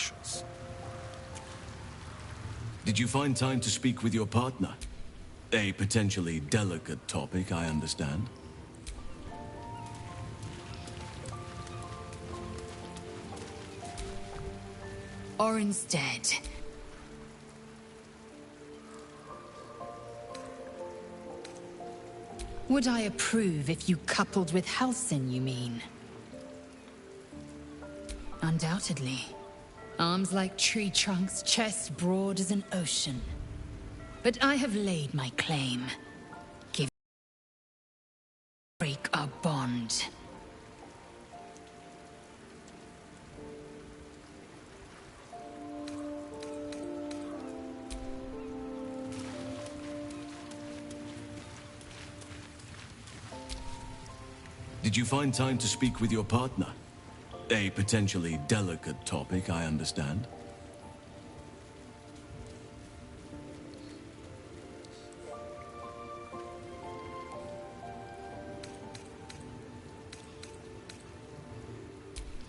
precious. Did you find time to speak with your partner? A potentially delicate topic, I understand. Or instead... Would I approve if you coupled with Halsin, you mean? Undoubtedly. Arms like tree trunks, chest broad as an ocean. But I have laid my claim. Break our bond. Did you find time to speak with your partner? A potentially delicate topic, I understand.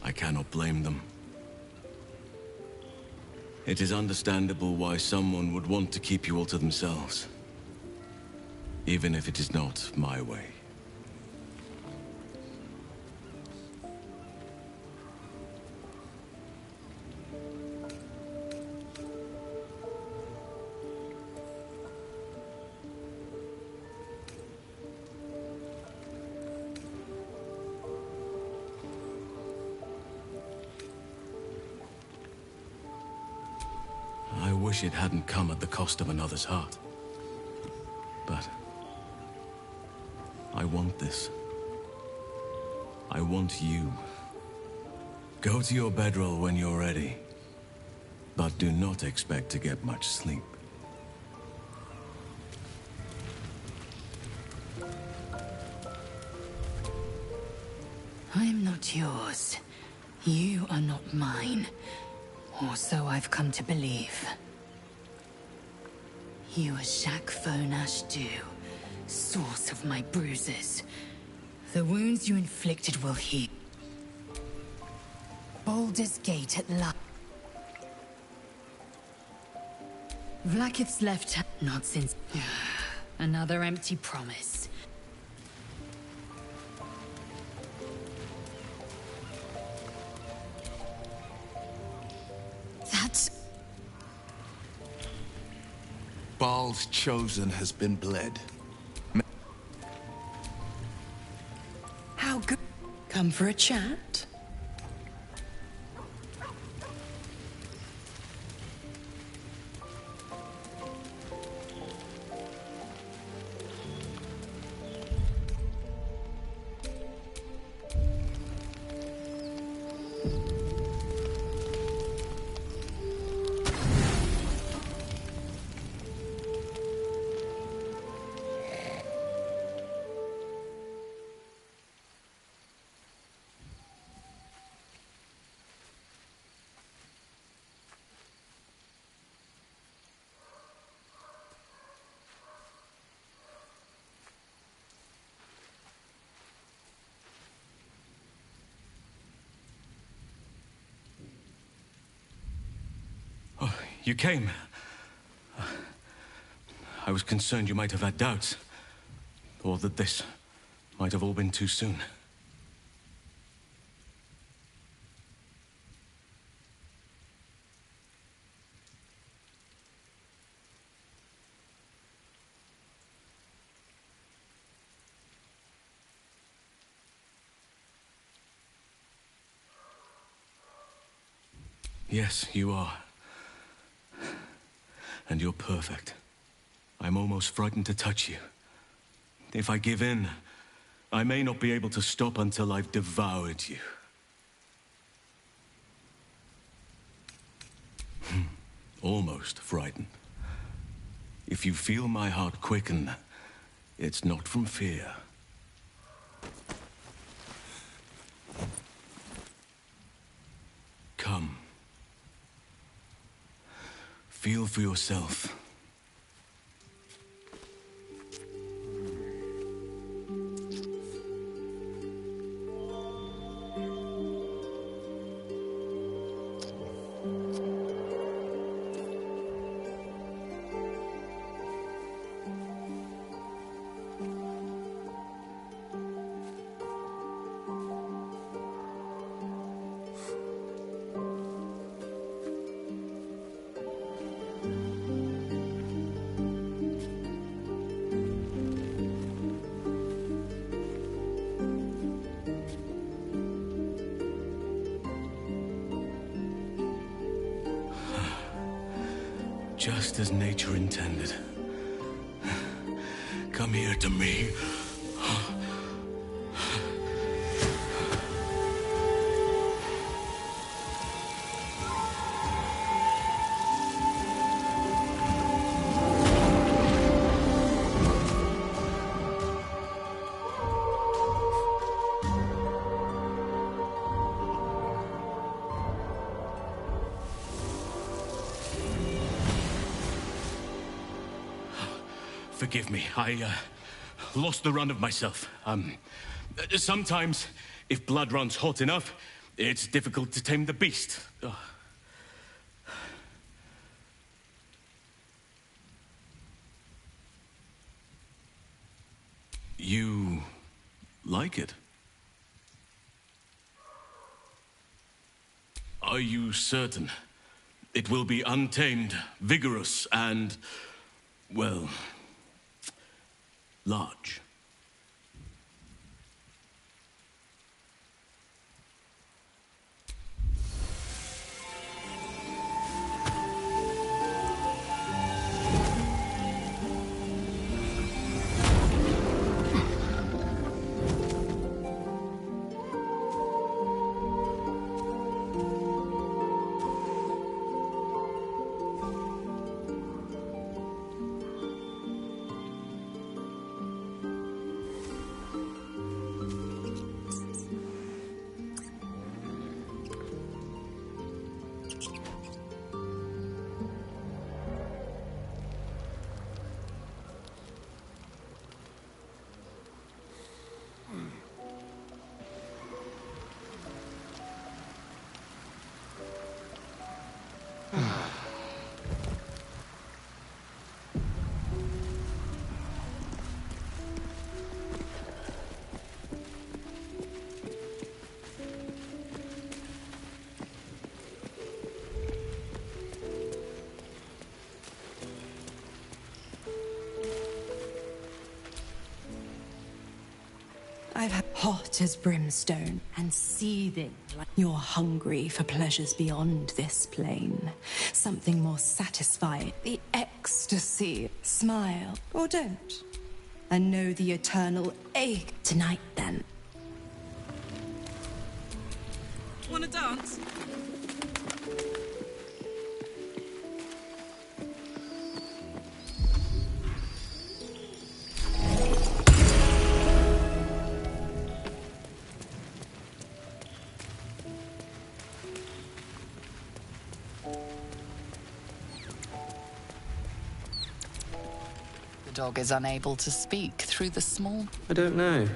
I cannot blame them. It is understandable why someone would want to keep you all to themselves. Even if it is not my way. I wish it hadn't come at the cost of another's heart. But... I want this. I want you. Go to your bedroll when you're ready. But do not expect to get much sleep. I'm not yours. You are not mine. Or so I've come to believe. You are Shak Fonash Du, source of my bruises. The wounds you inflicted will heal. Baldur's Gate at last. Vlaakith's left hand. Not since. Another empty promise. That's... Baal's chosen has been bled. How good. Come for a chat? Oh, you came. I was concerned you might have had doubts. Or that this might have all been too soon. Yes, you are. And you're perfect. I'm almost frightened to touch you. If I give in, I may not be able to stop until I've devoured you. Almost frightened. If you feel my heart quicken, it's not from fear. Come. Feel for yourself. just as nature intended. Come here to me. Forgive me, I lost the run of myself. Sometimes, if blood runs hot enough, it's difficult to tame the beast. You like it? Are you certain? It will be untamed, vigorous, and, well, large. I've had hot as brimstone and seething like you're hungry for pleasures beyond this plane. Something more satisfying. The ecstasy. Smile or don't. And know the eternal ache. Tonight, then. Wanna dance? The dog is unable to speak through the small... I don't know.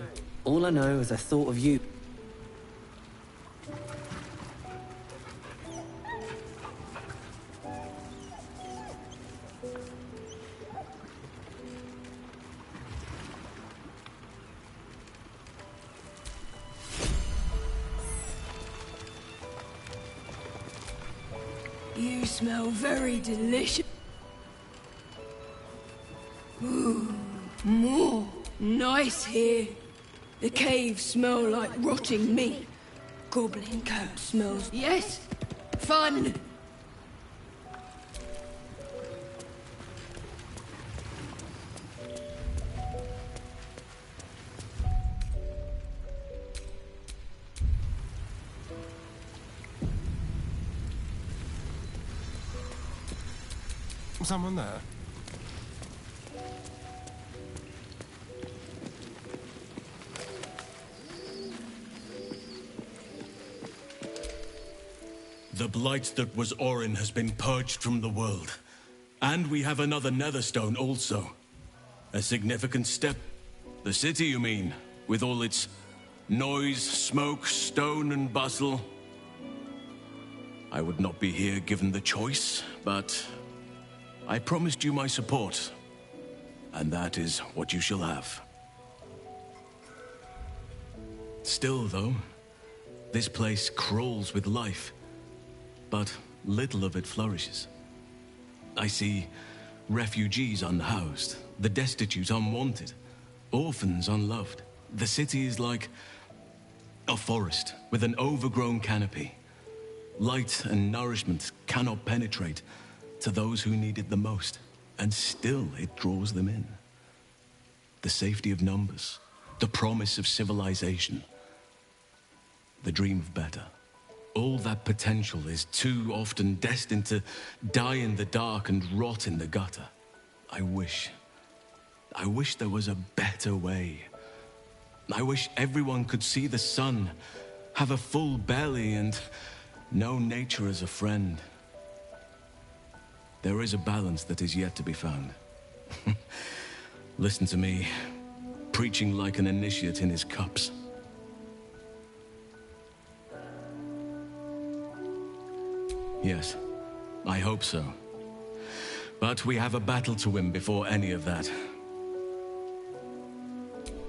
All I know is I thought of you. You smell very delicious. Ooh, more nice here. The caves smell like rotting meat. Goblin coat smells. Yes, fun. Someone there? The blight that was Orin has been purged from the world. And we have another Netherstone also. A significant step. The city, you mean? With all its noise, smoke, stone and bustle. I would not be here given the choice, but I promised you my support. And that is what you shall have. Still, though, this place crawls with life. But little of it flourishes. I see refugees unhoused, the destitute unwanted, orphans unloved. The city is like a forest with an overgrown canopy. Light and nourishment cannot penetrate, to those who need it the most, and still it draws them in. The safety of numbers, the promise of civilization, the dream of better. All that potential is too often destined to die in the dark and rot in the gutter. I wish there was a better way. I wish everyone could see the sun, have a full belly, and know nature as a friend. There is a balance that is yet to be found. Listen to me, preaching like an initiate in his cups. Yes, I hope so. But we have a battle to win before any of that.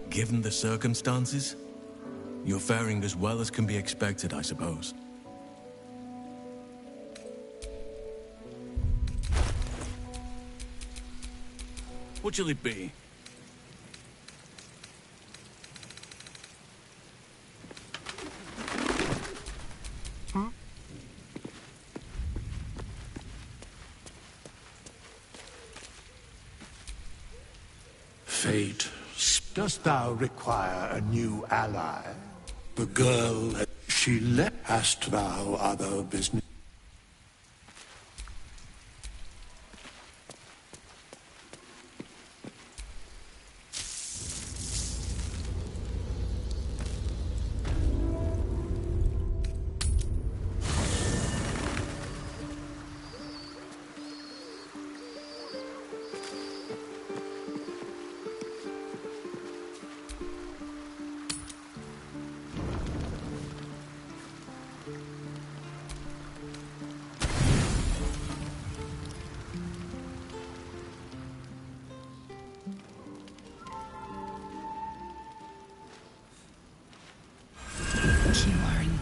Given the circumstances, you're faring as well as can be expected, I suppose. What shall it be? Fate, dost thou require a new ally? The girl, she left. Hast thou other business?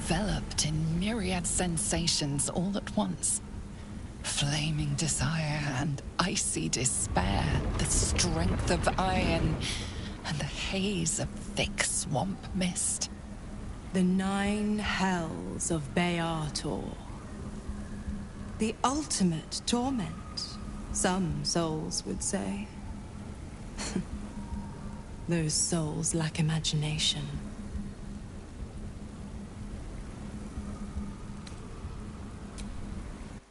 Enveloped in myriad sensations all at once. Flaming desire and icy despair, the strength of iron and the haze of thick swamp mist. The 9 hells of Baldur. The ultimate torment, some souls would say. Those souls lack imagination.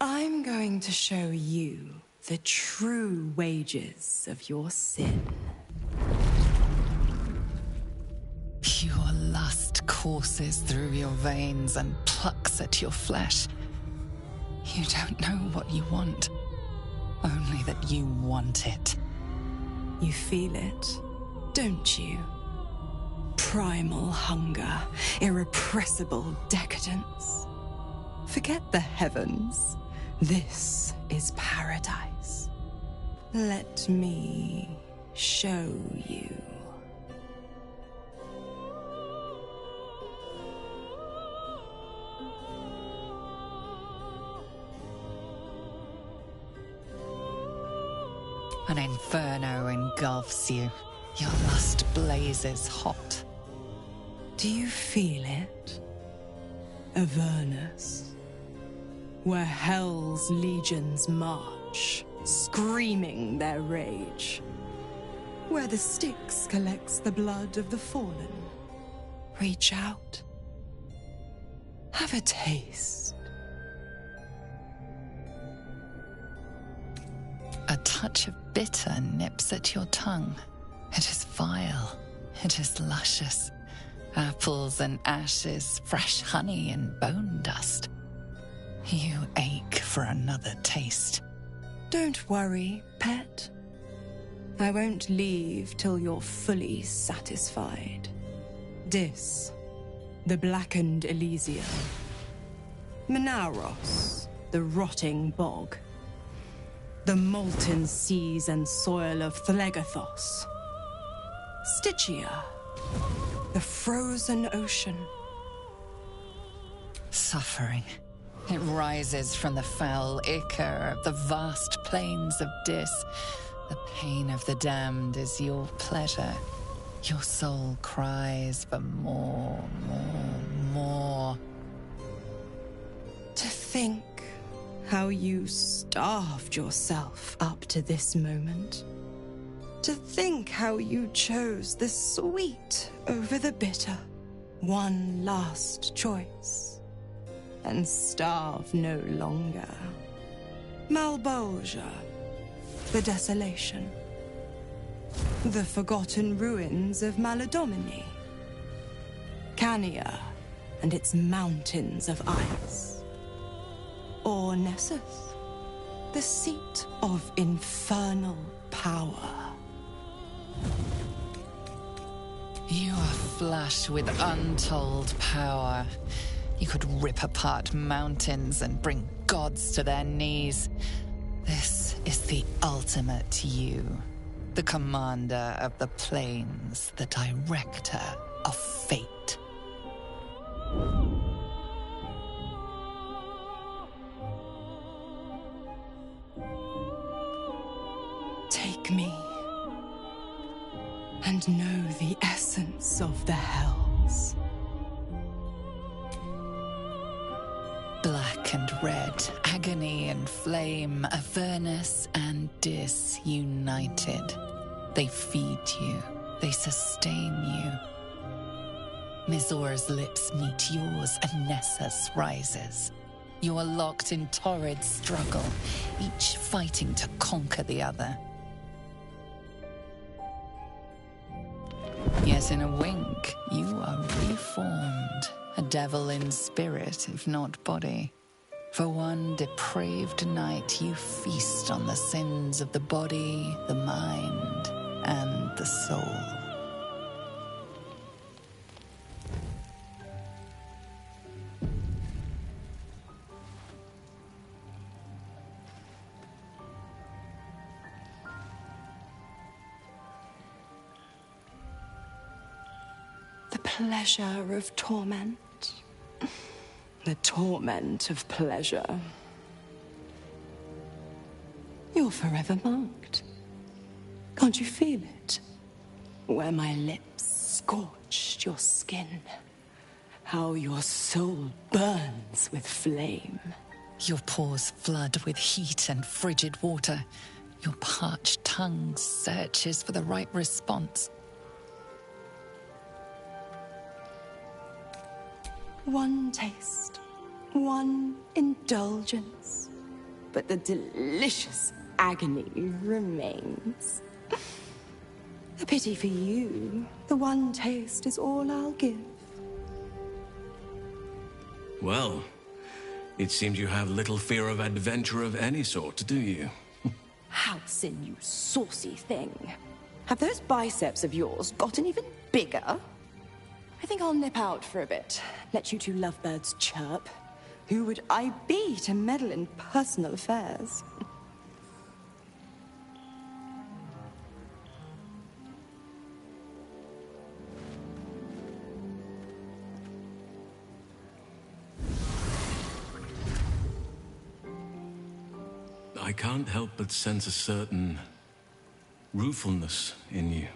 I'm going to show you the true wages of your sin. Pure lust courses through your veins and plucks at your flesh. You don't know what you want, only that you want it. You feel it, don't you? Primal hunger, irrepressible decadence. Forget the heavens. This is paradise. Let me show you. An inferno engulfs you. Your lust blazes hot. Do you feel it? Avernus. Where hell's legions march, screaming their rage. Where the Styx collects the blood of the fallen. Reach out. Have a taste. A touch of bitter nips at your tongue. It is vile. It is luscious. Apples and ashes, fresh honey and bone dust. You ache for another taste. Don't worry, pet. I won't leave till you're fully satisfied. Dis, the blackened Elysium. Menauros, the rotting bog. The molten seas and soil of Thlegathos. Stygia, the frozen ocean. Suffering. It rises from the foul ichor of the vast plains of Dis. The pain of the damned is your pleasure. Your soul cries for more, more, more. To think how you starved yourself up to this moment. To think how you chose the sweet over the bitter. One last choice. And starve no longer. Malbolgia. The desolation. The forgotten ruins of Maladomini. Cania and its mountains of ice. Or Nessus, the seat of infernal power. You are flush with untold power. You could rip apart mountains and bring gods to their knees. This is the ultimate you. The commander of the plains, the director of fate. Take me, and know the essence of the hells. Black and red, agony and flame, Avernus and Dis united. They feed you, they sustain you. Mizor's lips meet yours and Nessus rises. You are locked in torrid struggle, each fighting to conquer the other. Yet in a wink, you are reformed. A devil in spirit, if not body. For one depraved night, you feast on the sins of the body, the mind, and the soul. The pleasure of torment. The torment of pleasure. You're forever marked. Can't you feel it? Where my lips scorched your skin. How your soul burns with flame. Your pores flood with heat and frigid water. Your parched tongue searches for the right response. One taste, one indulgence, but the delicious agony remains. A pity for you, the one taste is all I'll give. Well, it seems you have little fear of adventure of any sort, do you? Halcyon, you saucy thing. Have those biceps of yours gotten even bigger? I think I'll nip out for a bit. Let you two lovebirds chirp. Who would I be to meddle in personal affairs? I can't help but sense a certain ruefulness in you.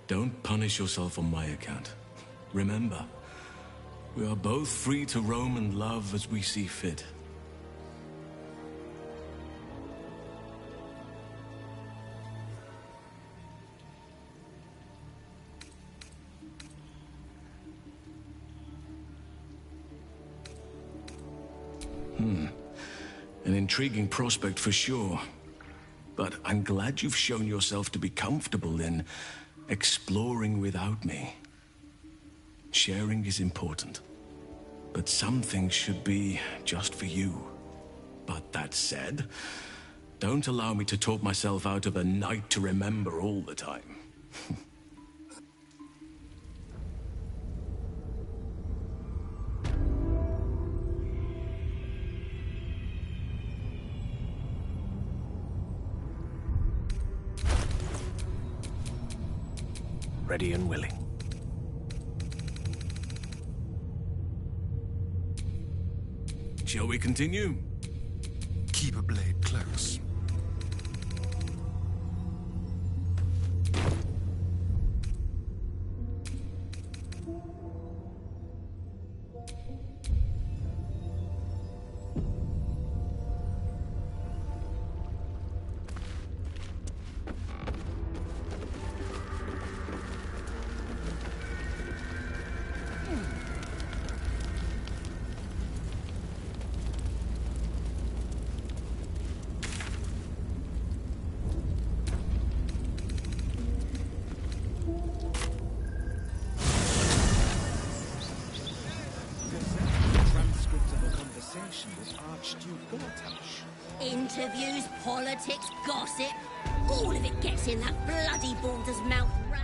Don't punish yourself on my account. Remember, we are both free to roam and love as we see fit. An intriguing prospect for sure. But I'm glad you've shown yourself to be comfortable in exploring without me. Sharing is important, but some things should be just for you. But that said, don't allow me to talk myself out of a night to remember all the time. Ready and willing. Shall we continue? Keep a blade close. interviews, politics, gossip. All of it gets in that bloody Balder's mouth rag.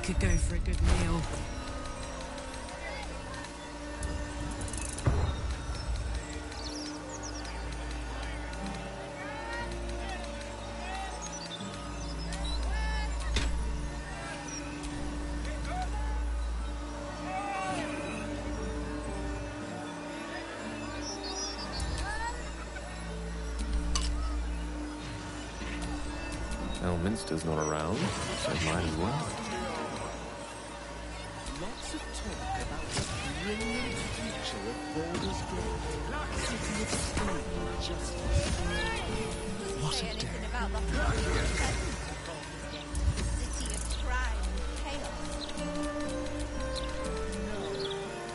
Could go for a good meal. Elminster's not around, so might as well. Lots of talk about the brilliant future of Baldur's Gate. City of stone and justice. What a day. About the city of crime and chaos. No,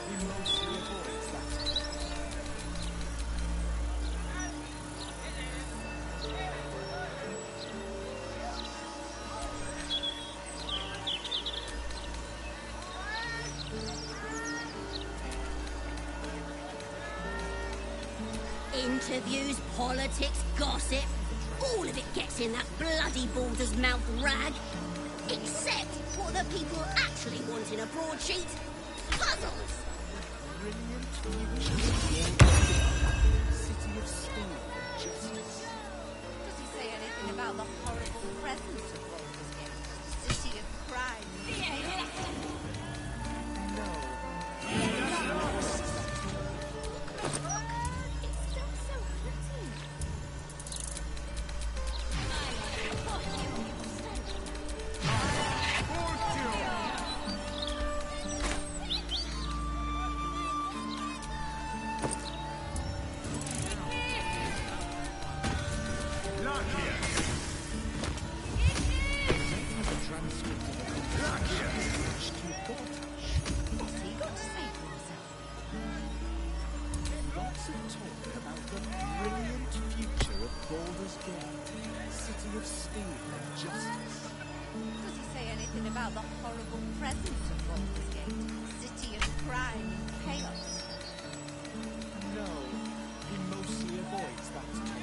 he mostly avoids that. Interviews, politics, gossip. All of it gets in that bloody Balder's mouth rag. Except what the people actually want in a broadsheet. Puzzles! Brilliant future. City of Steel. Justice. Does he say anything about the horrible presence of Baldur's Gate? City of crime. No. About the horrible presence of Baldur's Gate, city of crime and chaos. No, he mostly avoids that topic.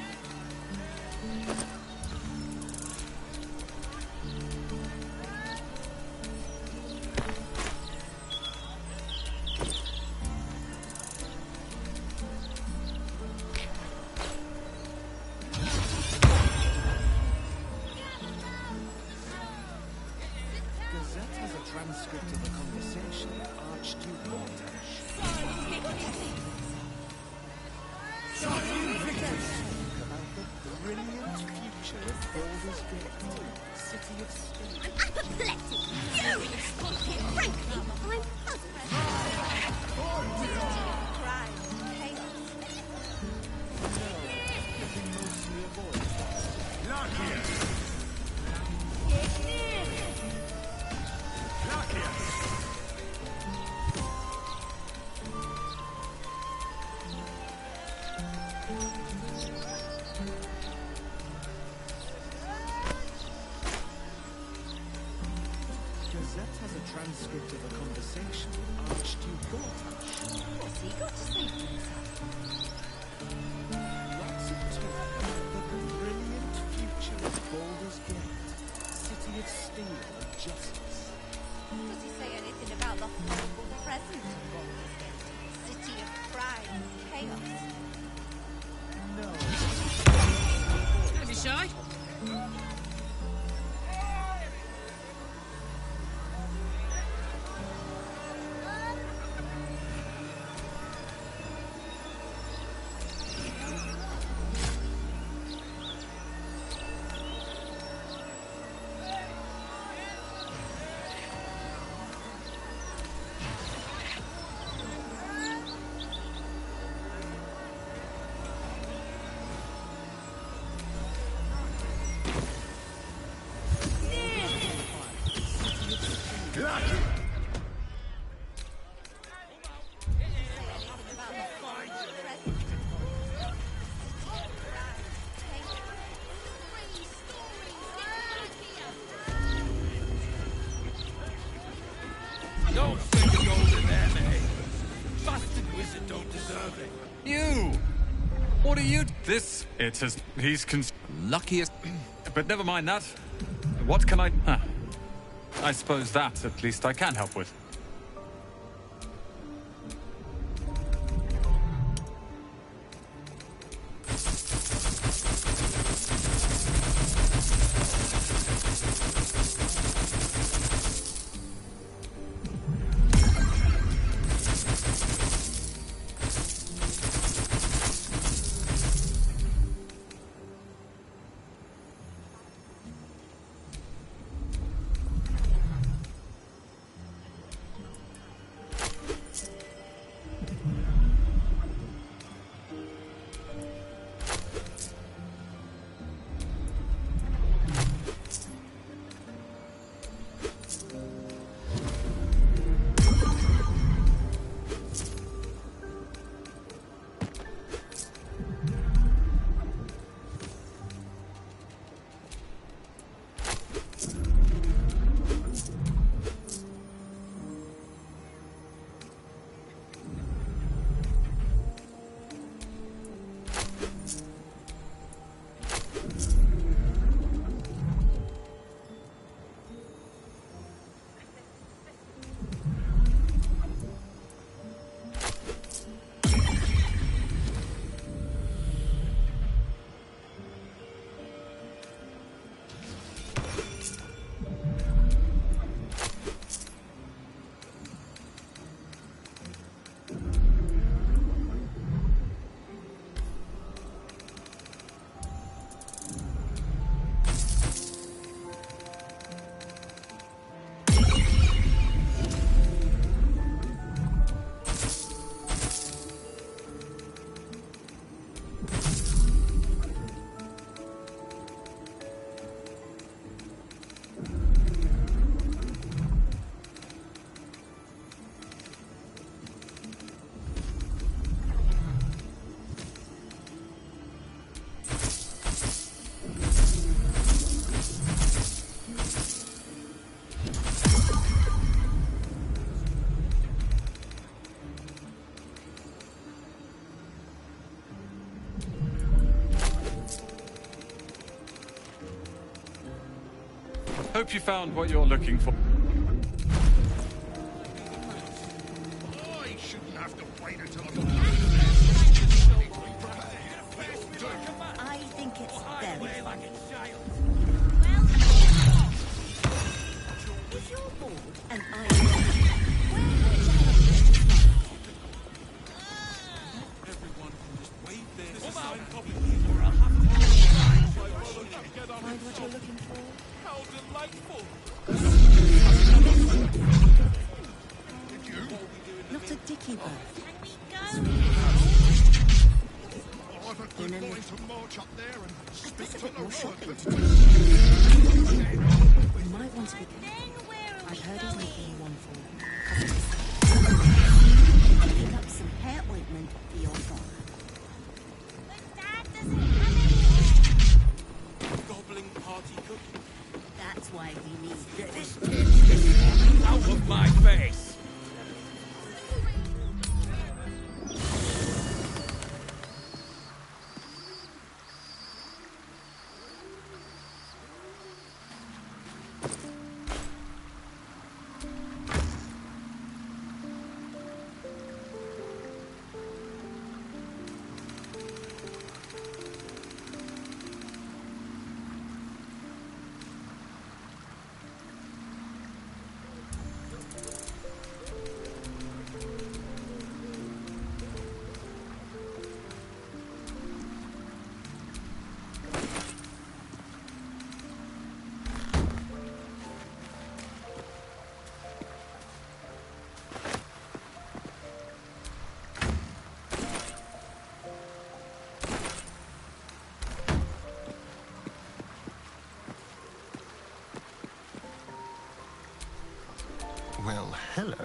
Transcript of a conversation with Archduke Baldur. About the brilliant future of Baldur's Gate, City of Steel. I'm apoplectic, furious. Frankly, I'm puzzled. City of crime and chaos. No, he mostly avoids that. Lock here! Gazette has a transcript of a conversation with Archduke Baldur. What's he got to say for himself? Lots of talk about the brilliant future of Baldur's Gate, City of Steel and Justice. Does he say anything about the horrible presence of Baldur's Gate, city of crime and chaos? No. Don't be shy. Don't spend your gold in there, mate. Busted wizard don't deserve it. You! What are you... This... It is... He's luckiest... But never mind that. What can I... Huh. I suppose that, at least, I can help with. Hope you found what you're looking for. I shouldn't have to wait until I think it's very funny. If you're bored and I'm everyone can just wait there. Find what you're looking for. How delightful! Not a dicky bird. I've a good mind to march up there and speak to the more road. shopping. You might want to be careful. I've heard he's making one for you. Pick up some hair ointment for your father. Gobbling party cooking. That's why we need this. Out of my face! Well, hello.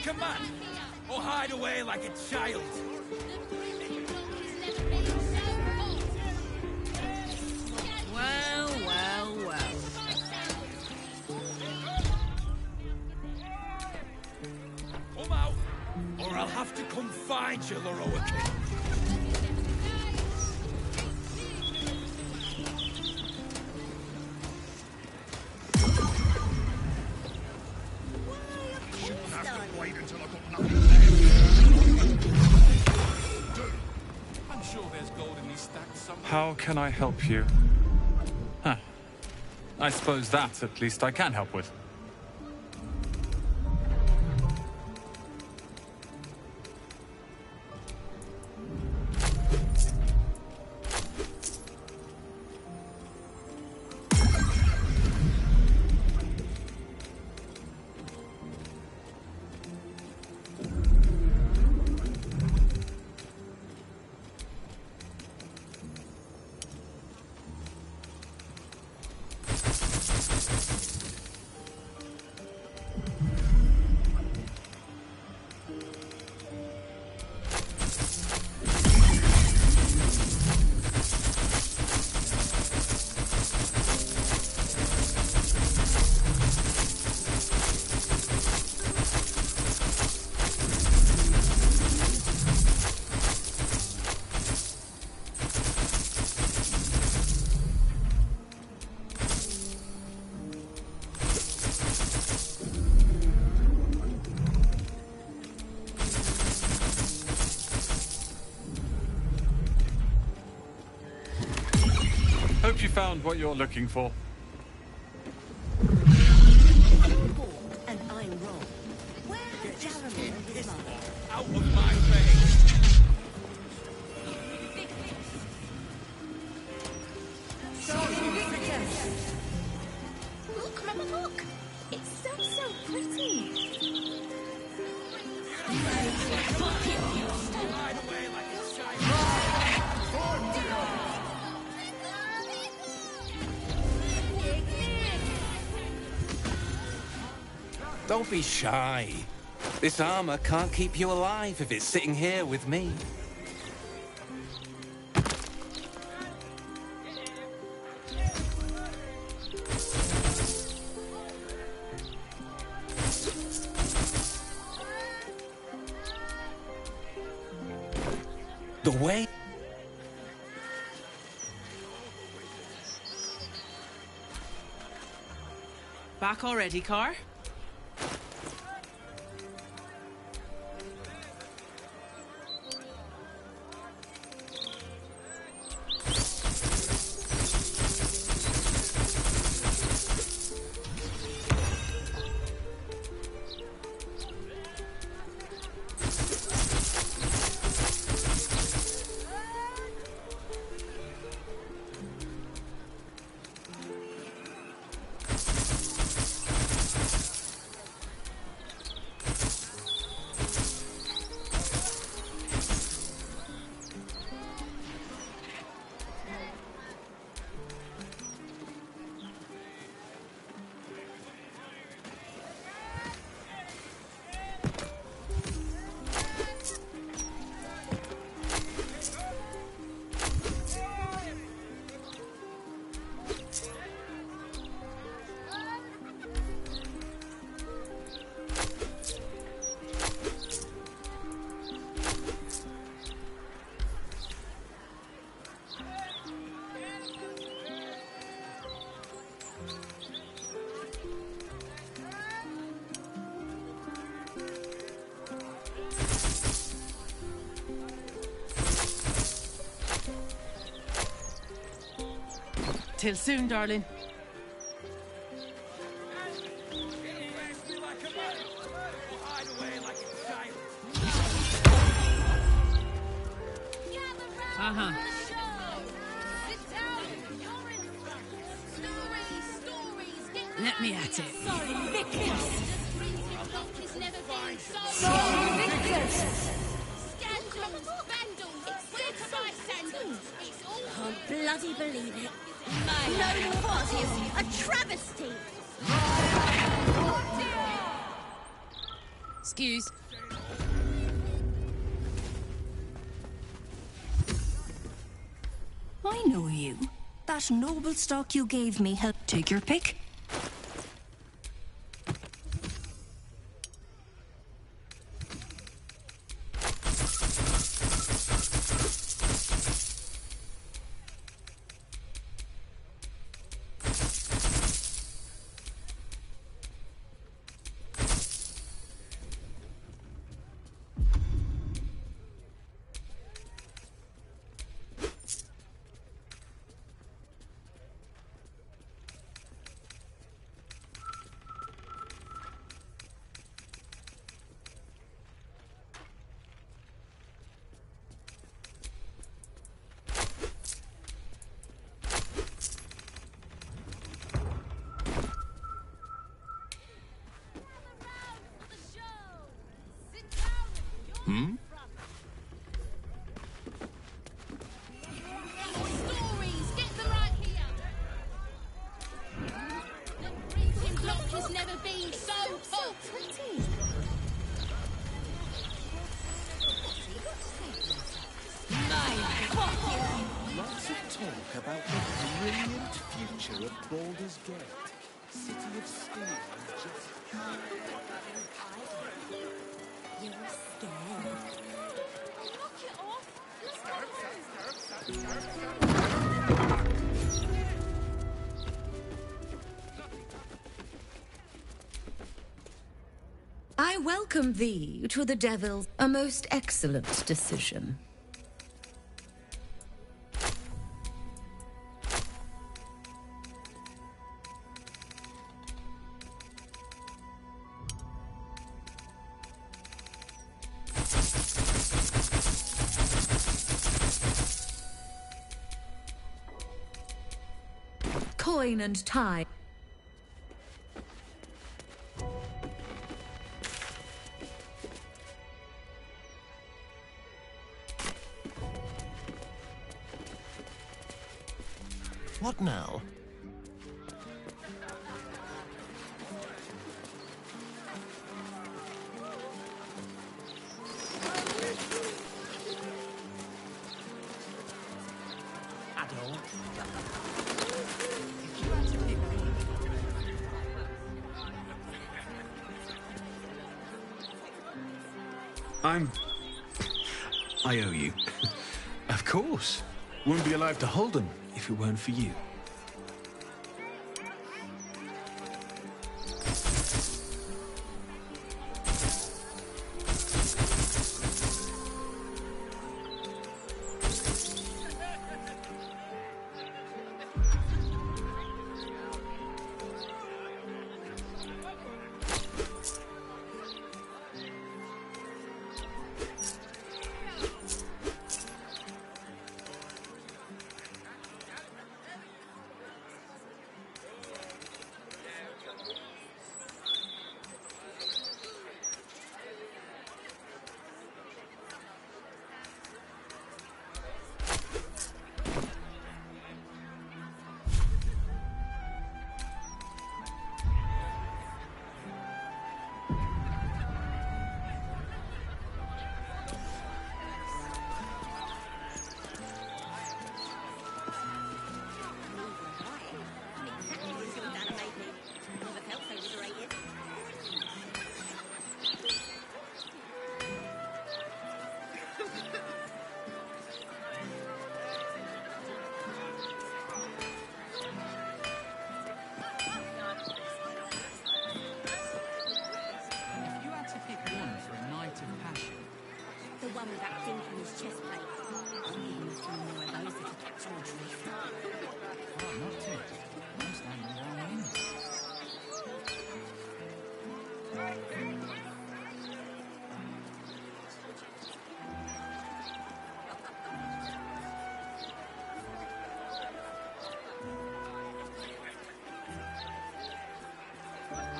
like a man, or hide away like a child. Well, well, titular Oaken. I'm sure there's gold in these stacks somewhere. How can I help you? Huh. I suppose that, at least, I can help with. Hope you found what you're looking for. And I'm wrong. Where has Jeremy and his mother? Out of my way! Look, Mama, look! It's so pretty! Hide away like it's shiny. Don't be shy. This armor can't keep you alive if it's sitting here with me. The way... Back already, Car? Till soon, darling. Uh-huh. Let me at it. Can't bloody believe it. No parties, a travesty. Excuse. I know you. That noble stock you gave me helped. Take your pick. Hmm? Stories! Get them right here! The breathing block has never been so hot! Lots of talk about the brilliant future of Baldur's Gate. City of Steel just... You're scared. Knock it off! I welcome thee to the Devils. A most excellent decision. Coin and tie. What now? I owe you. Of course. Wouldn't be alive to hold them if it weren't for you.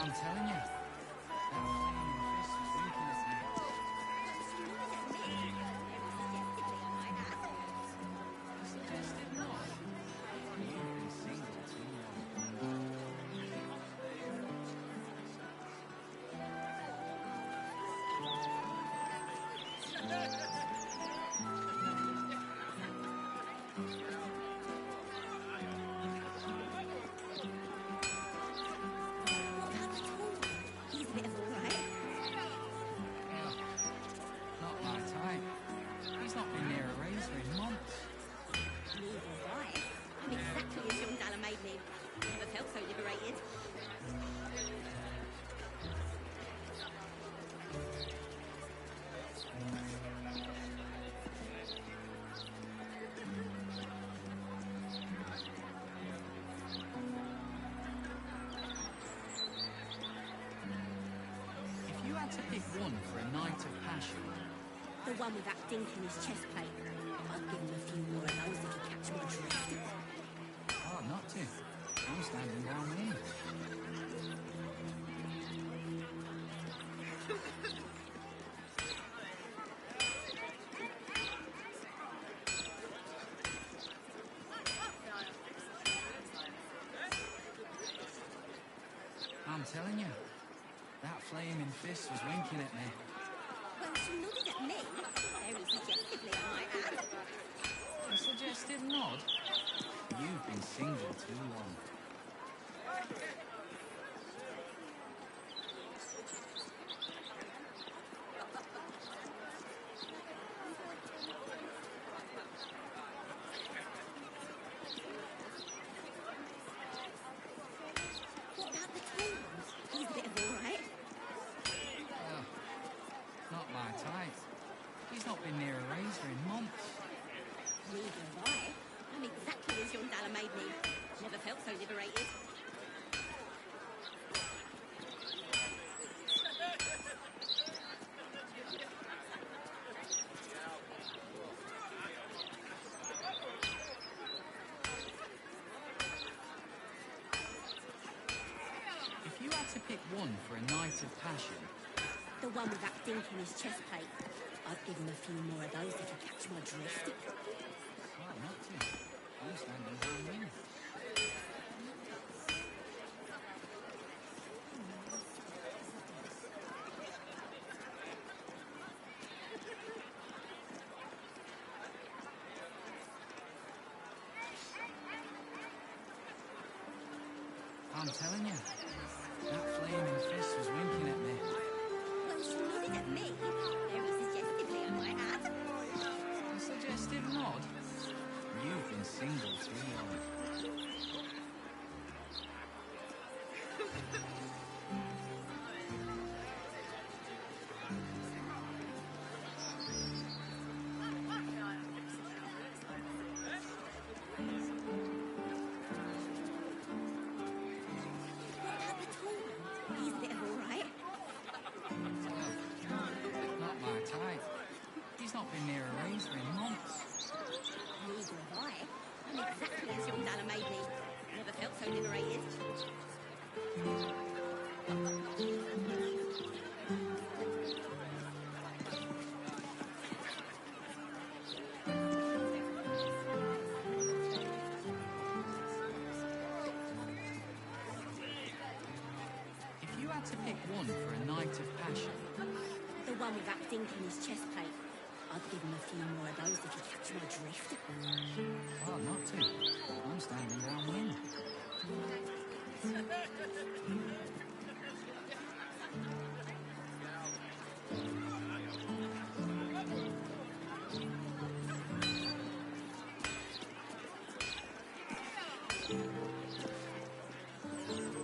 I'm telling you. To pick one for a night of passion. The one with that dink in his chest plate. I'll give him a few more of those if he catch my drift. Oh, not to. I'm standing down here. I'm telling you, that flaming fist was winking at me. Well, she nodded at me, very suggestively, I might add. A suggestive nod? You've been single too long. What about the tall one? He's a bit of all right. Oh, not my type. He's not been near a razor in months. Neither have I. I'm exactly as Yondala made me. Never felt so liberated. If you had to pick one for a night of passion, The one with that dink in his chest plate. I'd give him a few more of those if you catch my drift. well, not to. I'm standing down here. I'm telling you, that flaming fist was winking at me. Well, she nodded at me, very suggestively, I might add. A suggestive nod? You've been single too long. What about the tall one? He's a bit of all right. Not my type. He's not been near a razor in months. Neither have I. I'm exactly as Yondala made me. Never felt so liberated. If you had to pick one for a night of passion, The one with that dink in his chest plate. I'd give him a few more of those if you catch my drift. well, not to. I'm standing downwind.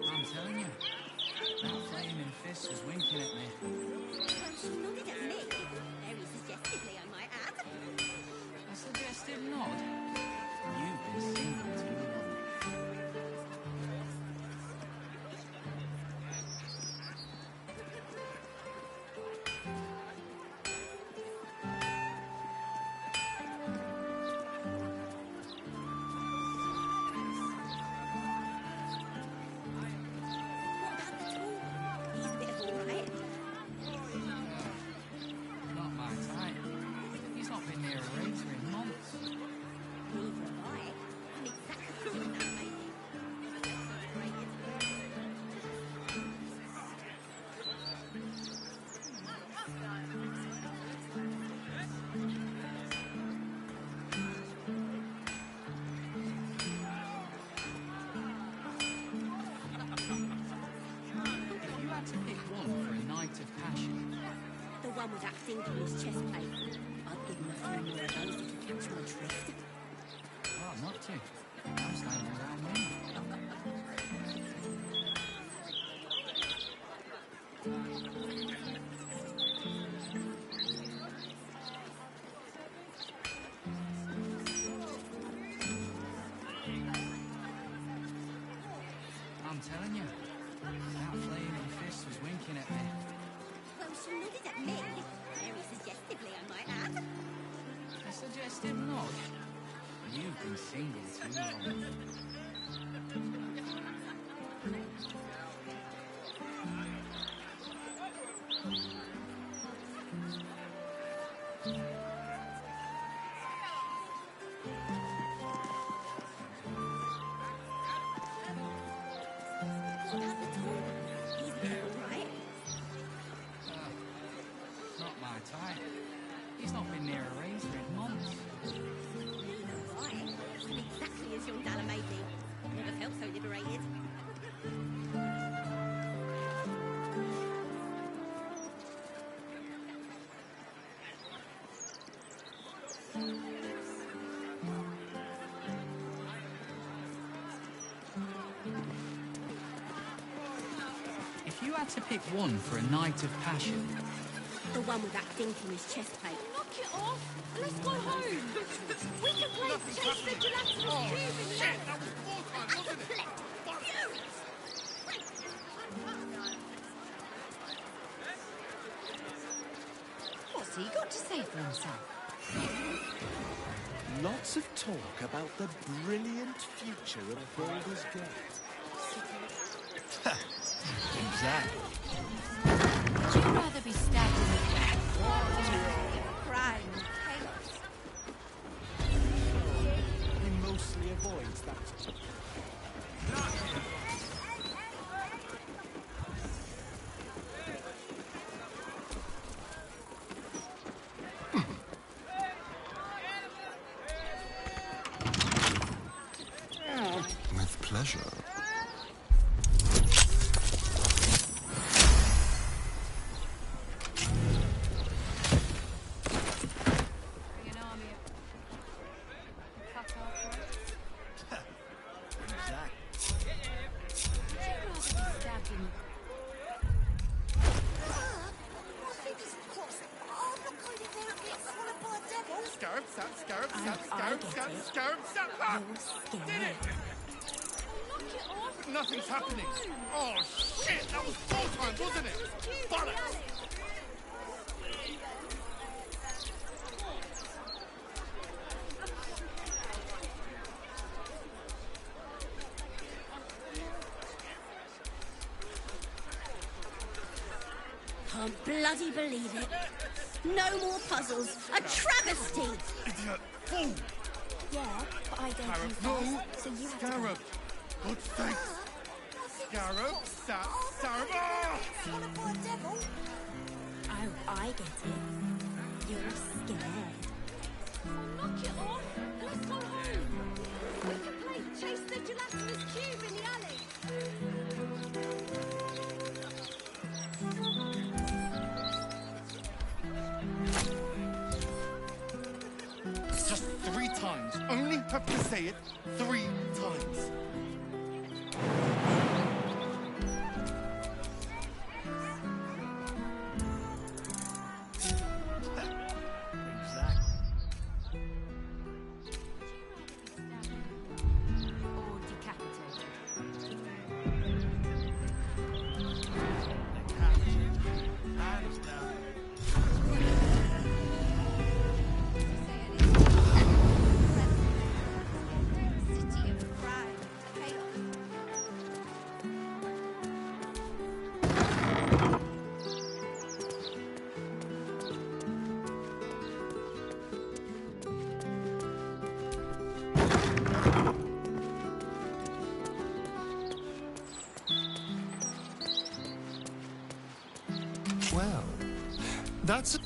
I'm telling you, that flaming fist was winking at me. Well, she nodded at me, very suggestively, I might add. A suggestive nod? You've been single too long. What about the tall one? He's a bit of all right. Not my type. He's not been near a razor in months. Neither have I. I'm exactly as Yondala made me. Never felt so liberated. If you had to pick one for a night of passion, The one with that dink in his chest plate. I'd give him a few more of those if you catch my drift. well, not to. I'm standing downwind. I'm telling you, that flaming fist was winking at me. Well, she nodded at me, very suggestively, I might add. A suggestive nod? You've been single too long. What about the tall one? Sion Dalla made me. Never felt so liberated. If you had to pick one for a night of passion, The one with that dink in his chest plate. Knock it off! Let's go home! We can play Chase the Gelatinous Cube in the air! That was 4 times, wasn't it? What's he got to say for himself? Lots of talk about the brilliant future of Baldur's Gate. Exactly. Would you rather be stabbed in the back? Crime, chaos. He mostly avoids that. With pleasure. Bring an army of... cut our throats. Stabbed in Scarab, sap, scarab, sap, scarab, sap, scarab, sap. Ah! Did it! But nothing's happening. Oh, shit! That was 4 times, wasn't it? Bollocks! Can't bloody believe it. No more puzzles. A travesty. Idiot! Fool! Yeah, but I gave Scarab, you no! first, so you have to Scarab! God's sakes! Scarab, sap, scarab! Ah! Oh, I get it. You're scared. Knock it off! Let's go home! We can play Chase the Gelatinous Cube in the alley! It's just 3 times. Only have to say it 3 times. or decapitated. City of crime, chaos. Well, that's...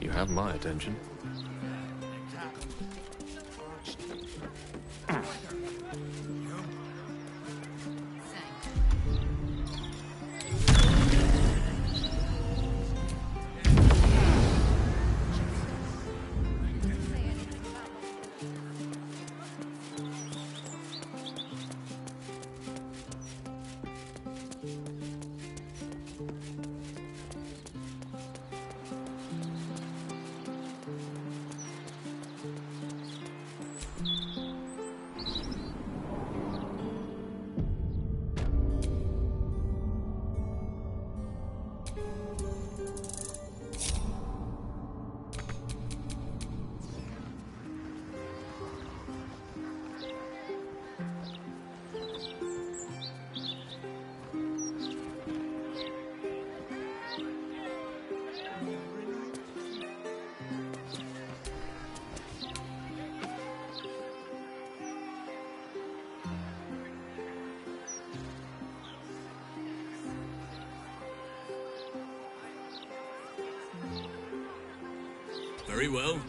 You have my attention. Very well.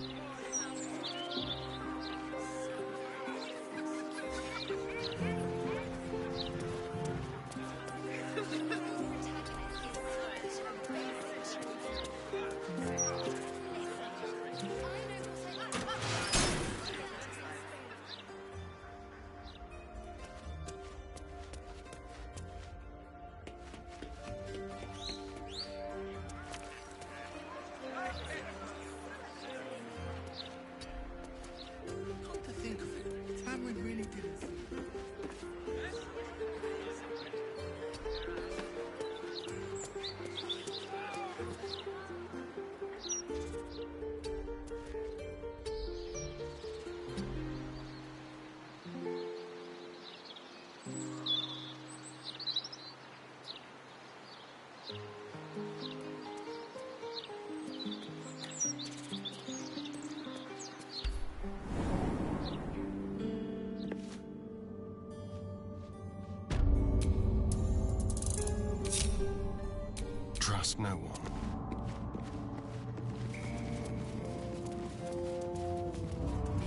Trust no one.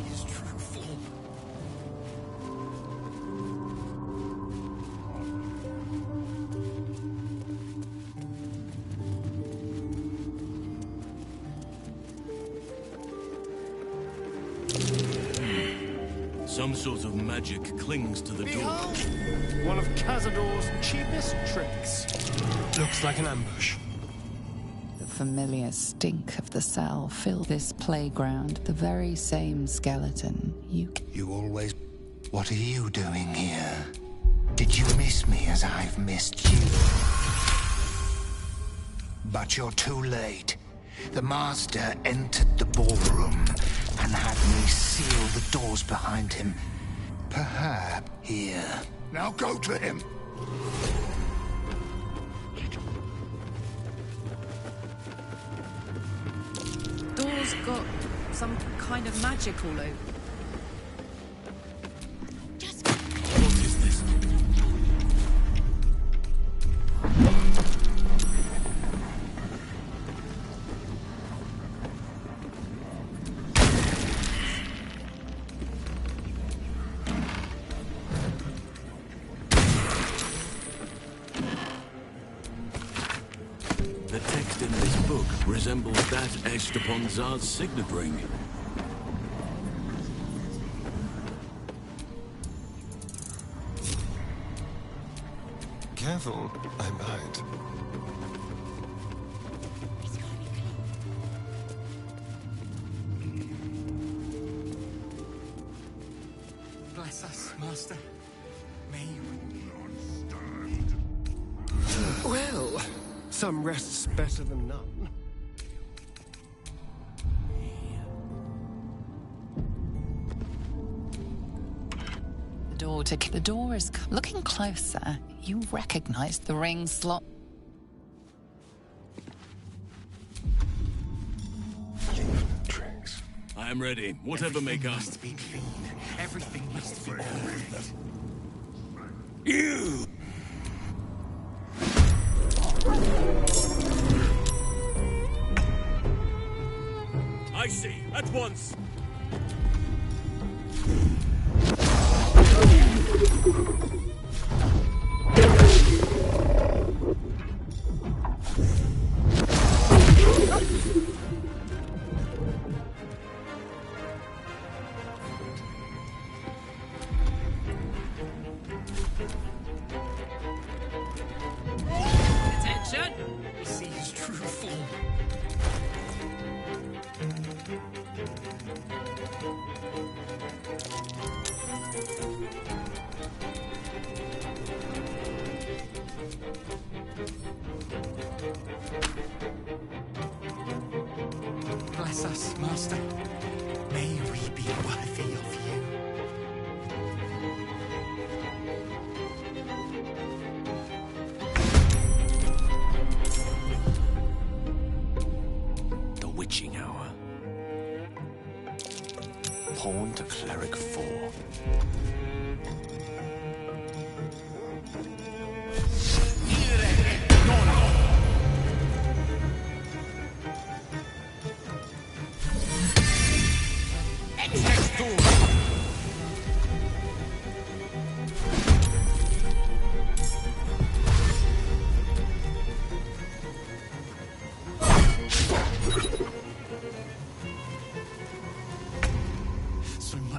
His true form. Some sort of magic clings to the door. Behold! One of Cazador's cheapest tricks. Looks like an ambush. The familiar stink of the cell filled this playground, the very same skeleton You always... What are you doing here? Did you miss me as I've missed you? But you're too late. The Master entered the ballroom and had me seal the doors behind him. Perhaps here. Now go to him. Door's got some kind of magic all over. What is this? The text in this book resembles that etched upon Zard's signet ring. Careful, I might. Bless us, Master. May you... Well, some rest's better than none. The door is looking closer. You recognize the ring slot. Tricks. I am ready. Whatever may come. Must be clean. Everything must be all right. You! I see. At once. Attention! See his true form.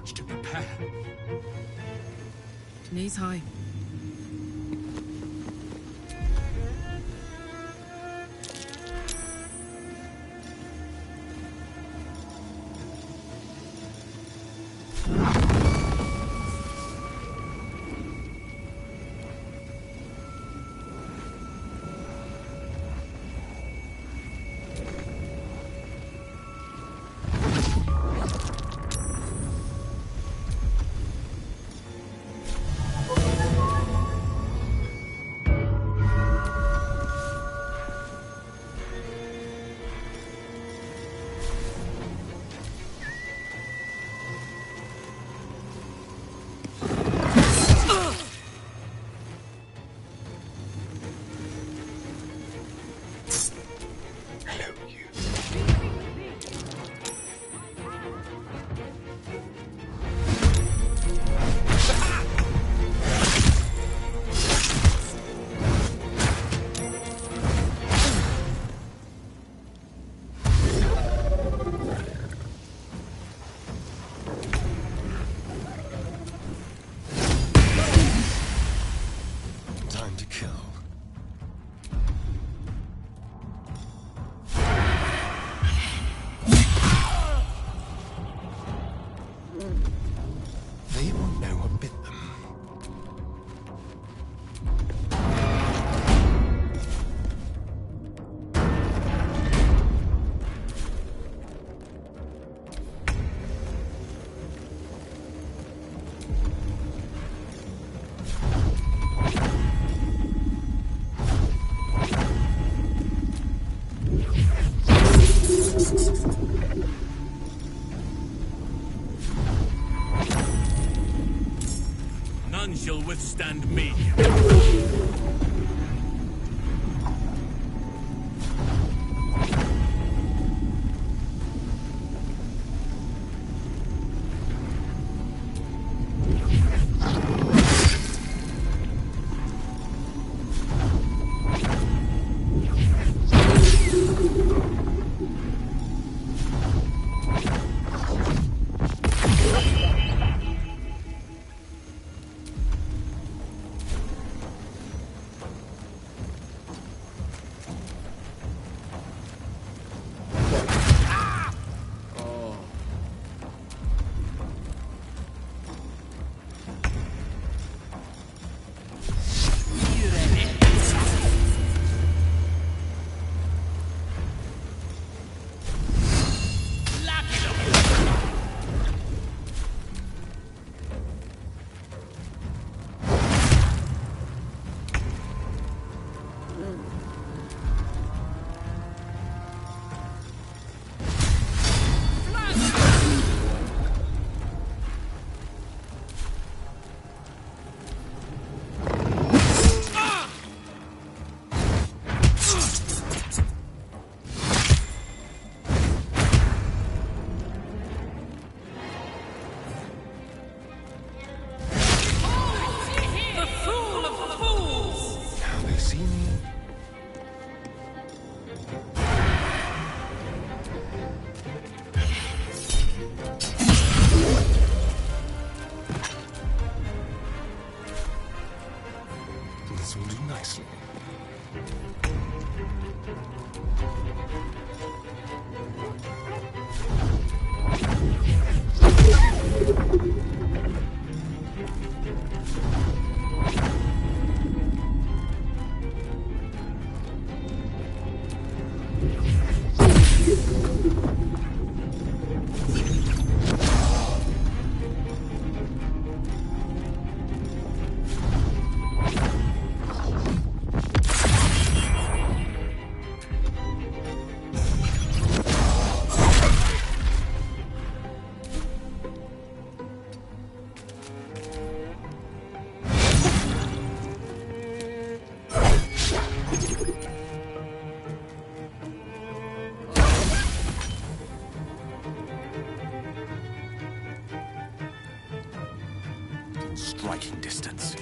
much to prepare. Knees high. Time to kill. They won't know what bit them. None shall withstand me. This will do nicely. Striking distance.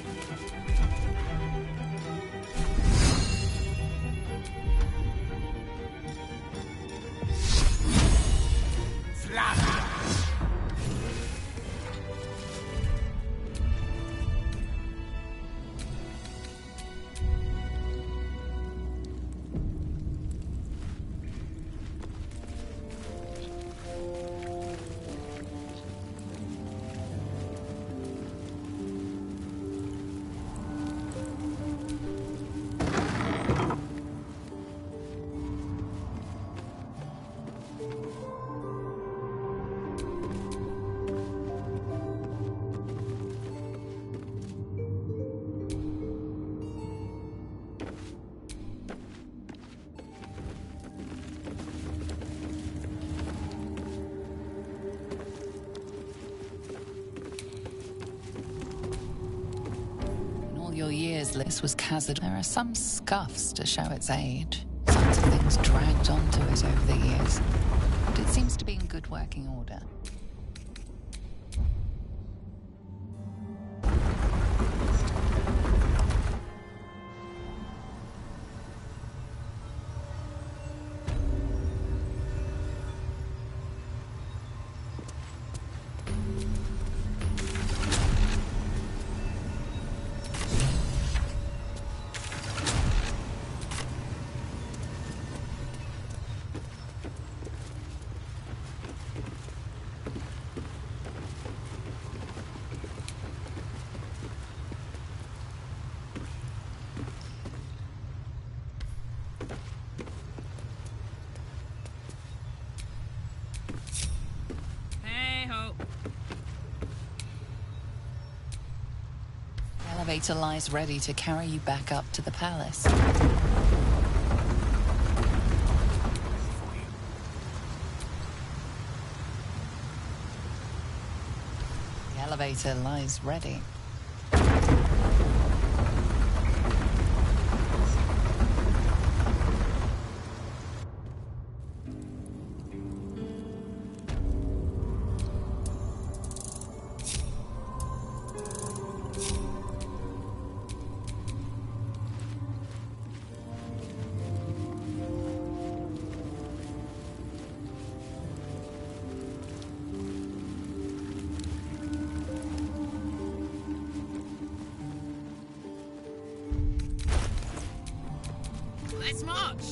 all your years, this was Khazad. There are some scuffs to show its age. Signs of things dragged onto it over the years. But it seems to be in good working order. The elevator lies ready to carry you back up to the palace. The elevator lies ready. Let's march!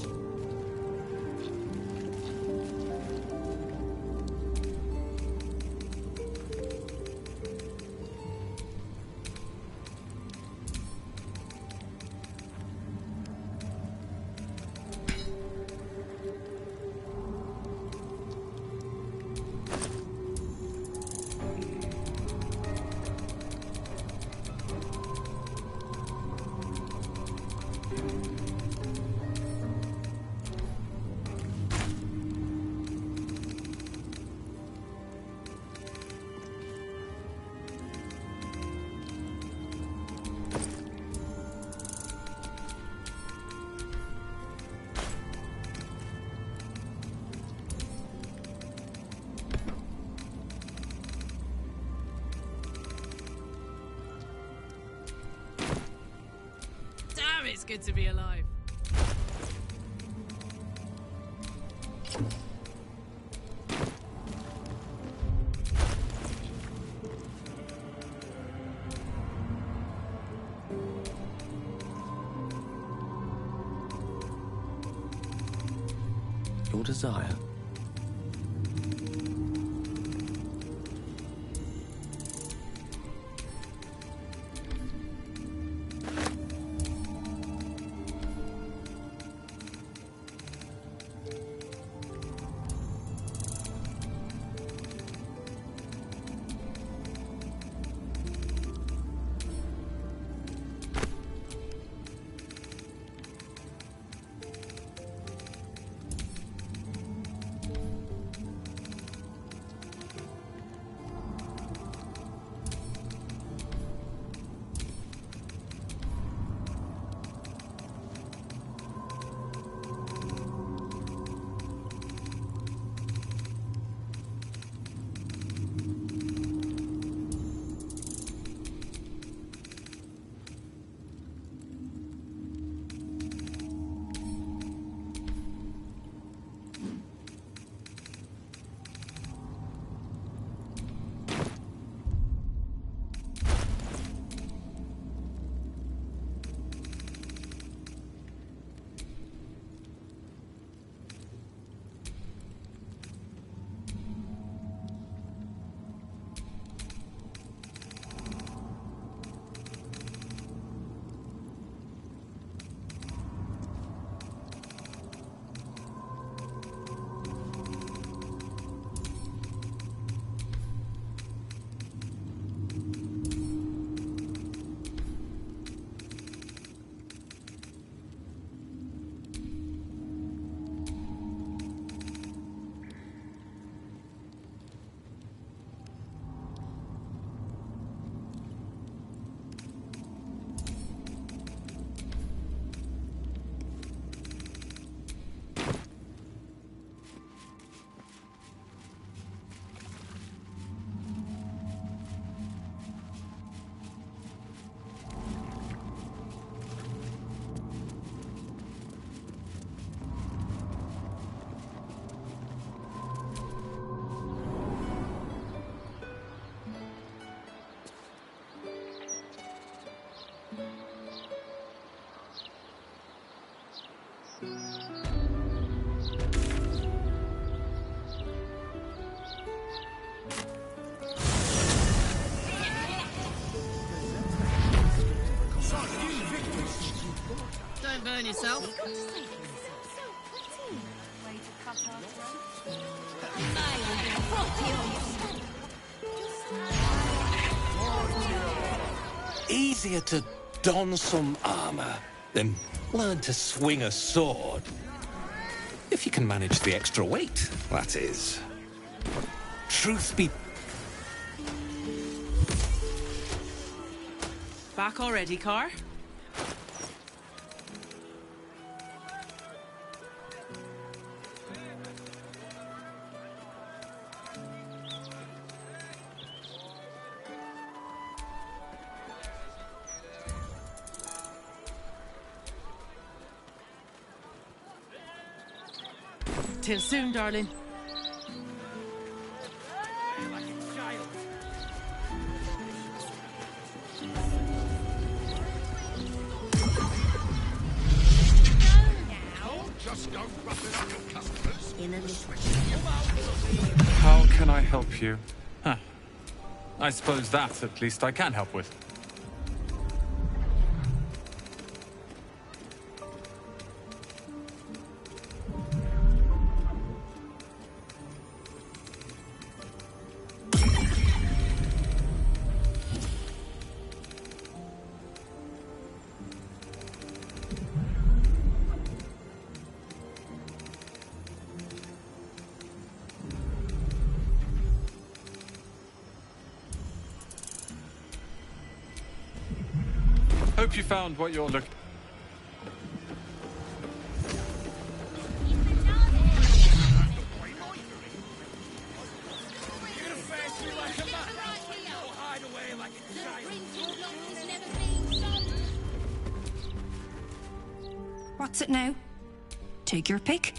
It's good to be alive. Your desire? Turn yourself. Easier to don some armor than learn to swing a sword. If you can manage the extra weight, that is. Truth be... Back already, Car? Till soon, darling. How can I help you? Huh. I suppose that, at least, I can help with. Hope you found what you're looking... What's it now? Take your pick.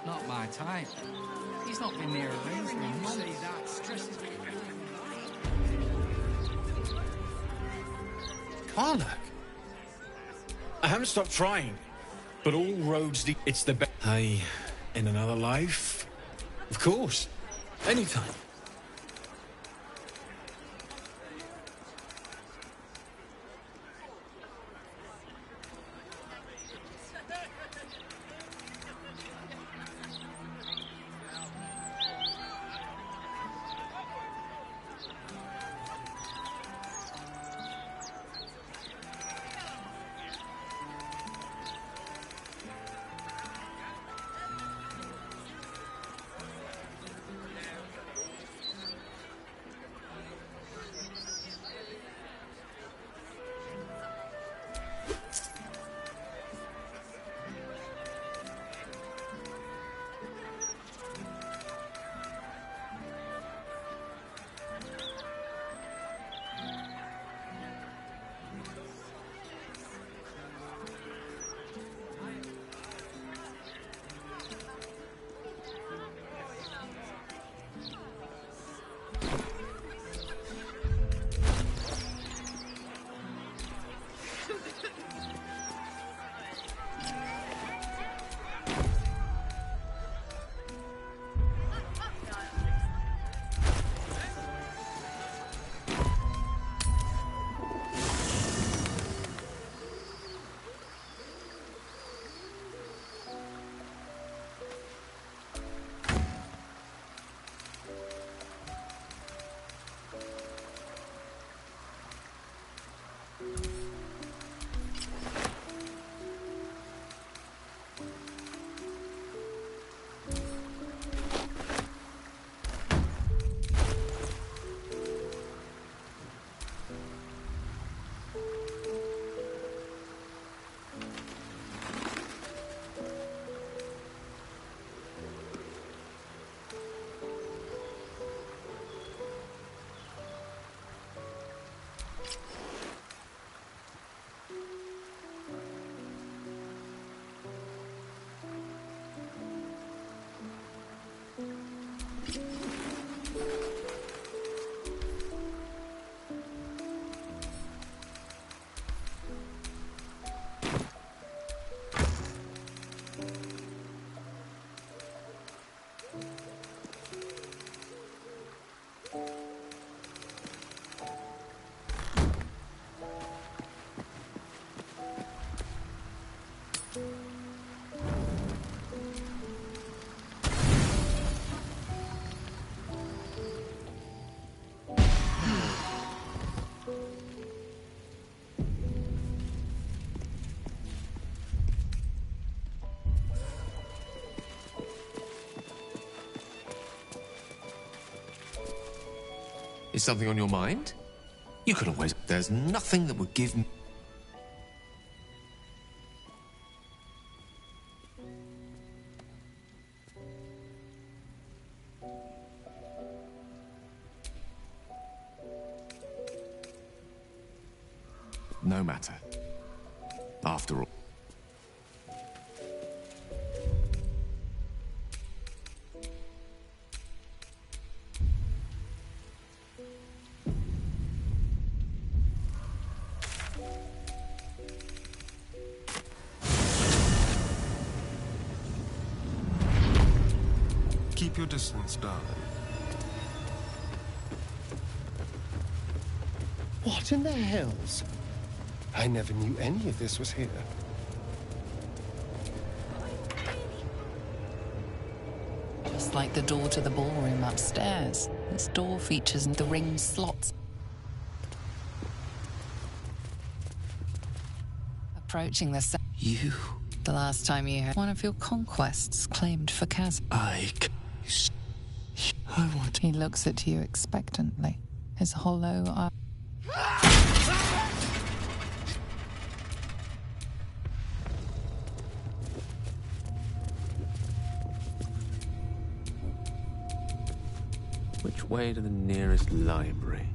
Not my type. He's not been near a razor in months. Karlach. I haven't stopped trying, but all roads lead. It's the best. In another life? Of course. Anytime. Is something on your mind? You could always... There's nothing that would give me... No matter. After all. Keep your distance, darling. What in the hells? I never knew any of this was here. Just like the door to the ballroom upstairs, this door features the ring slots. Approaching the You? The last time you had one of your conquests claimed for Kaz. I want... He looks at you expectantly, his hollow eye. Which way to the nearest library?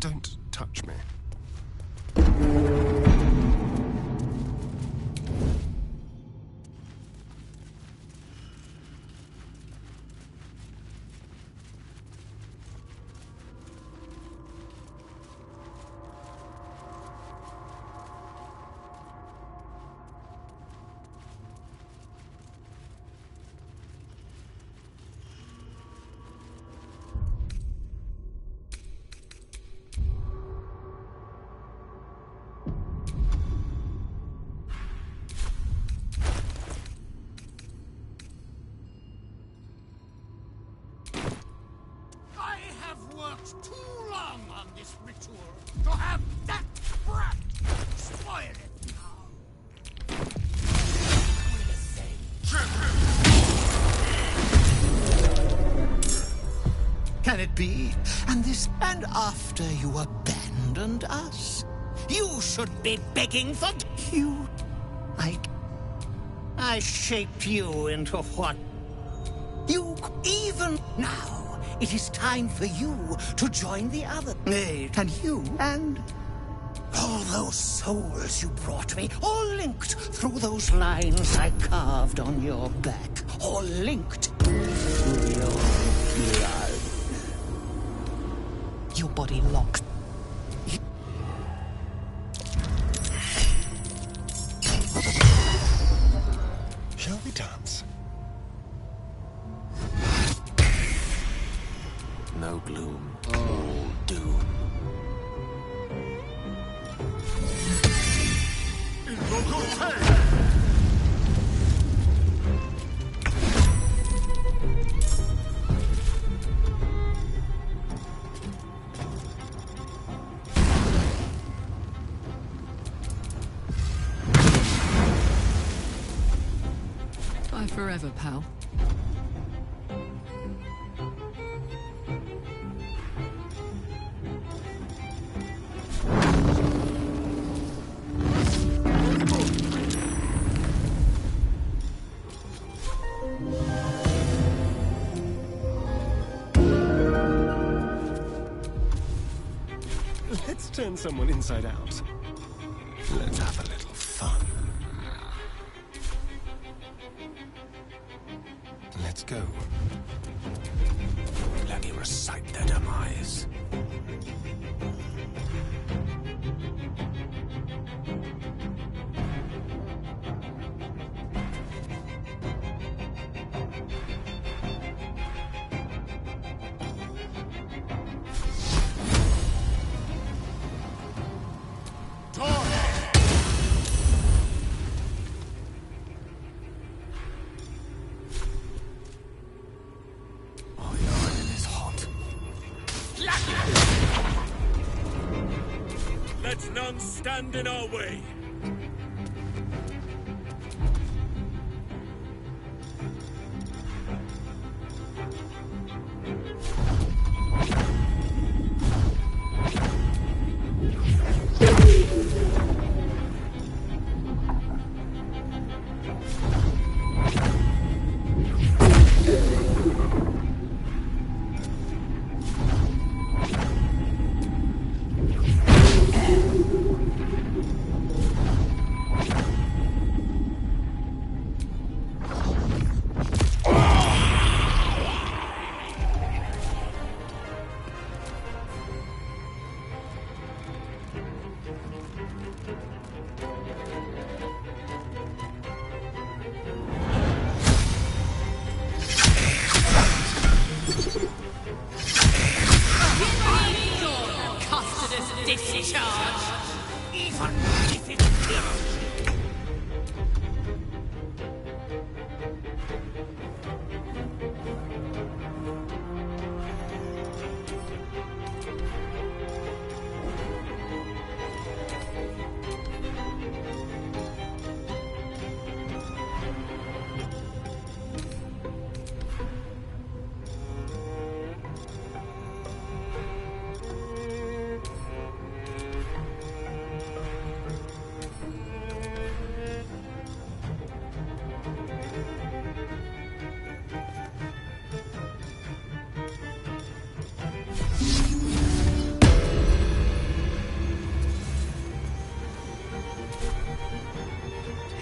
Don't touch me. Too long on this ritual to have that brat spoil it now. Can it be? And after you abandoned us? You should be begging for you. I shaped you into what? You even now. It is time for you to join the other. And you and All those souls you brought me, all linked through those lines I carved on your back, all linked through your blood. Your body locks. Shall we dance? No gloom, all doom. Bye forever, pal. Let's turn someone inside out. Let's have a little fun. Let's go. Let me recite their demise. Let none stand in our way.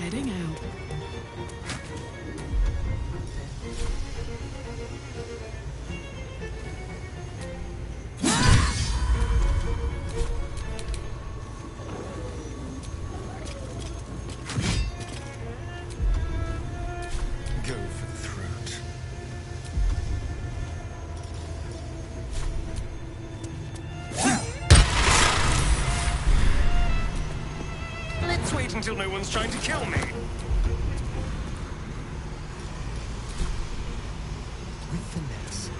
Heading out. Go for the throat. Let's wait until no one's trying to kill me. With finesse.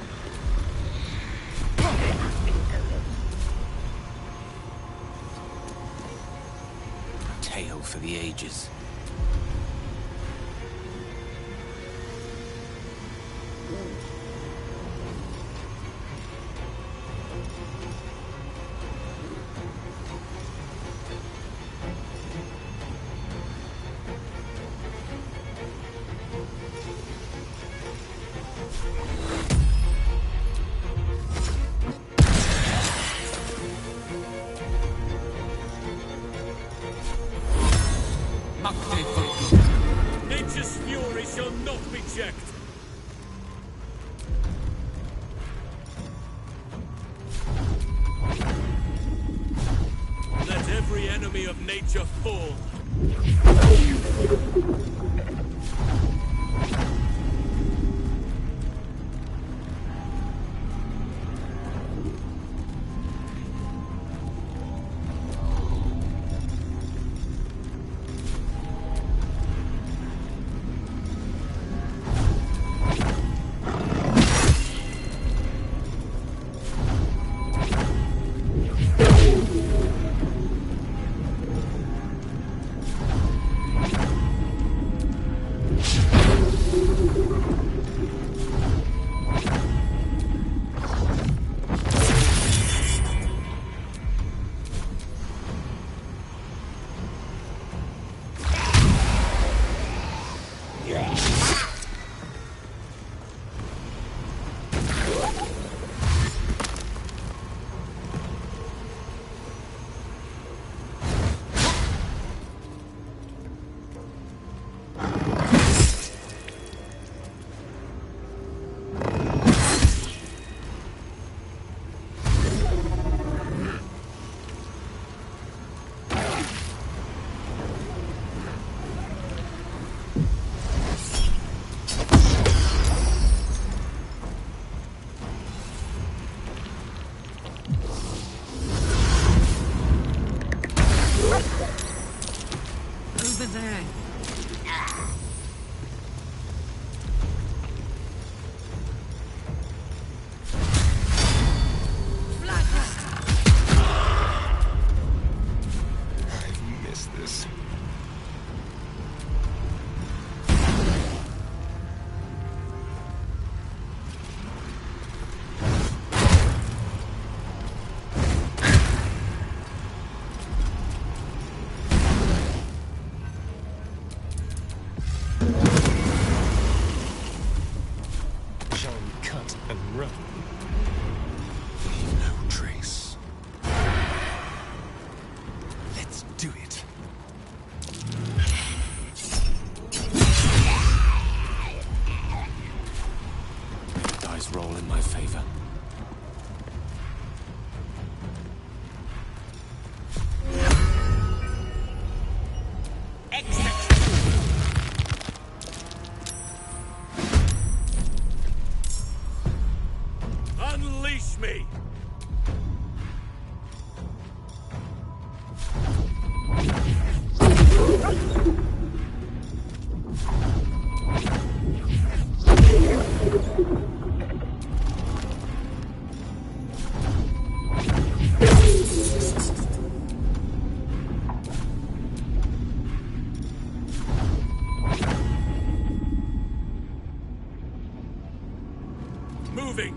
A tale for the ages. Nature's fury shall not be checked. Let every enemy of nature fall. Over there. I miss this. Cut and run. Leave no trace. Let's do it. Dice roll in my favor. Unleash me! Moving!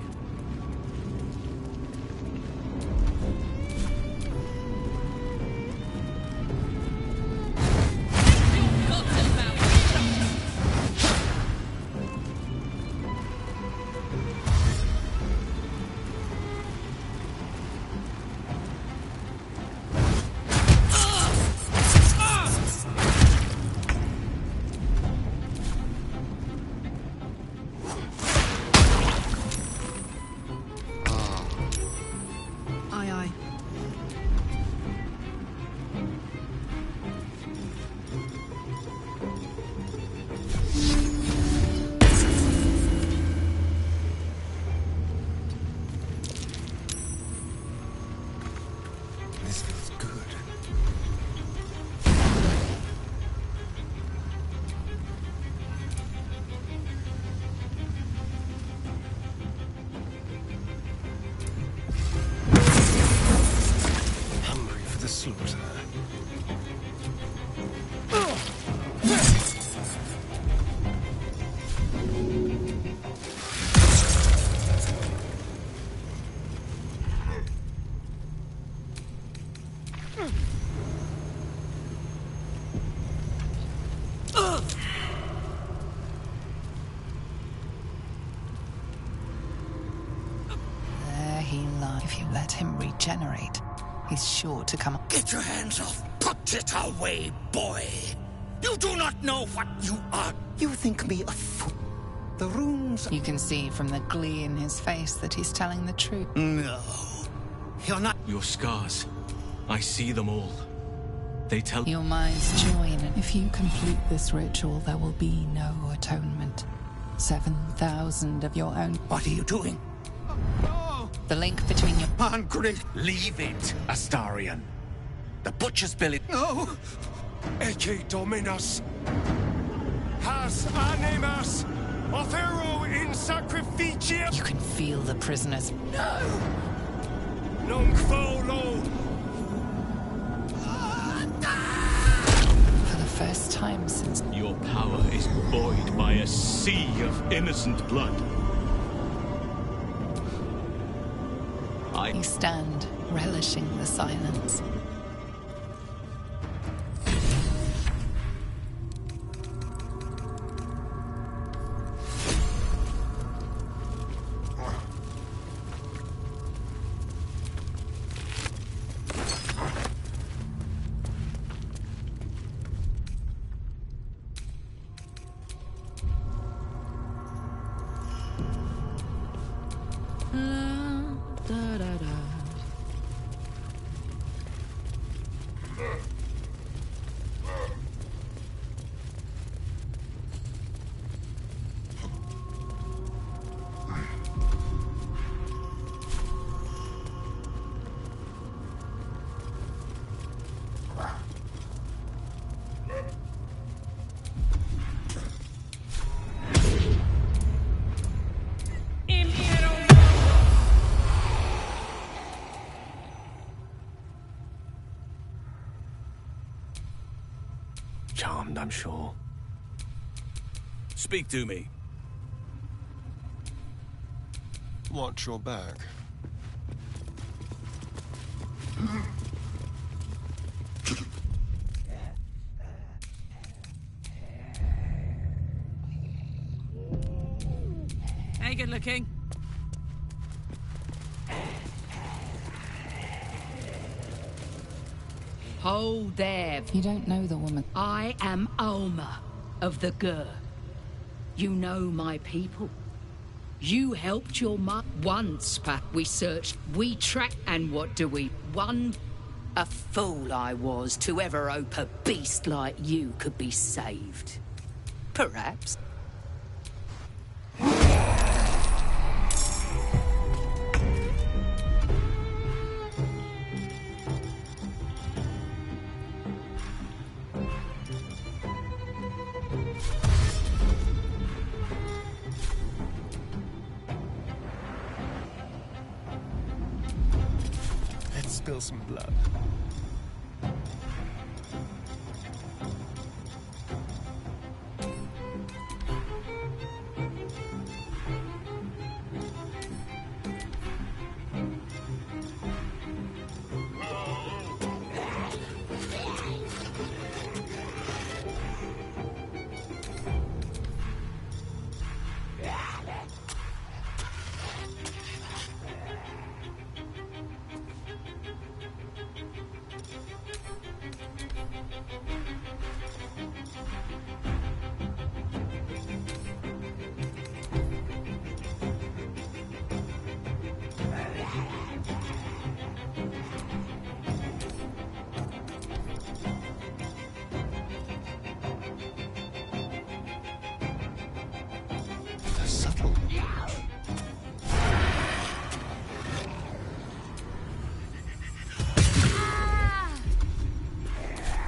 Aye, aye. This feels good. Hungry for the slaughter. There he lies. If you let him regenerate, he's sure to come. Get your hands off! Put it away, boy! You do not know what you are. You think me a fool. The runes... You can see from the glee in his face that he's telling the truth. No. You're not... Your scars. I see them all. They tell... Your mind's join. If you complete this ritual, there will be no atonement. 7,000 of your own... What are you doing? The link between your... Hungry. Leave it, Astarion. The butcher's bill... No! Ecce Dominus. Has animas. Offero in sacrificium. You can feel the prisoners. No! Nunc volo. For the first time since... Your power is buoyed by a sea of innocent blood. You stand, relishing the silence. Charmed, I'm sure. Speak to me. Watch your back. Hey, good looking. Hold there. You don't know the woman. I am Alma of the Gur. You know my people. You helped your mother once, Pat. We searched, we tracked, and what do we? A fool I was to ever hope a beast like you could be saved. Perhaps. Spill some blood.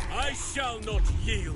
I shall not yield.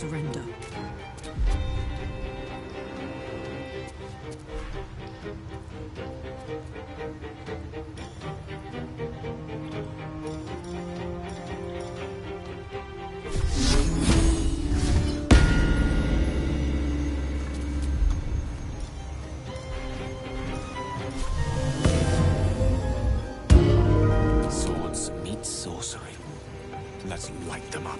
surrender. Swords meet sorcery. Let's light them up.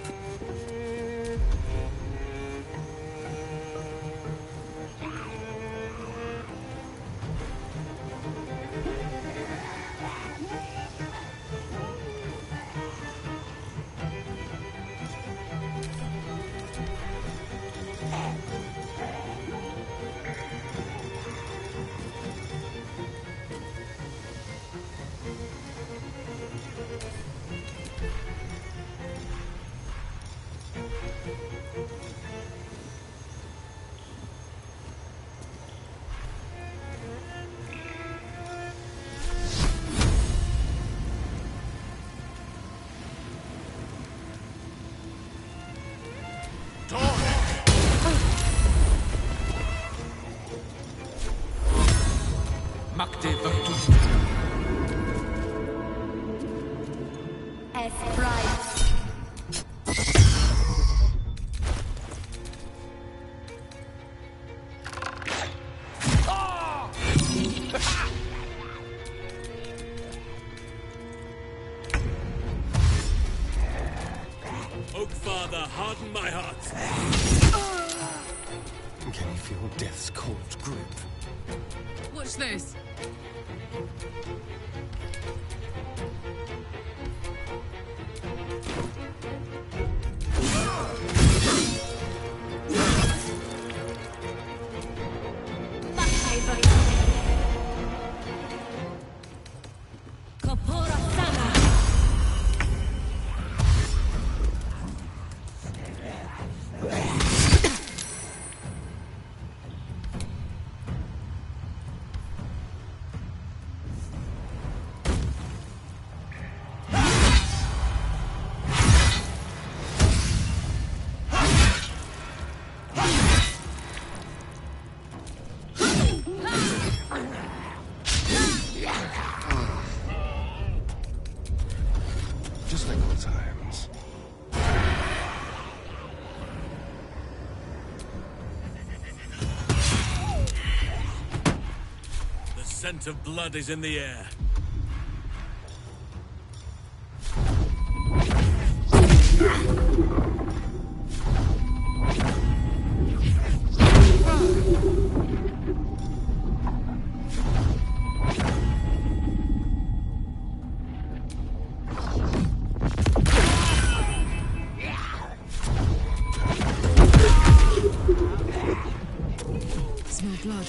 Oak Father, harden my heart. Can you feel death's cold grip? Watch this. Just like old times. The scent of blood is in the air. Smell blood.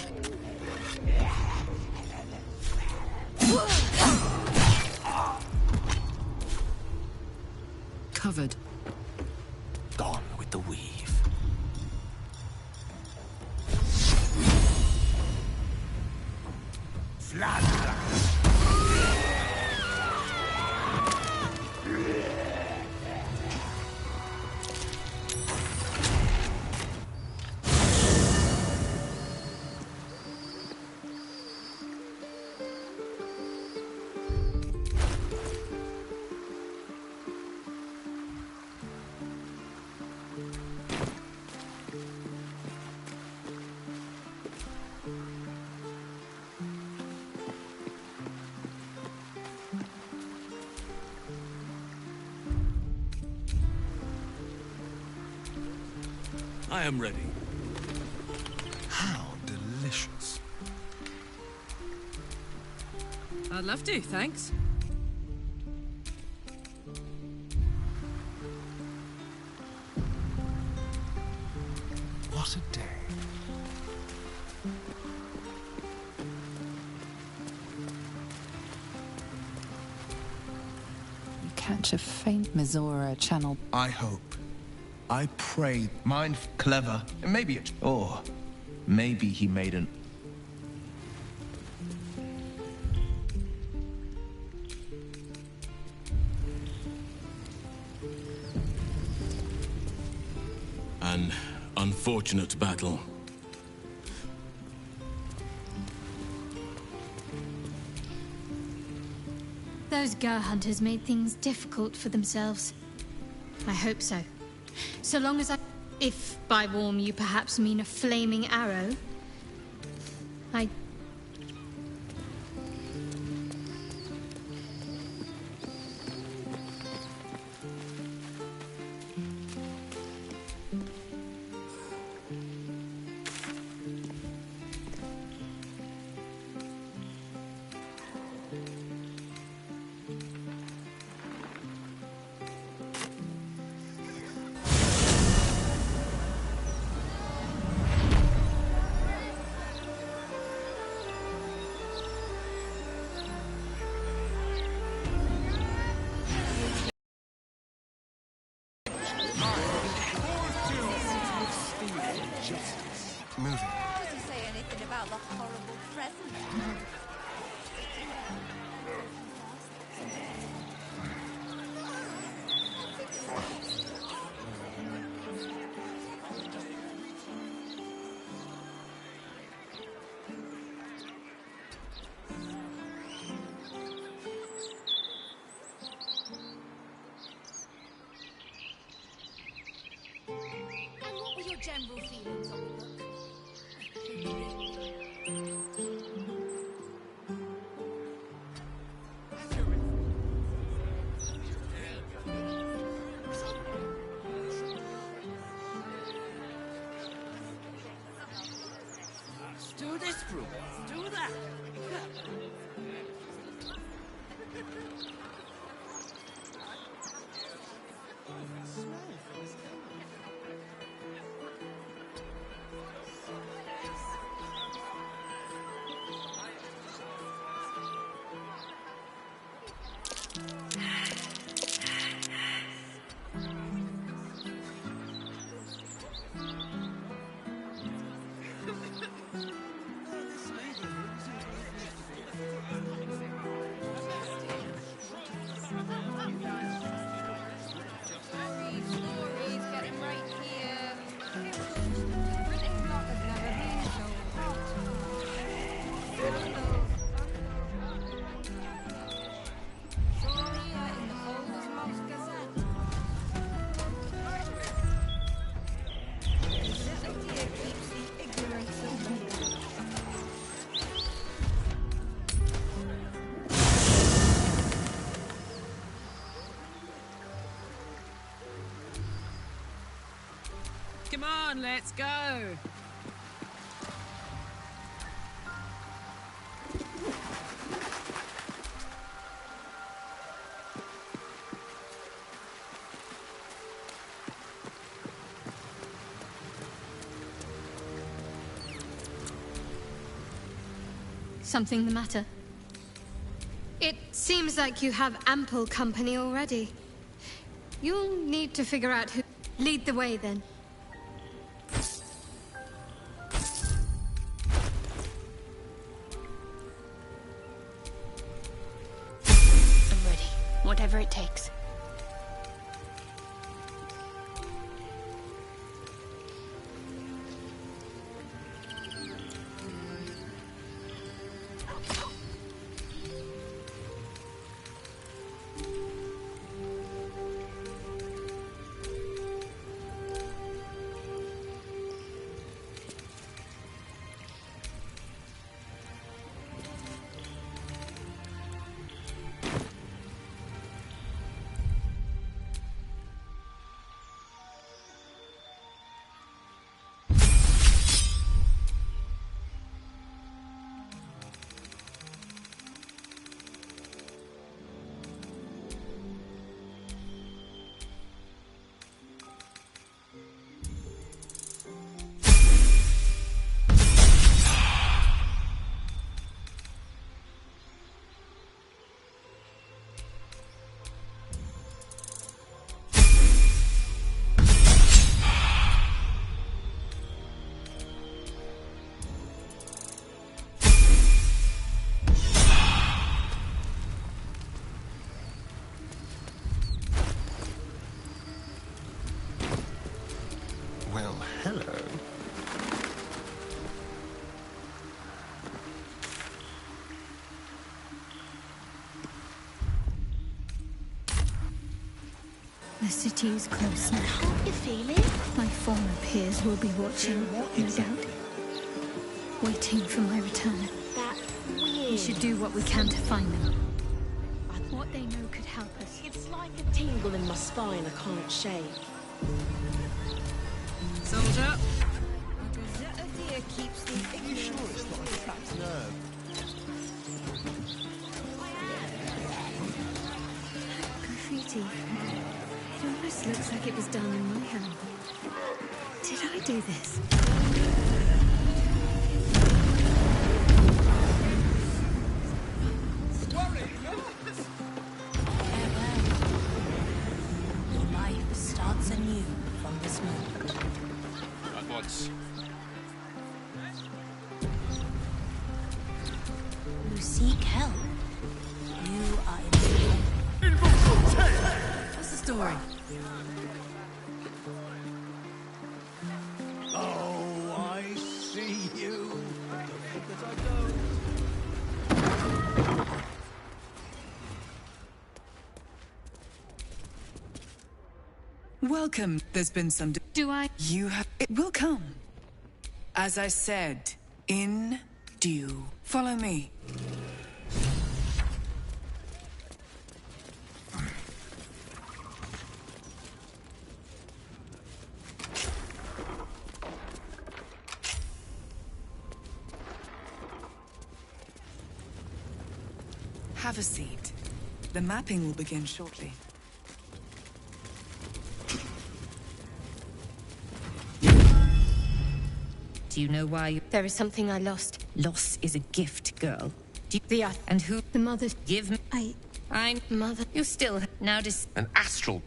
Covered. Gone with the weave. I am ready. How delicious. I'd love to, thanks. What a day. You catch a faint Mizora channel. I hope. I pray. Mind clever. Maybe it. Or maybe he made an. An unfortunate battle. Those Gur hunters made things difficult for themselves. I hope so. So long as I... If by warm you perhaps mean a flaming arrow, I... Moving. Does he say anything about the horrible present? And what were your general feelings on the book? Let's do this, bro. Let's do that. Come on, let's go. Something the matter? It seems like you have ample company already. You'll need to figure out who... Lead the way, then. I'm ready. Whatever it takes. The city is close now. How are you feeling? My former peers will be watching, no doubt. Waiting for my return. That's weird. We should do what we can to find them. What they know could help us. It's like a tingle in my spine I can't shake. Soldier. Keeps the Are you sure it's not a trapped nerve? Graffiti. It almost looks like it was done in my hand. Did I do this? Life starts anew from this moment. At once. You seek help. You are in What's the story? Oh, I see you. Don't think that I don't. Welcome. There's been some... Do I? You have... It will come. As I said, in due. Follow me. Have a seat. The mapping will begin shortly. Do you know why you... There is something I lost. Loss is a gift, girl. And who... The mother... Give me... I'm... Mother... You still... Now An astral.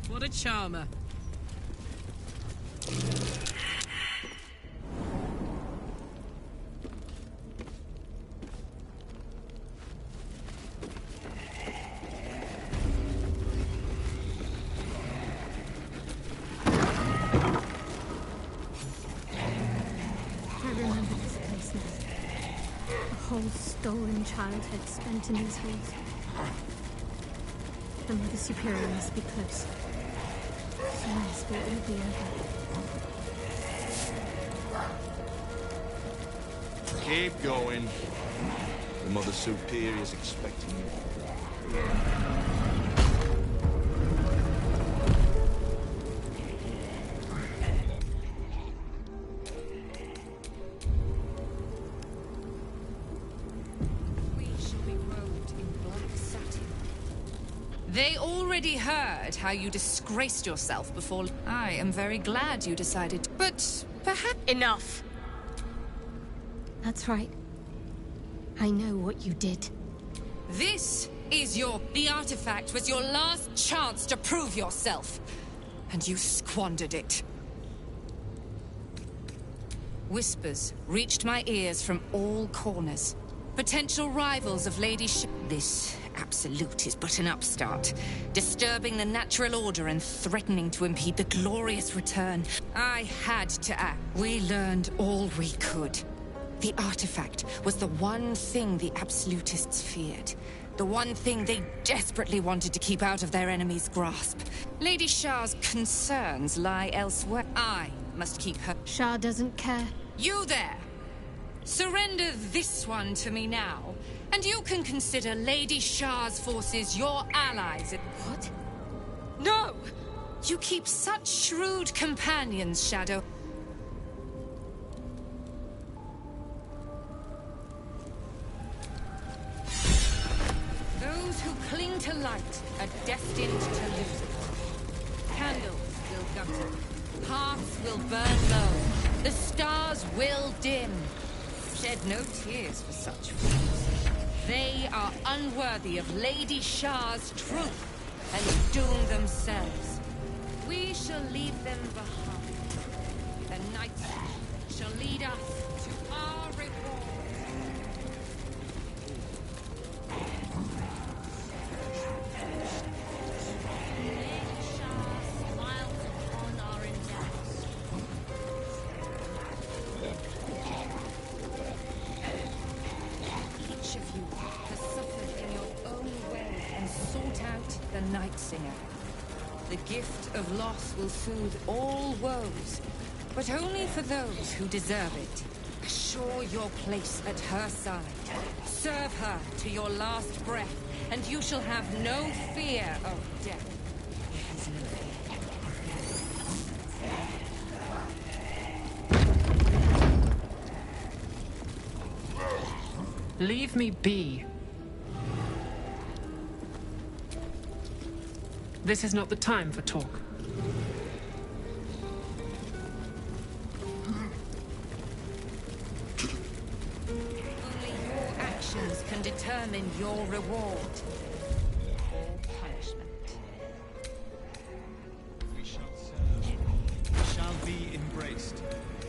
What a charmer. I remember this place now. A whole stolen childhood spent in these halls. The Mother Superior must be close. Soon this will all be over. Keep going. The Mother Superior's expecting you. We shall be robed in black satin. They already heard how you disgraced yourself before. I am very glad you decided. But perhaps... Enough. That's right. I know what you did. This is your... The artifact was your last chance to prove yourself. And you squandered it. Whispers reached my ears from all corners. Potential rivals of Lady This absolute is but an upstart, disturbing the natural order and threatening to impede the glorious return. I had to act. We learned all we could. The artifact was the one thing the absolutists feared. The one thing they desperately wanted to keep out of their enemy's grasp. Lady Shah's concerns lie elsewhere. I must keep her... Shah doesn't care. You there! Surrender this one to me now, and you can consider Lady Shah's forces your allies. What? No! You keep such shrewd companions, Shadow. Those who cling to light are destined to lose it. Candles will gutter. Hearths will burn low. The stars will dim. Shed no tears for such fools. They are unworthy of Lady Shah's truth and doom themselves. We shall leave them behind. The night shall lead us to our reward. Lady Shah smiles upon our endeavor. Night Singer. The gift of loss will soothe all woes, but only for those who deserve it. Assure your place at her side. Serve her to your last breath, and you shall have no fear of death. There is no fear. Leave me be. This is not the time for talk. Only your actions can determine your reward. Or punishment. We shall serve. We shall be embraced.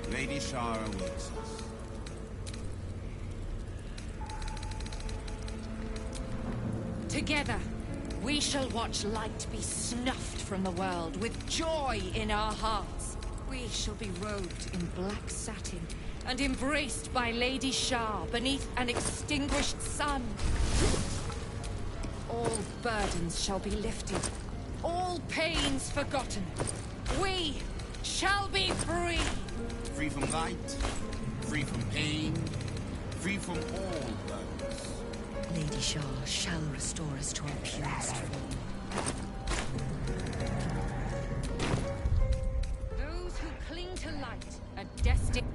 Lady Shara awaits us. Together, we shall watch light be snuffed from the world with joy in our hearts. We shall be robed in black satin and embraced by Lady Shar beneath an extinguished sun. All burdens shall be lifted, all pains forgotten. We shall be free. Free from light, free from pain, free from all burdens. Lady Shar shall restore us to our purest form. Those who cling to light are destined.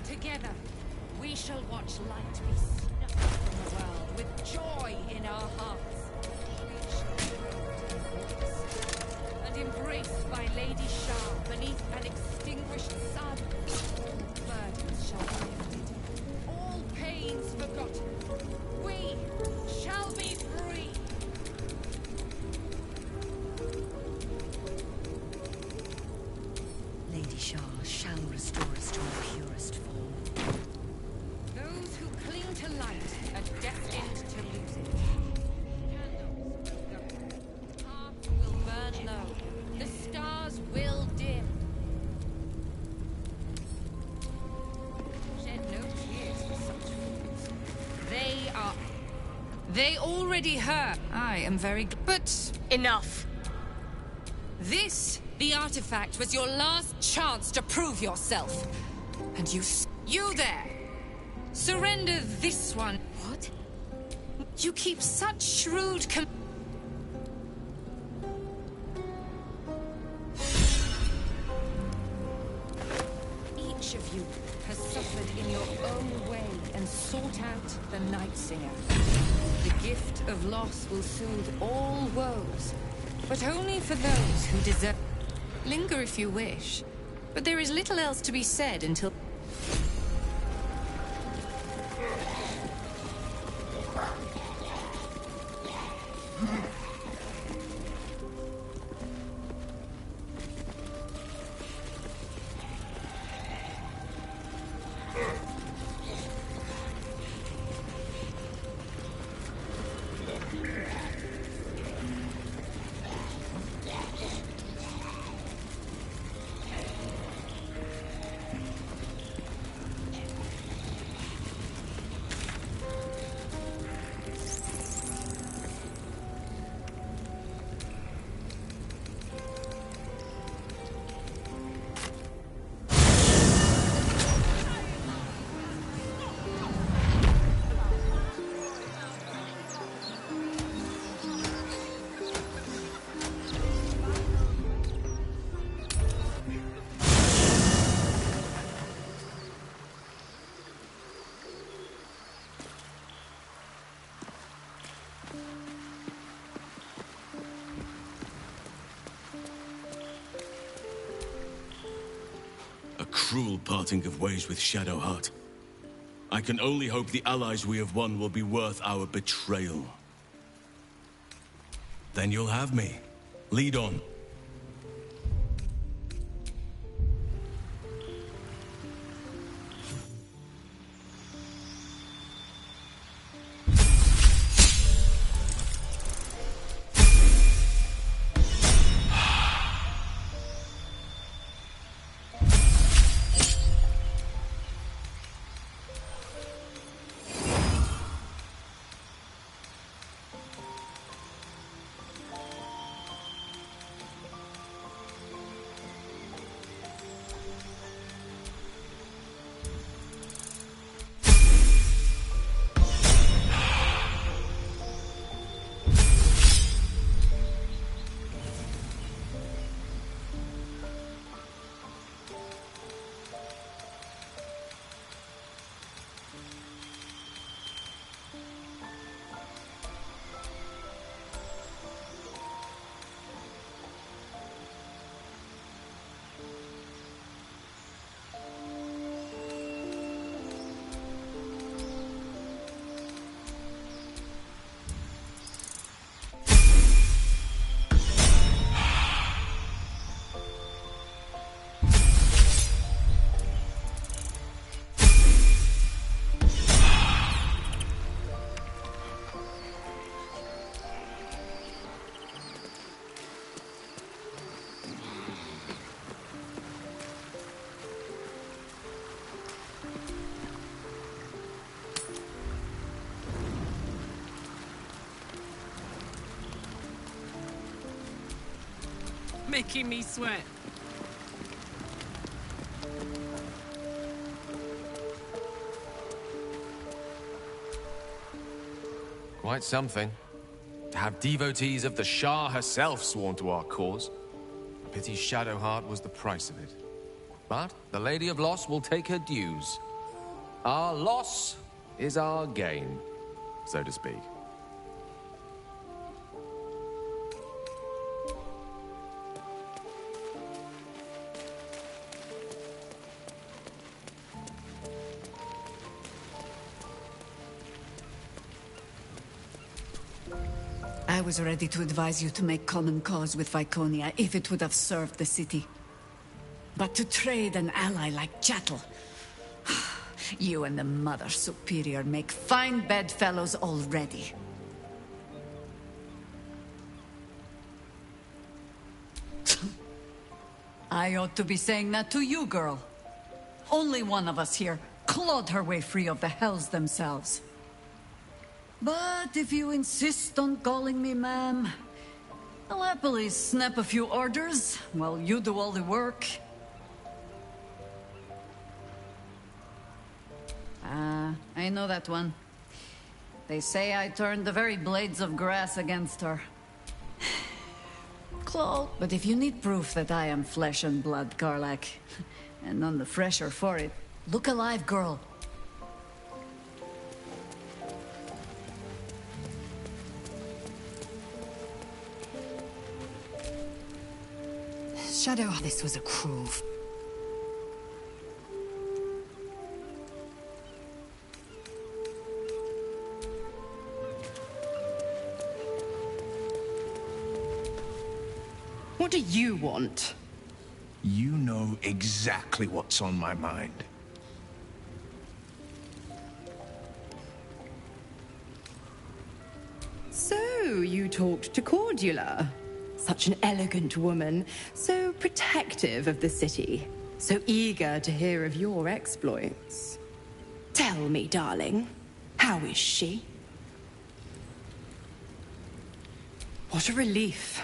Together, we shall watch light be snuffed from the world with joy in our hearts. And embraced by Lady Shar beneath an extinguished sun. Burdens shall be lifted, all pains forgotten. We shall be free. Lady Shar shall restore us to our purest form. Those who cling to light are destined to lose it. Candles will go. Hearts will burn low. The stars will dim. Shed no tears for such fools. They already heard. I am very good. But enough. This, the artifact, was your last chance to prove yourself. And you there! Surrender this one. What? You keep such shrewd Each of you has suffered in your own way and sought out the Night Singer. The gift of loss will soothe all woes, but only for those who deserve. Linger if you wish, but there is little else to be said until... cruel parting of ways with Shadowheart. I can only hope the allies we have won will be worth our betrayal. Then you'll have me. Lead on. Making me sweat. Quite something. To have devotees of the Shah herself sworn to our cause. I pity Shadowheart was the price of it. But the Lady of Loss will take her dues. Our loss is our gain, so to speak. I was ready to advise you to make common cause with Viconia if it would have served the city. But to trade an ally like chattel... You and the Mother Superior make fine bedfellows already. I ought to be saying that to you, girl. Only one of us here clawed her way free of the hells themselves. But if you insist on calling me ma'am, I'll happily snap a few orders while you do all the work. I know that one. They say I turned the very blades of grass against her. Claw. But if you need proof that I am flesh and blood, Karlach, and none the fresher for it, look alive, girl. Shadow, this was a cruel... What do you want? You know exactly what's on my mind. So, you talked to Cordula. Such an elegant woman, so protective of the city, so eager to hear of your exploits. Tell me, darling, how is she? What a relief.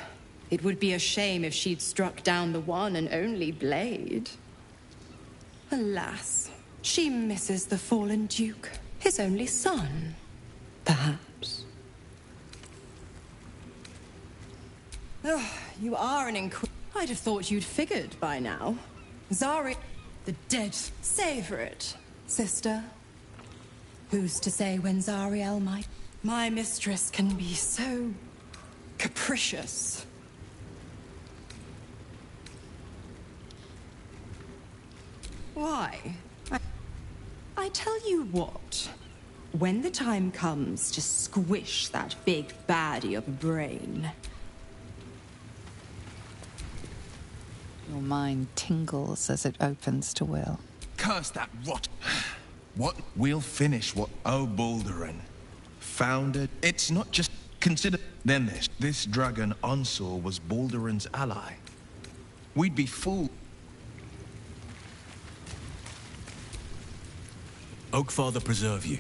It would be a shame if she'd struck down the one and only blade. Alas, she misses the fallen Duke, his only son, perhaps. Oh, you are an I'd have thought you'd figured by now. Zari, the dead. Savor it, sister. Who's to say when Zariel might... My mistress can be so... capricious. Why? I tell you what. When the time comes to squish that big baddie of a brain... Your mind tingles as it opens to Will. Curse that rot. What? We'll finish what Baldurin founded. It's not just consider. Then this dragon Onsor was Baldurin's ally. We'd be fooled. Oakfather preserve you.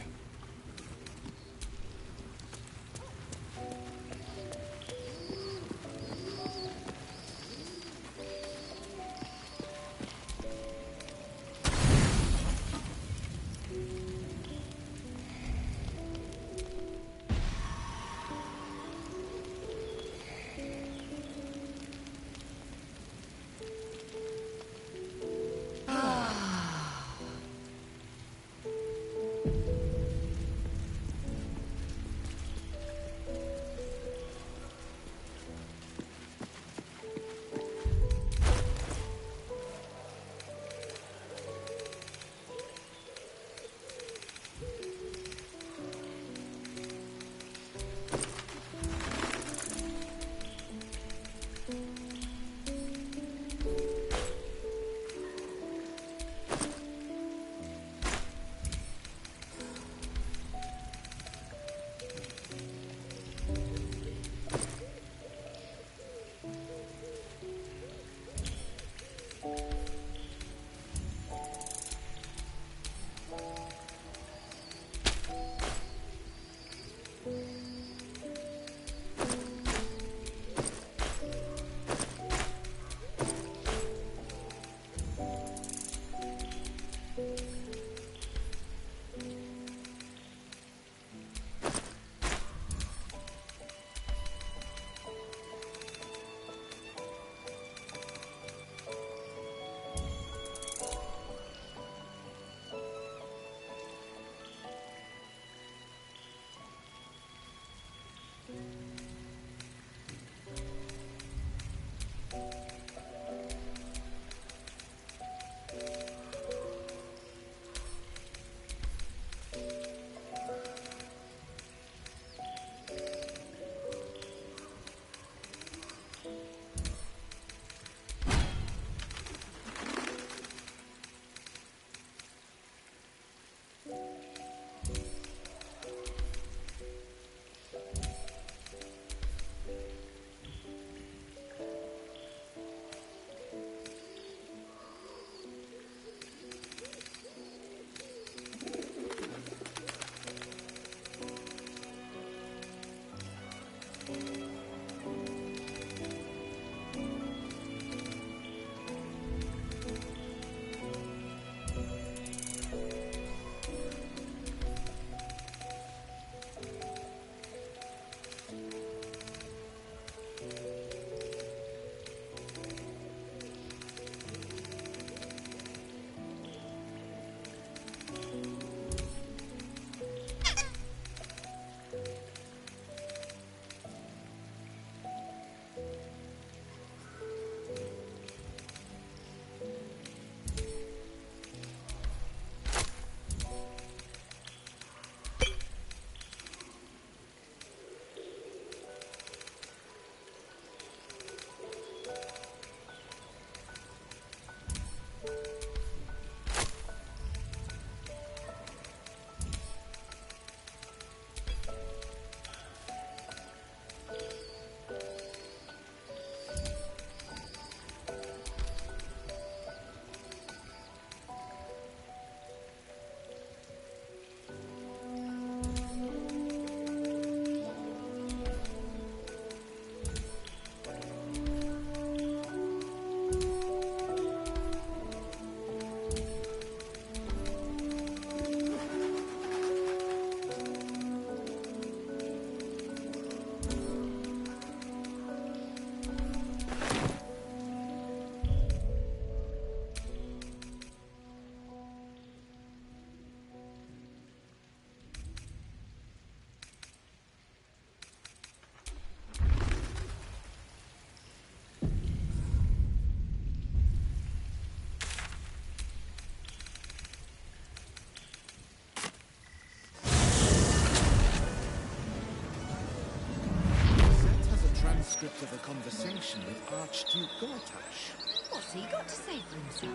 of a conversation with Archduke Gortash. What's he got to say for himself?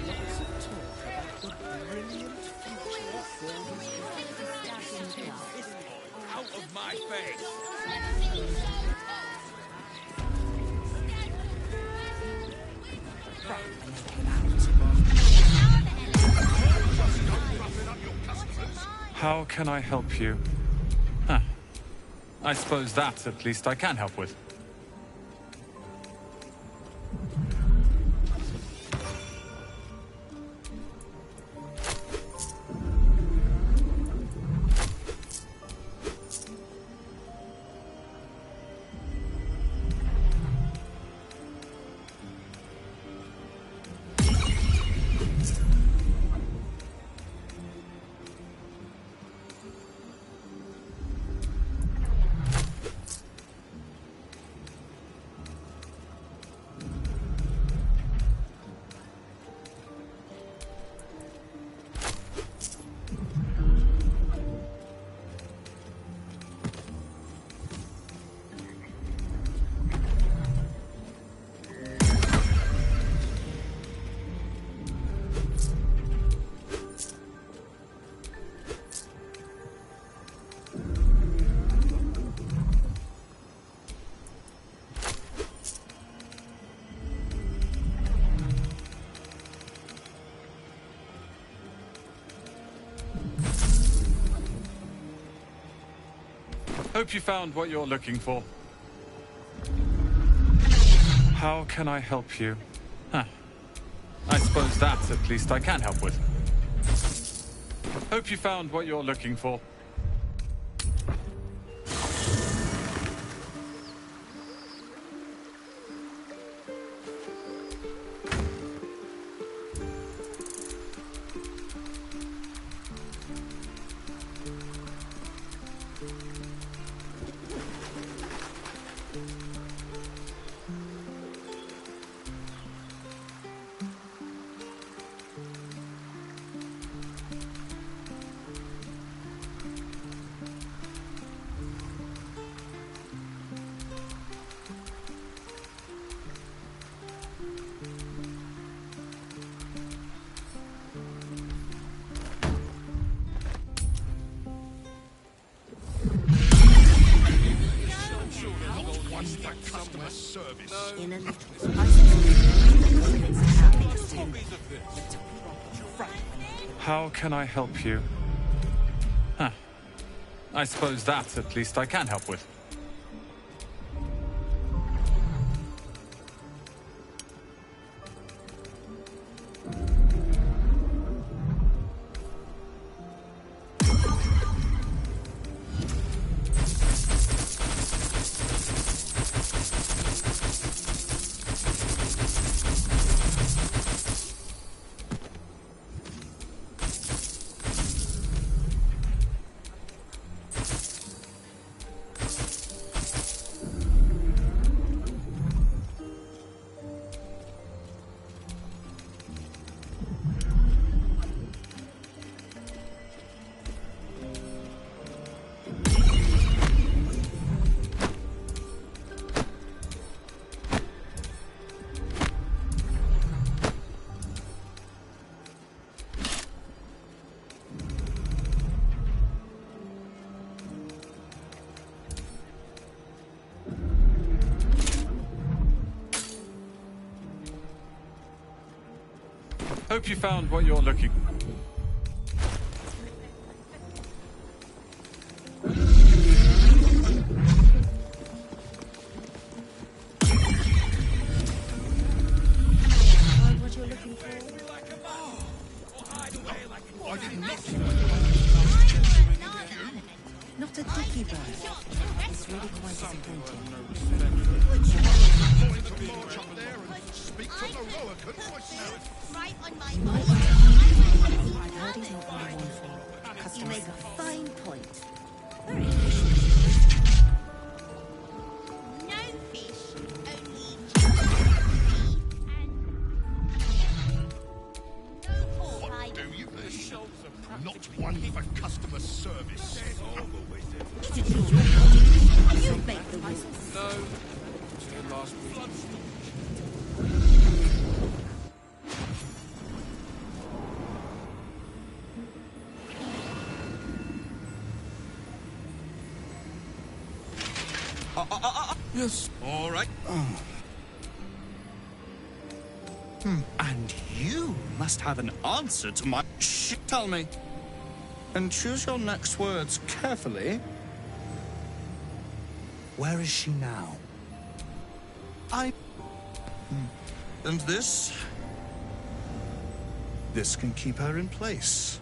Lots of talk about the brilliant future of Baldur's Gate. Out of my face! How can I help you? Huh. I suppose that, at least, I can help with. Hope you found what you're looking for. How can I help you? Huh. I suppose that, at least, I can help with. Hope you found what you're looking for. How can I help you? Huh. I suppose that, at least, I can help with. Hope you found what you're looking for. What you're looking for? I didn't look. Not a dicky bird. It's really quite disappointing. March up there and speak to the rower, couldn't I? Right on my mind. I've heard he's not very wonderful. You make a fine point. Very efficient. No fish, only no pork. What do you mean? Not one for customer service. Is it your You make the rules. No. To the last week. Yes. All right. And you must have an answer to my... Tell me. And choose your next words carefully. Where is she now? And this? This can keep her in place.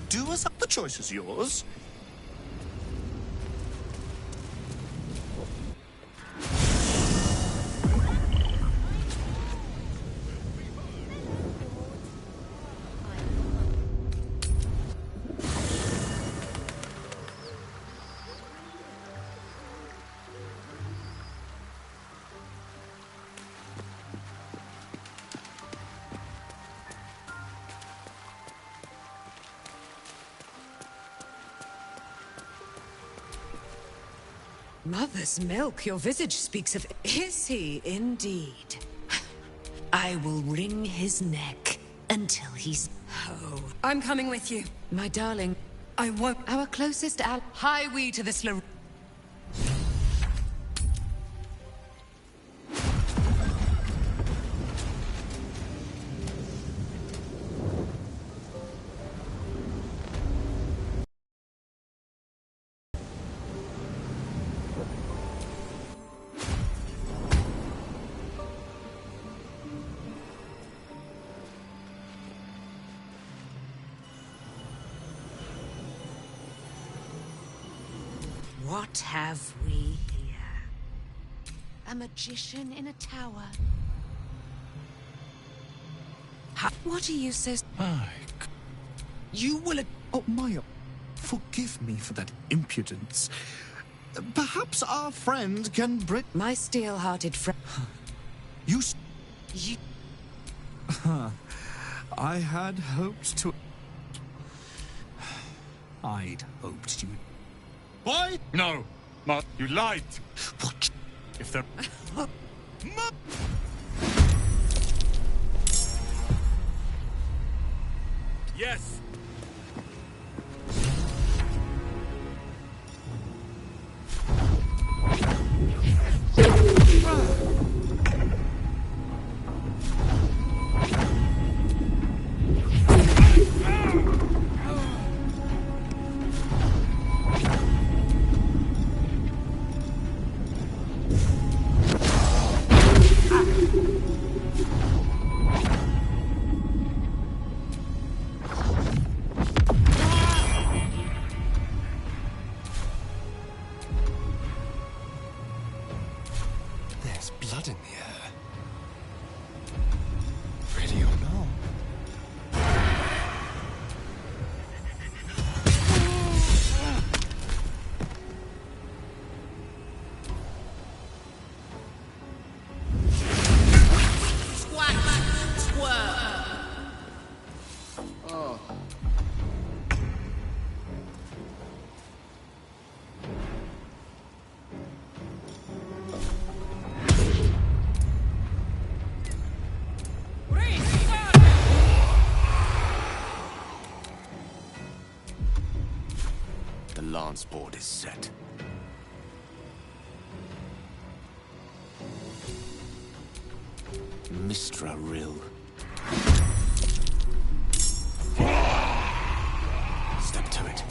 Do as the choice is yours. Mother's milk, your visage speaks of... Is he indeed? I will wring his neck until he's... Oh, I'm coming with you. My darling, I won't... Our closest ally... Hie we to this... What have we here? A magician in a tower. What are you so... You will... Oh, Maya, forgive me for that impudence. Perhaps our friend can bring... My steel-hearted friend... You... You... I had hoped to... I'd hoped you... Why? No, Mark, you lied. What? If there... Yes. There's blood in the air. Ready or not? The lance board is set. Mistra Rill. Step to it.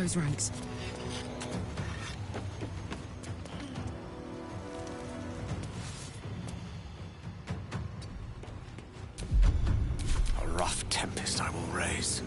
those ranks. A rough tempest I will raise.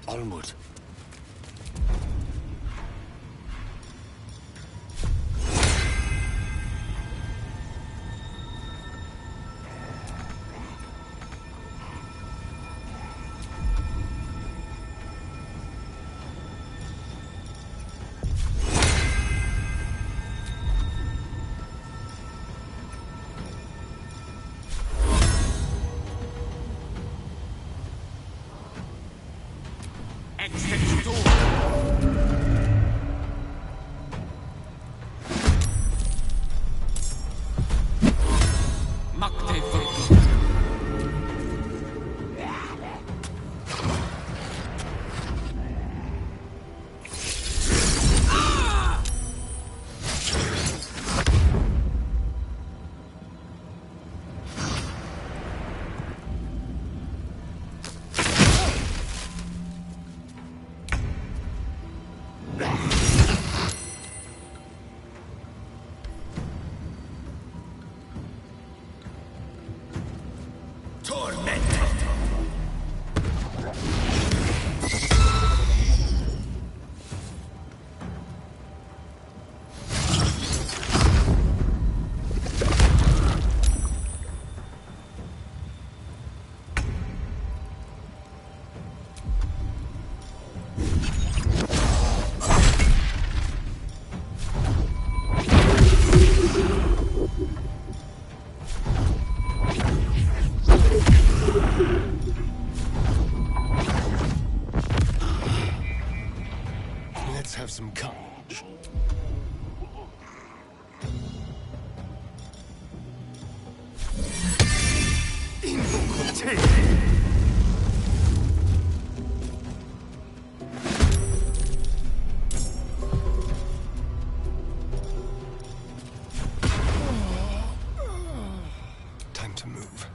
Onward. Exit door. Have some courage. Time to move.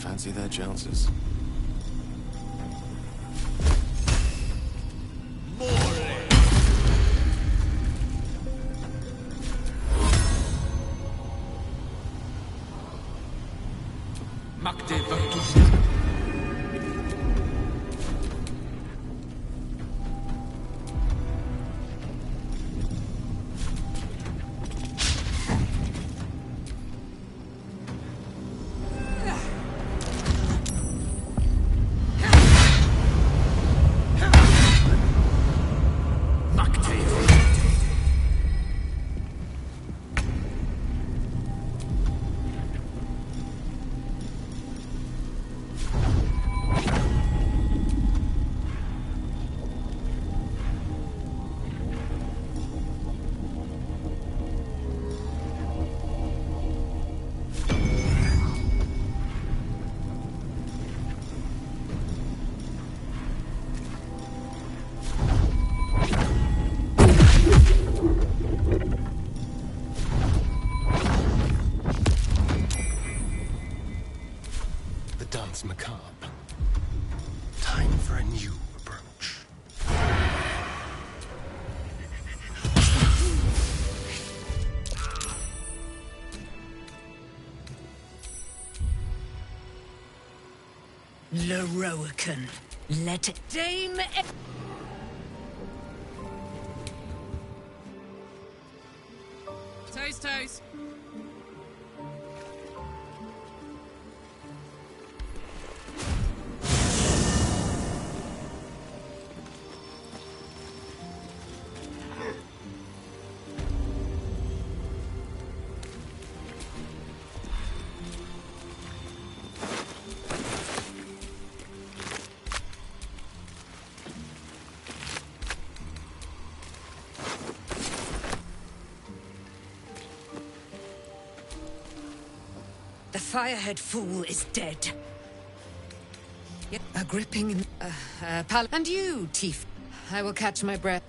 Fancy their chances. Dance macabre. Time for a new approach. Leroican. Let it. Dame. Toes, toes. The firehead fool is dead. A gripping... and you, Tief. I will catch my breath.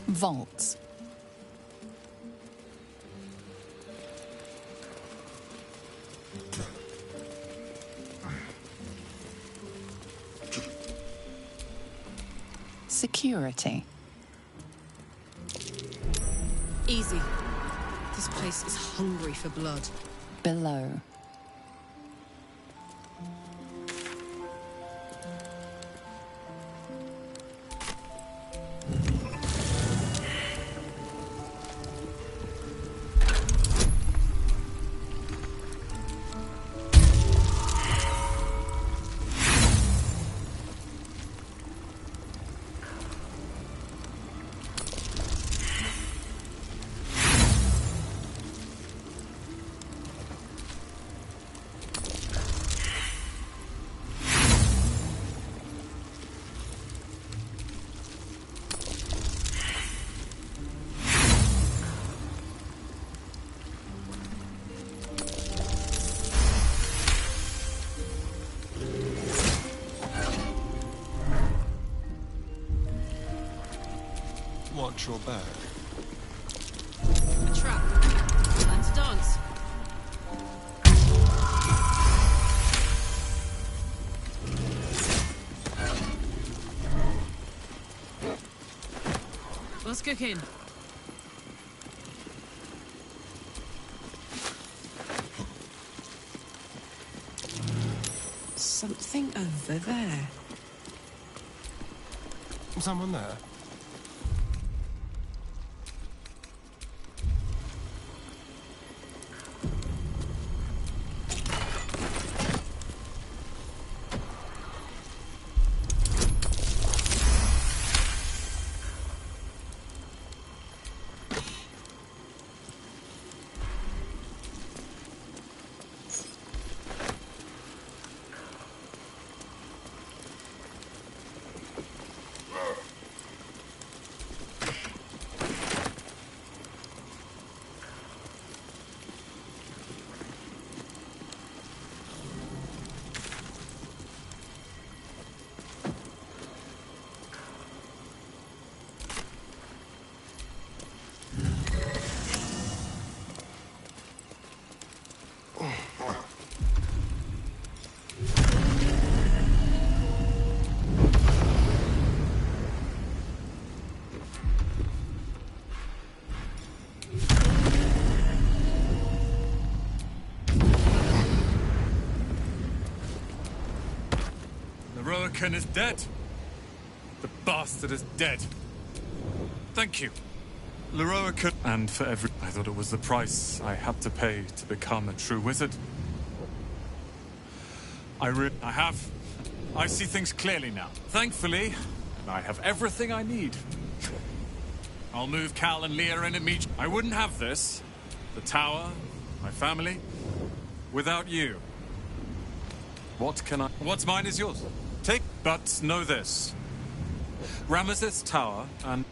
Vaults. Security. Easy. This place is hungry for blood. Below. Watch your back. A trap. Time to dance. What's cooking? Something over there. Someone there? Ken is dead. The bastard is dead. Thank you. Leroica. And for every... I thought it was the price I had to pay to become a true wizard. I see things clearly now. Thankfully, I have everything I need. I'll move Cal and Leah in immediately. I wouldn't have this, the tower, my family, without you. What's mine is yours. Take, but know this. Ramesses Tower and...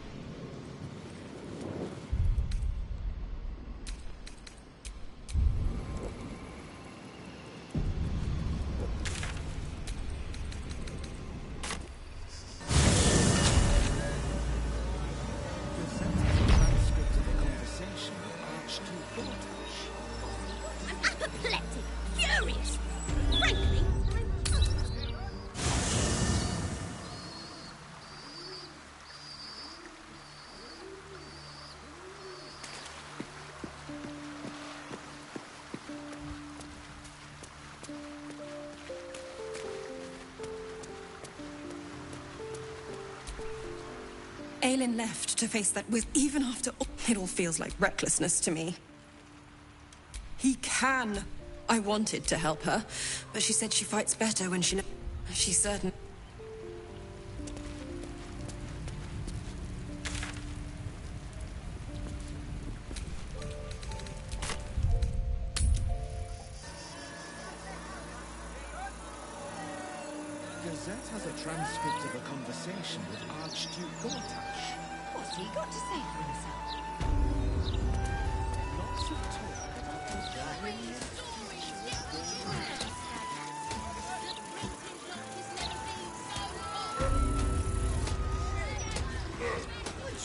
Aelin left to face that with even after all, it all feels like recklessness to me. He can. I wanted to help her, but she said she fights better when she knows. She's certain. Gazette has a transcript of a conversation with Archduke Gortash. What's he got to say for himself? Lots of talk about the journey.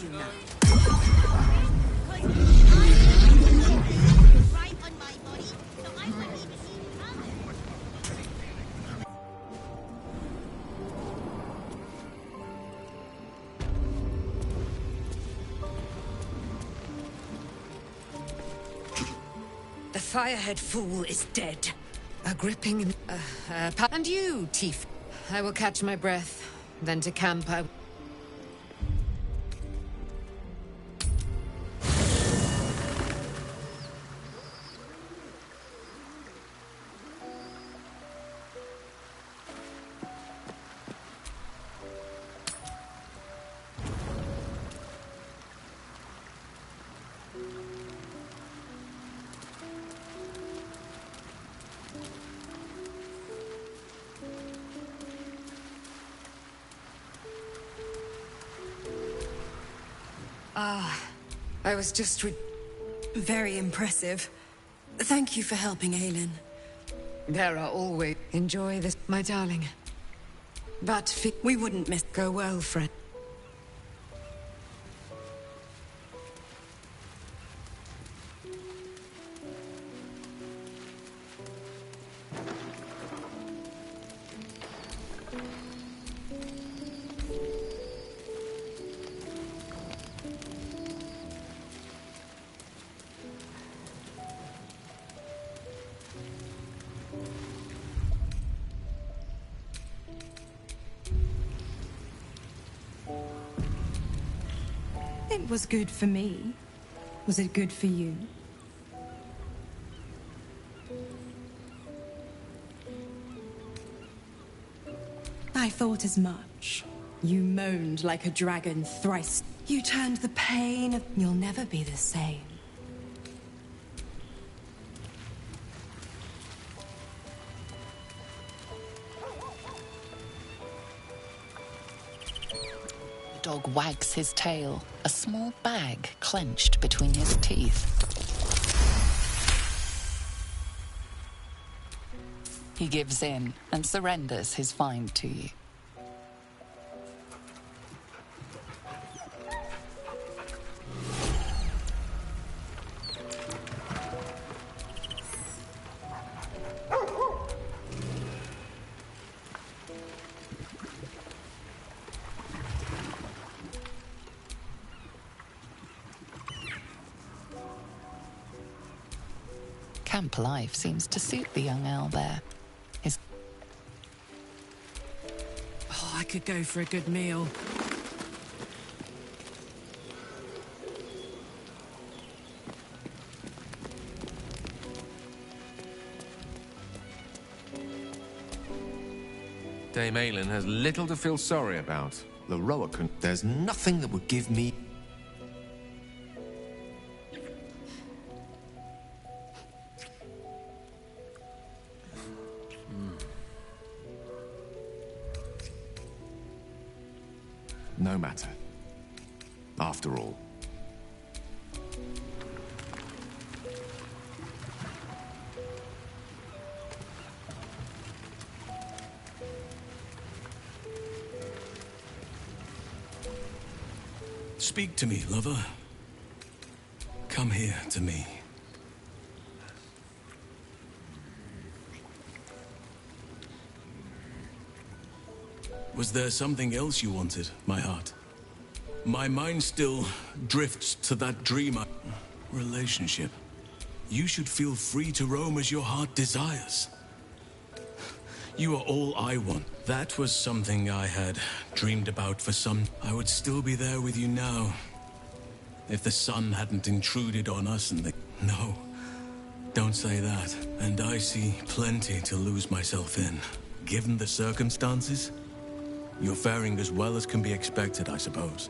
you now. The firehead fool is dead. A gripping... and you, Tief. I will catch my breath. Then to camp, I... I was just Very impressive. Thank you for helping Aelin. There are always... Enjoy this, my darling. But we wouldn't miss... Go well, friend. It was good for me. Was it good for you? I thought as much. You moaned like a dragon thrice. You turned the pain of... You'll never be the same. The dog wags his tail, a small bag clenched between his teeth. He gives in and surrenders his find to you. Camp life seems to suit the young owl there. Oh, I could go for a good meal. Dame Aelin has little to feel sorry about. The Rowan, there's nothing that would give me... No matter. After all. Speak to me, lover. Come here to me. Was there something else you wanted, my heart? My mind still drifts to that dream. Relationship. You should feel free to roam as your heart desires. You are all I want. That was something I had dreamed about for some... I would still be there with you now. If the sun hadn't intruded on us and the... No. Don't say that. And I see plenty to lose myself in. Given the circumstances, you're faring as well as can be expected, I suppose.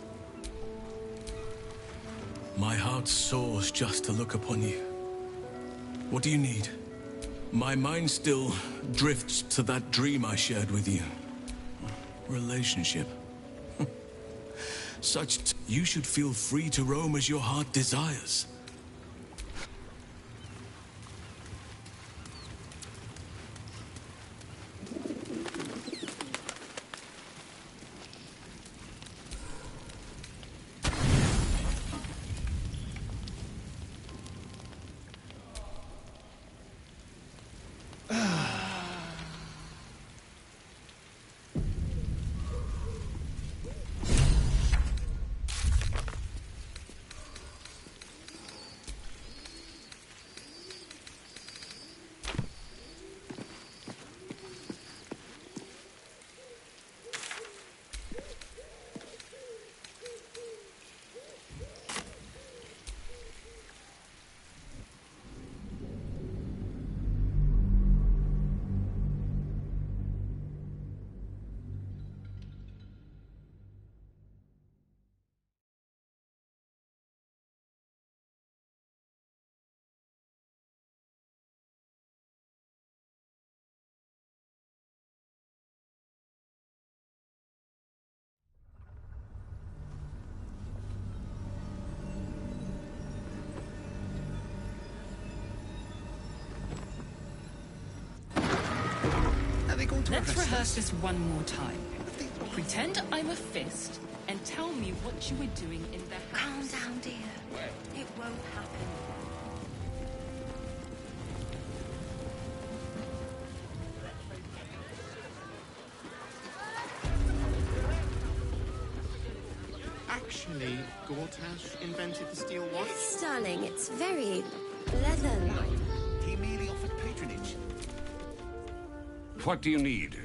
My heart soars just to look upon you. What do you need? My mind still drifts to that dream I shared with you. Relationship. You should feel free to roam as your heart desires. Let's rehearse this one more time. Pretend I'm a fist and tell me what you were doing in the house. Calm down, dear. It won't happen. Actually, Gortash invented the steel watch. Yes, darling, it's very leather-like. He merely offered patronage. What do you need?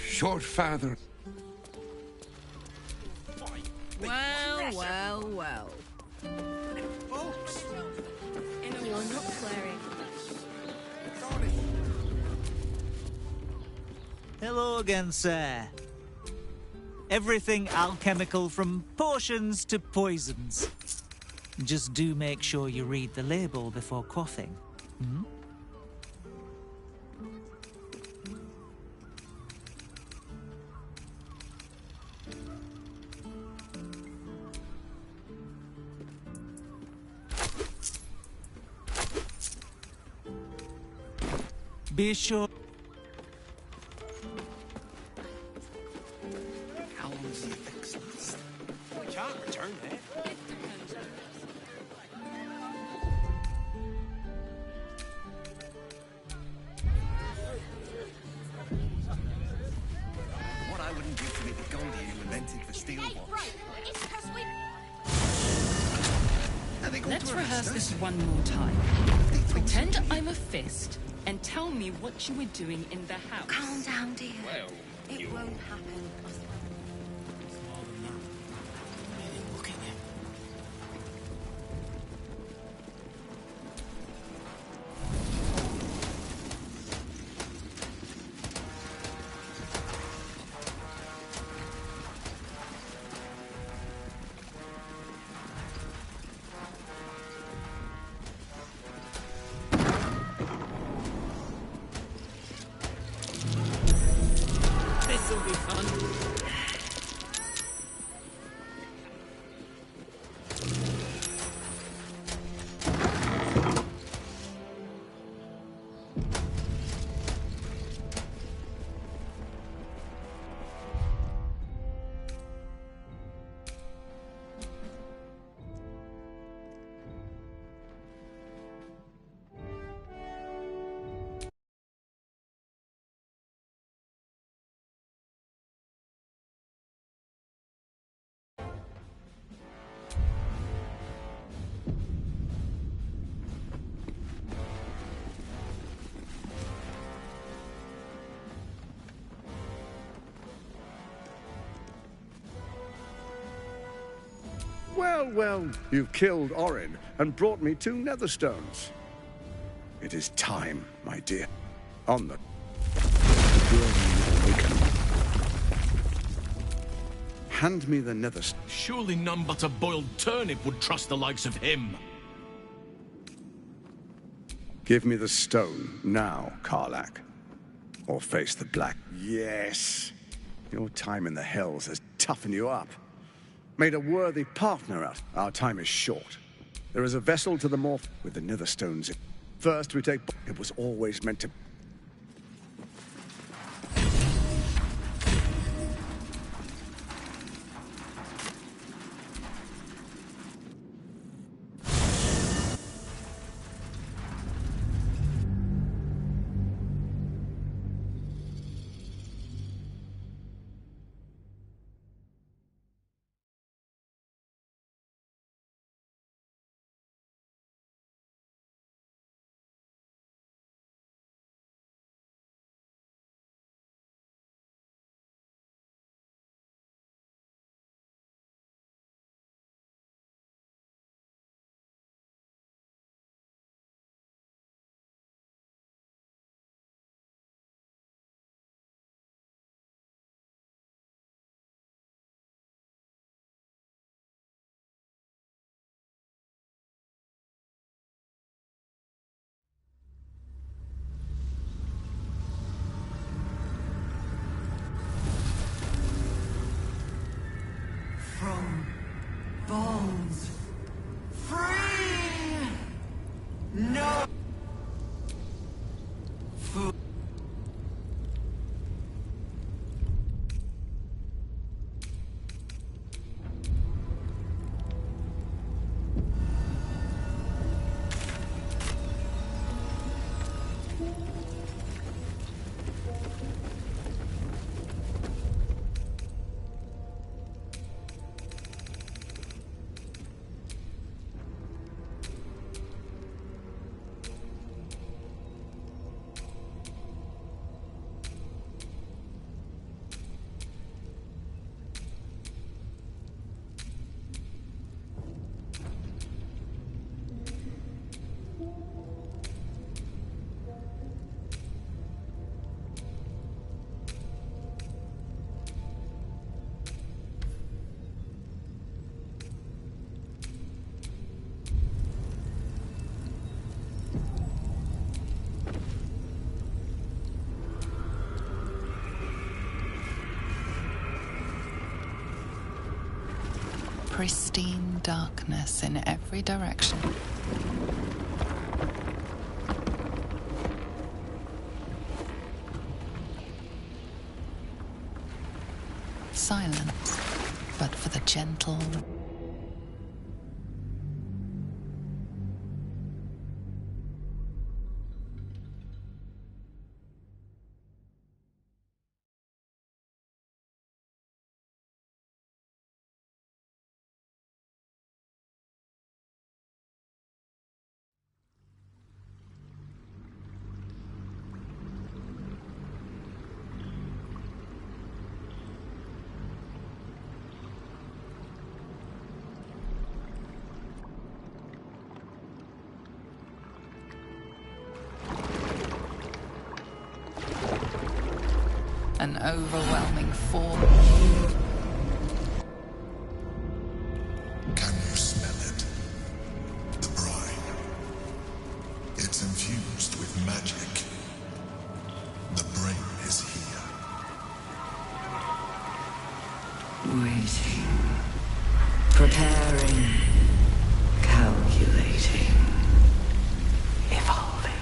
Short father. Well, well, well. Folks! You're not swearing. Hello again, sir. Everything alchemical from potions to poisons. Just do make sure you read the label before quaffing. Hmm? Be sure. How long does the effects last? We can't return it. What I wouldn't give to be the Gandhi who invented the steel watch. Let's rehearse this one more time. Pretend I'm a fist and tell me what you were doing in the house. Calm down, dear. Well, It won't happen. This'll be fun. Well, well, you've killed Orin and brought me 2 netherstones. It is time, my dear. On the hand me the netherstone. Surely none but a boiled turnip would trust the likes of him. Give me the stone now, Karlach. Or face the black. Yes. Your time in the hells has toughened you up. Made a worthy partner out. Our time is short. There is a vessel to the north with the netherstones. First we take... It was always meant to... pristine darkness in every direction. Silence, but for the gentle... An overwhelming force. Can you smell it? The brine. It's infused with magic. The brain is here. Waiting. Preparing. Calculating. Evolving.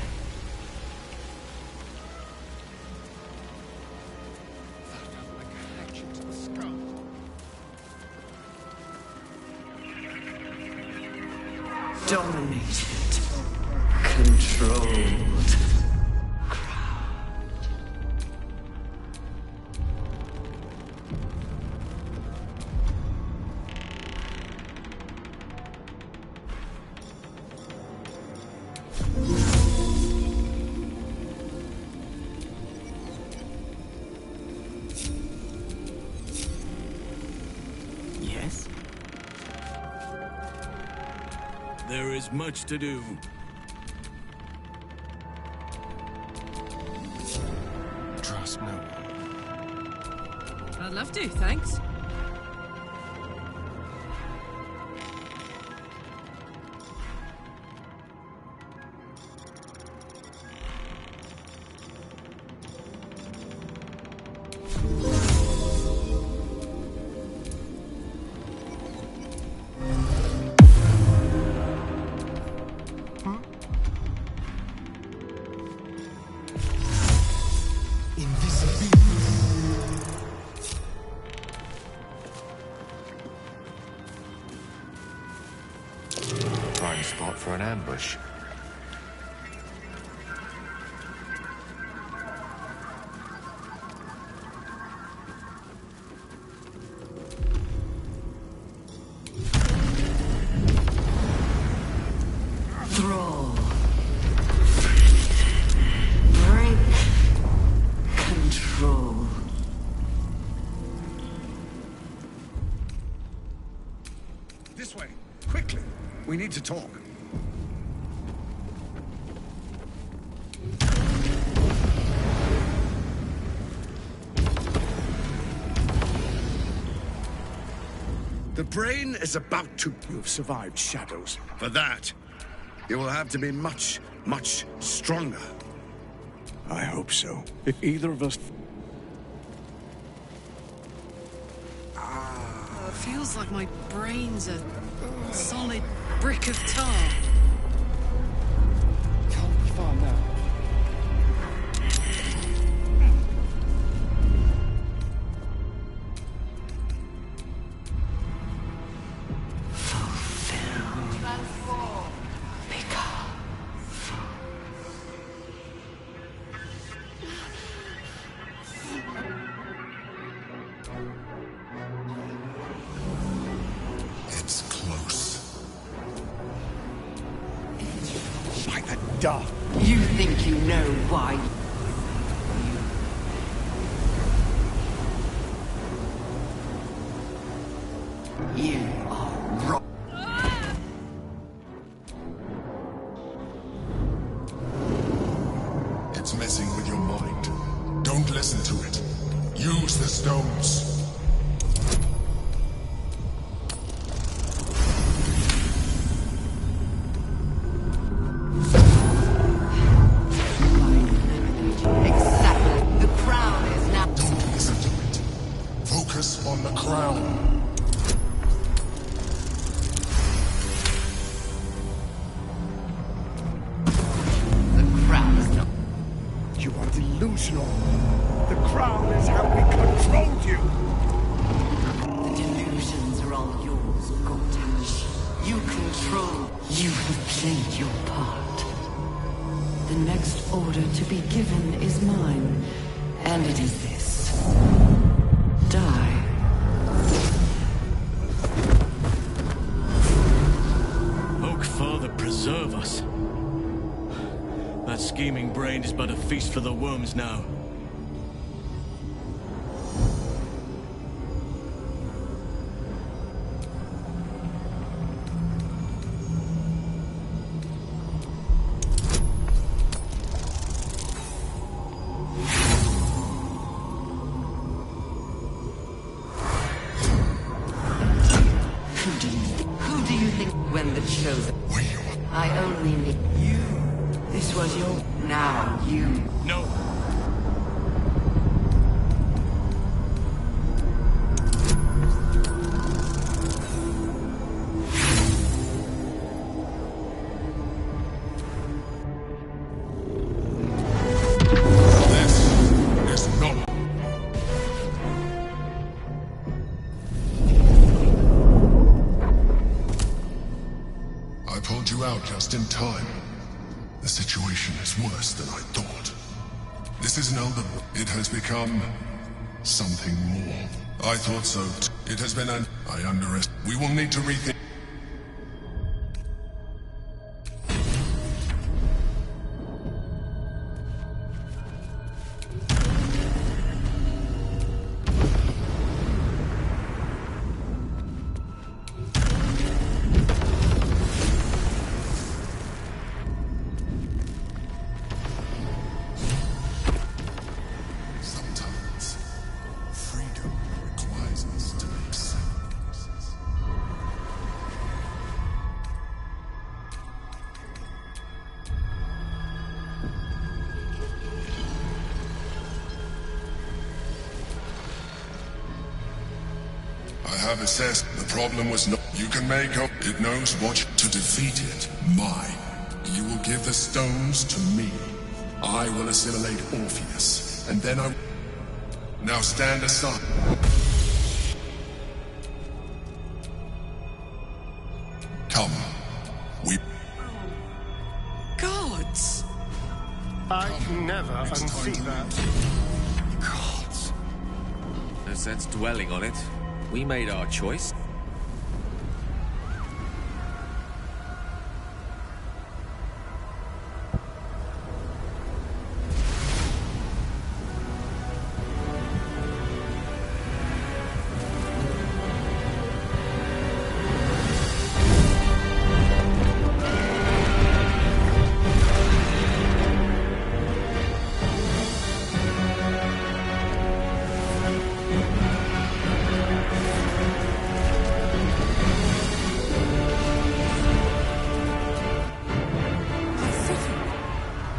Dominated, controlled, Yes? There is much to do. Trust no one. I'd love to, thanks. Prime spot for an ambush. thrall, break, control. This way, quickly. We need to talk. The brain is about to... You've survived shadows. For that, you will have to be much, much stronger. I hope so. If either of us... Feels like my brain's a solid brick of tar. Can't be far now. It's close. By the dark. You think you know why? You are wrong. It's messing with your mind. Don't listen to it. Use the stones. Exactly. The crown is now. Don't listen to it. Focus on the crown. delusional. The crown is how we controlled you. The delusions are all yours, Gortash. You control. You have played your part. The next order to be given is mine, and it is this. Die. Oak Father, preserve us. That scheming brain is but a feast for the worms now. Who do you think when the chosen? I only need you. This was your... Now you... No. This is not. I pulled you out just in time. The situation is worse than I thought. This is an elder. It has become something more. I thought so. It has been I underestimated. We will need to rethink. Sometimes freedom requires us to make sacrifices. I have assessed the problem was not. You can make up. It knows what to defeat it. Mine. You will give the stones to me. I will assimilate Orpheus, and then I. Now stand aside. Come. We. Gods! I can never unsee that. Gods. No sense dwelling on it. We made our choice.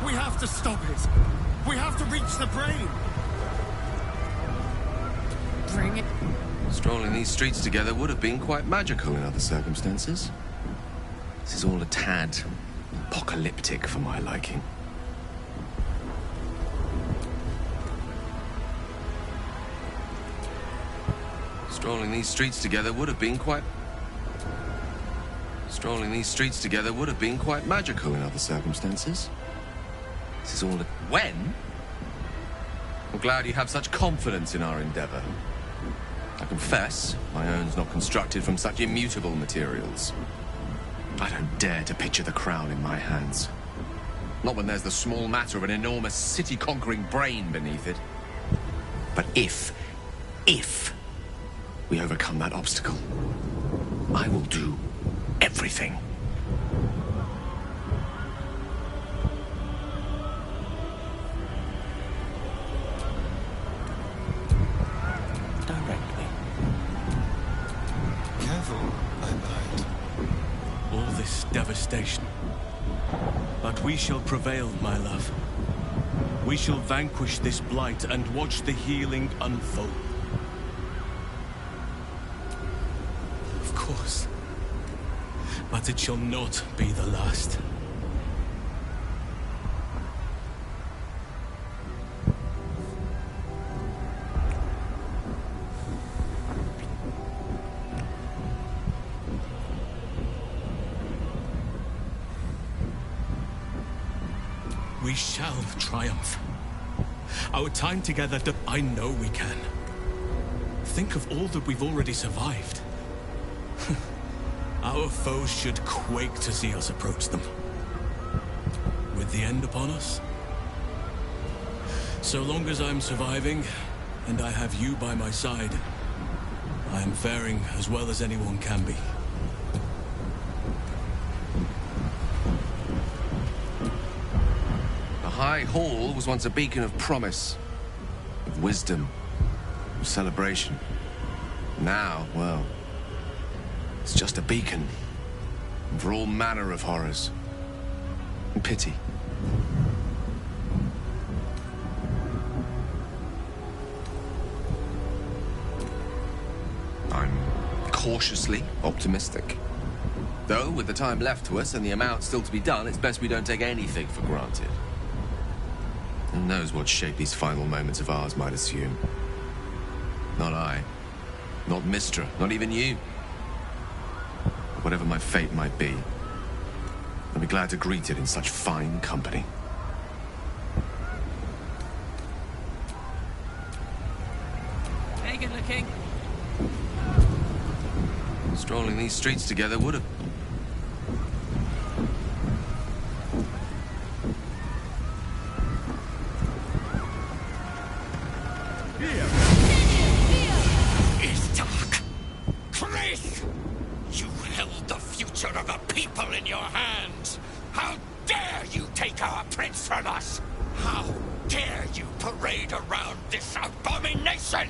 We have to stop it. We have to reach the brain. Bring it. Strolling these streets together would have been quite magical in other circumstances. This is all a tad apocalyptic for my liking. Strolling these streets together would have been quite... Strolling these streets together would have been quite magical in other circumstances. This is all a... When? I'm glad you have such confidence in our endeavor. I confess, my own's not constructed from such immutable materials. I don't dare to picture the crown in my hands. Not when there's the small matter of an enormous city-conquering brain beneath it. But if we overcome that obstacle, I will do everything. Direct me. Careful, I might. All this devastation. But we shall prevail, my love. We shall vanquish this blight and watch the healing unfold. Of course. But it shall not be the last. We shall triumph. Our time together, I know we can. Think of all that we've already survived. Our foes should quake to see us approach them. With the end upon us? So long as I'm surviving, and I have you by my side, I am faring as well as anyone can be. The High Hall was once a beacon of promise, of wisdom, of celebration. Now, well, it's just a beacon for all manner of horrors and pity. I'm cautiously optimistic. Though, with the time left to us and the amount still to be done, it's best we don't take anything for granted. Who knows what shape these final moments of ours might assume? Not I. Not Mistra. Not even you. But whatever my fate might be, I'll be glad to greet it in such fine company. Very good looking. Strolling these streets together would have... It's dark. Chris! You held the future of a people in your hands. How dare you take our prince from us? How dare you parade around this abomination?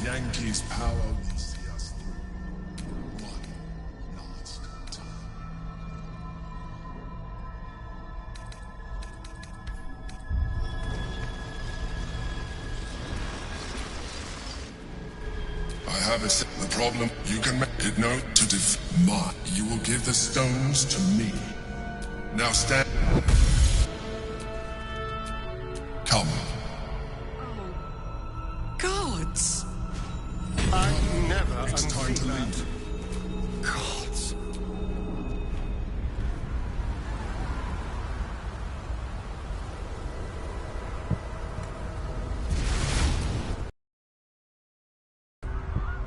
Yankees' power will see us through. One last time. I have the problem. You can make it known to defeat my. You will give the stones to me. Now stand. Come. Gods! I never It's time to leave. Gods.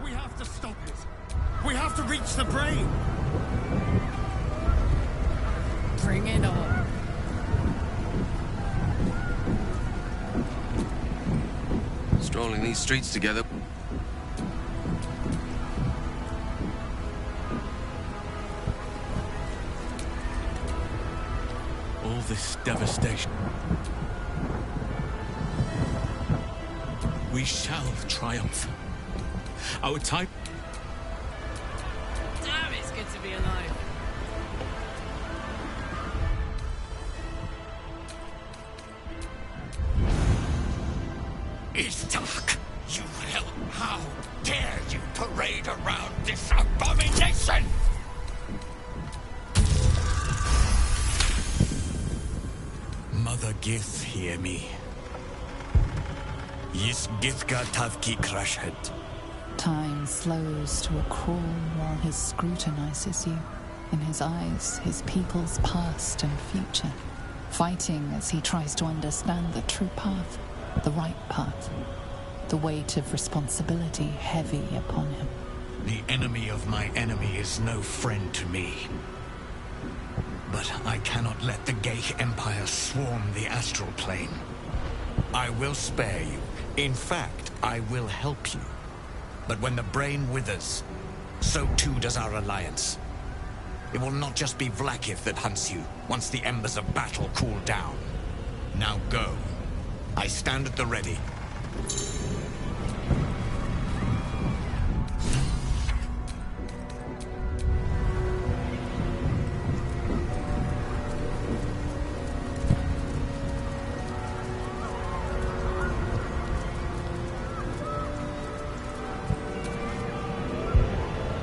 We have to stop it. We have to reach the brain. Bring it on. Strolling these streets together. All this devastation. We shall triumph. Our time... Damn, it's good to be alive. It's dark. You hell. How dare you parade around this abomination? Mother Gith, hear me. Yis Githga Tavki Krashhet. Time slows to a crawl while he scrutinizes you. In his eyes, his people's past and future. Fighting as he tries to understand the true path, the right path. The weight of responsibility heavy upon him. The enemy of my enemy is no friend to me. But I cannot let the Geich Empire swarm the astral plane. I will spare you. In fact, I will help you. But when the brain withers, so too does our alliance. It will not just be Vlaakith that hunts you once the embers of battle cool down. Now go. I stand at the ready.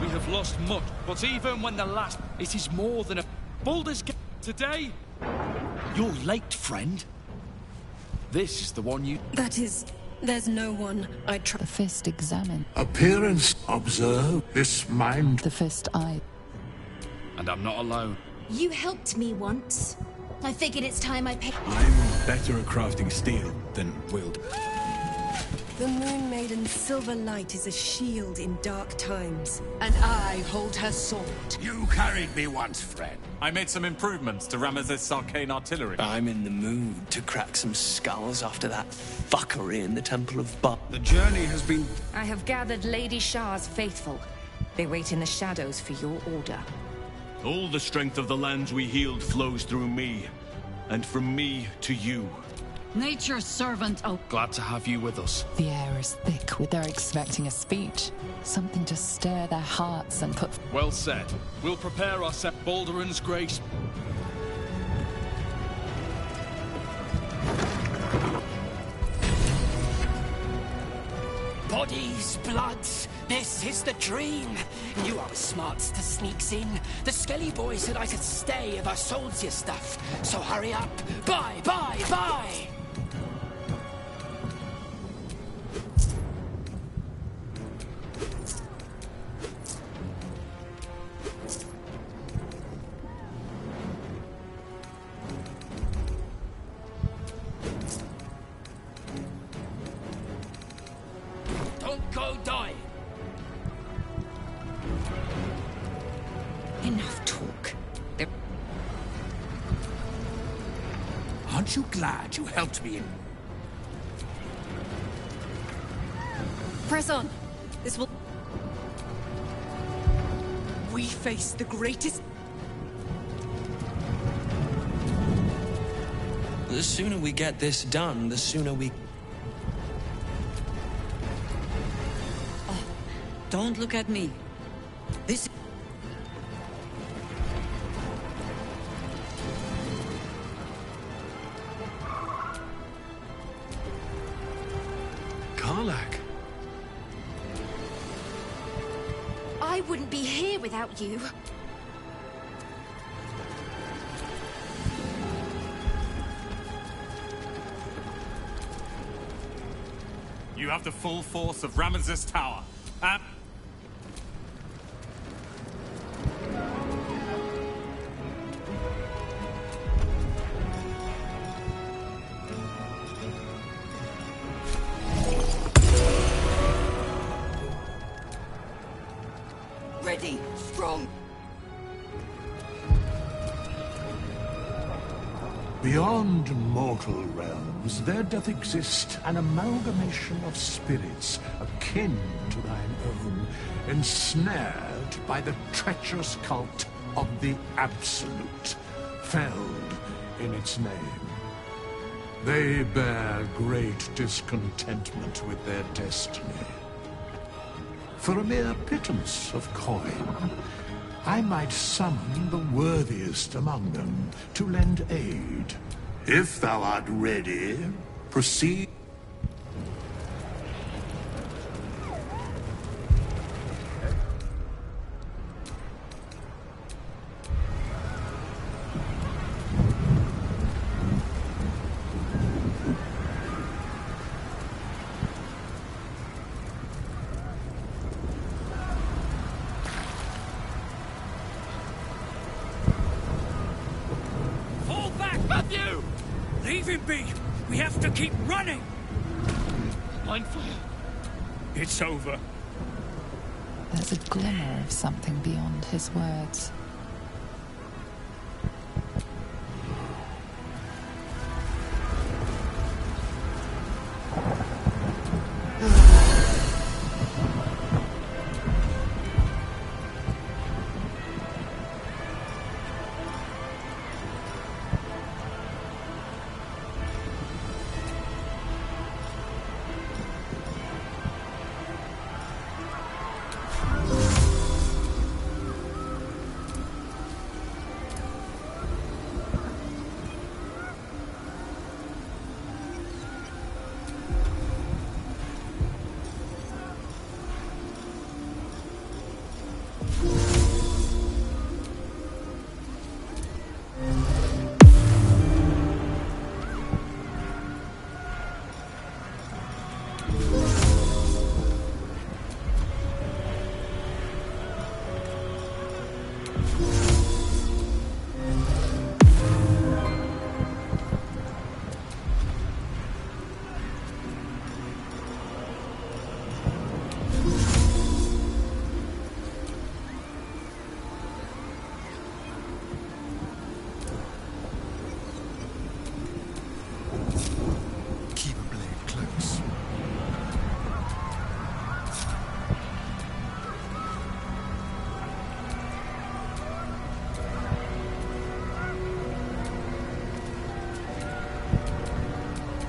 We have lost much, but even when the last... It is more than a... Baldur's Gate today? You're late, friend. This is the one you... That is... There's no one I trust. The fist examined. Appearance observe this mind. The fist eyed. And I'm not alone. You helped me once. I figured it's time I paid. I'm better at crafting steel than wield. The Moon Maiden's silver light is a shield in dark times. And I hold her sword. You carried me once, friend. I made some improvements to Ramesses' arcane artillery. I'm in the mood to crack some skulls after that fuckery in the Temple of Baldur. The journey has been... I have gathered Lady Shah's faithful. They wait in the shadows for your order. All the strength of the lands we healed flows through me, and from me to you. Nature's servant, oh. Glad to have you with us. The air is thick with their expecting a speech. Something to stir their hearts and put... Well said. We'll prepare ourselves. Balduran's grace. Bodies, bloods, this is the dream. Knew I was smart to sneaks in. The Skelly boy said I could stay if I sold you stuff. So hurry up. Bye, bye, bye! Don't go die. Enough talk. Aren't you glad you helped me in? Press on. This will... We face the greatest... The sooner we get this done, the sooner we... Don't look at me. This... Karlach. I wouldn't be here without you. You have the full force of Ramesses' tower. Ready, strong. Beyond mortal realms, there doth exist an amalgamation of spirits akin to thine own, ensnared by the treacherous cult of the Absolute, felled in its name. They bear great discontentment with their destiny. For a mere pittance of coin, I might summon the worthiest among them to lend aid. If thou art ready, proceed. Leave him be! We have to keep running! Mindful. It's over. There's a glimmer of something beyond his words.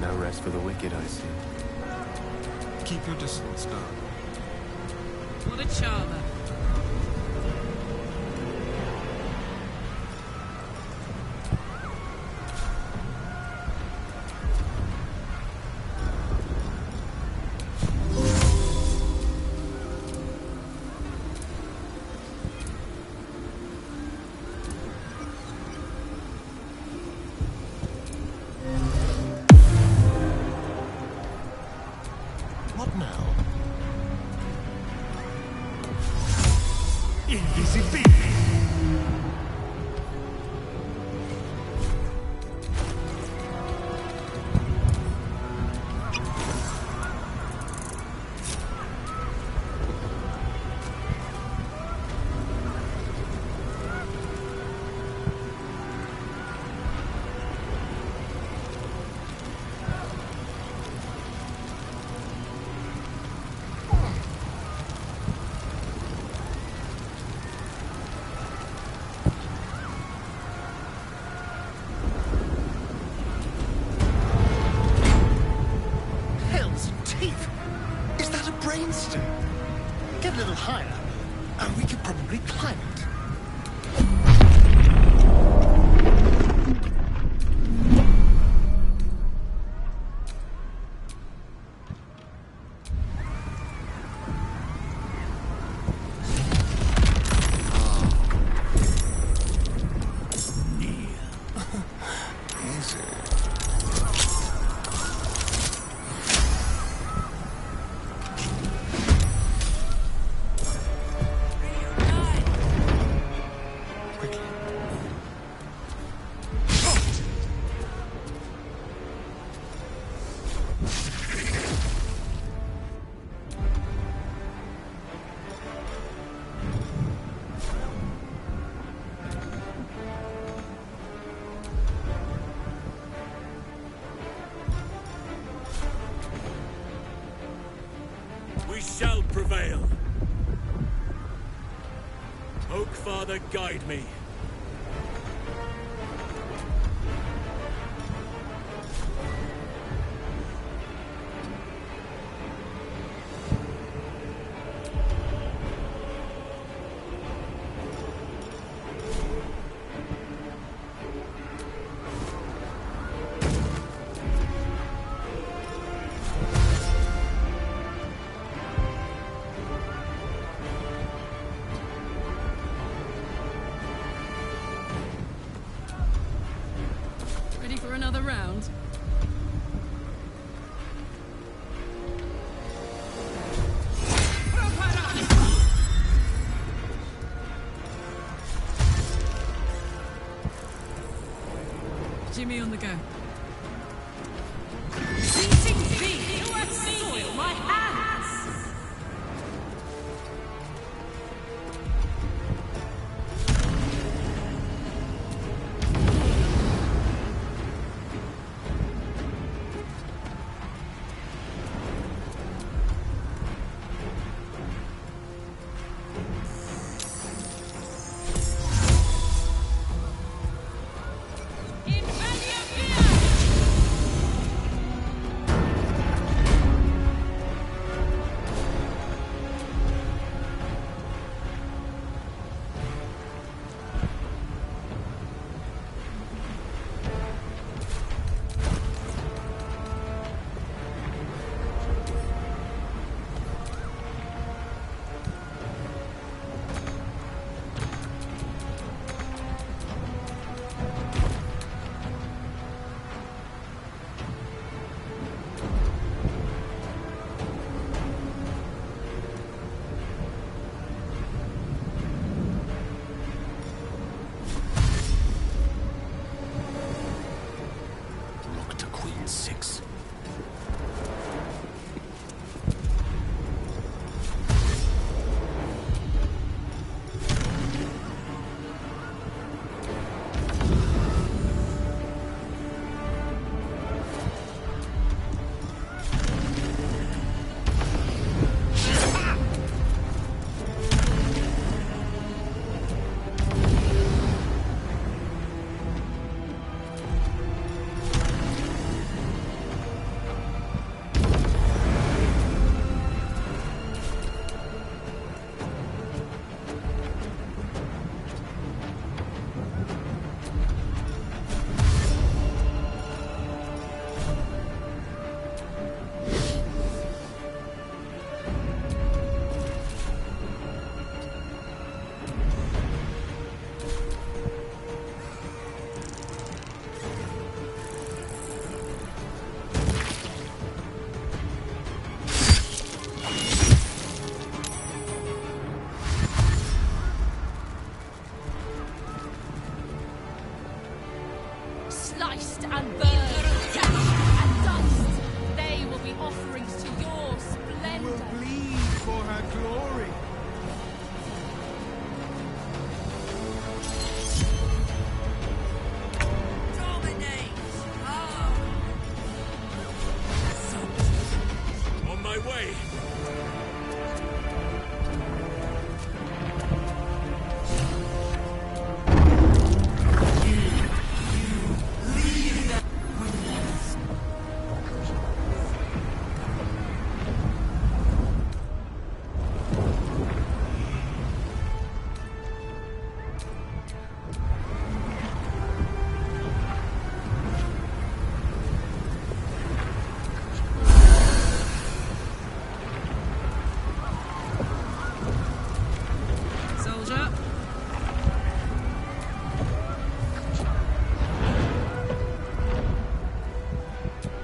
No rest for the wicked, I see. Keep your distance, darling. What a charmer. What now? Invisibility! Hell's teeth! Is that a brainstem? Get a little higher, and we could probably climb it. Easy. Quickly. We shall prevail. Oak Father, guide me. Ready for another round? Jimmy on the go. Beating thee, you have soiled my hands! In value, way! Soldier.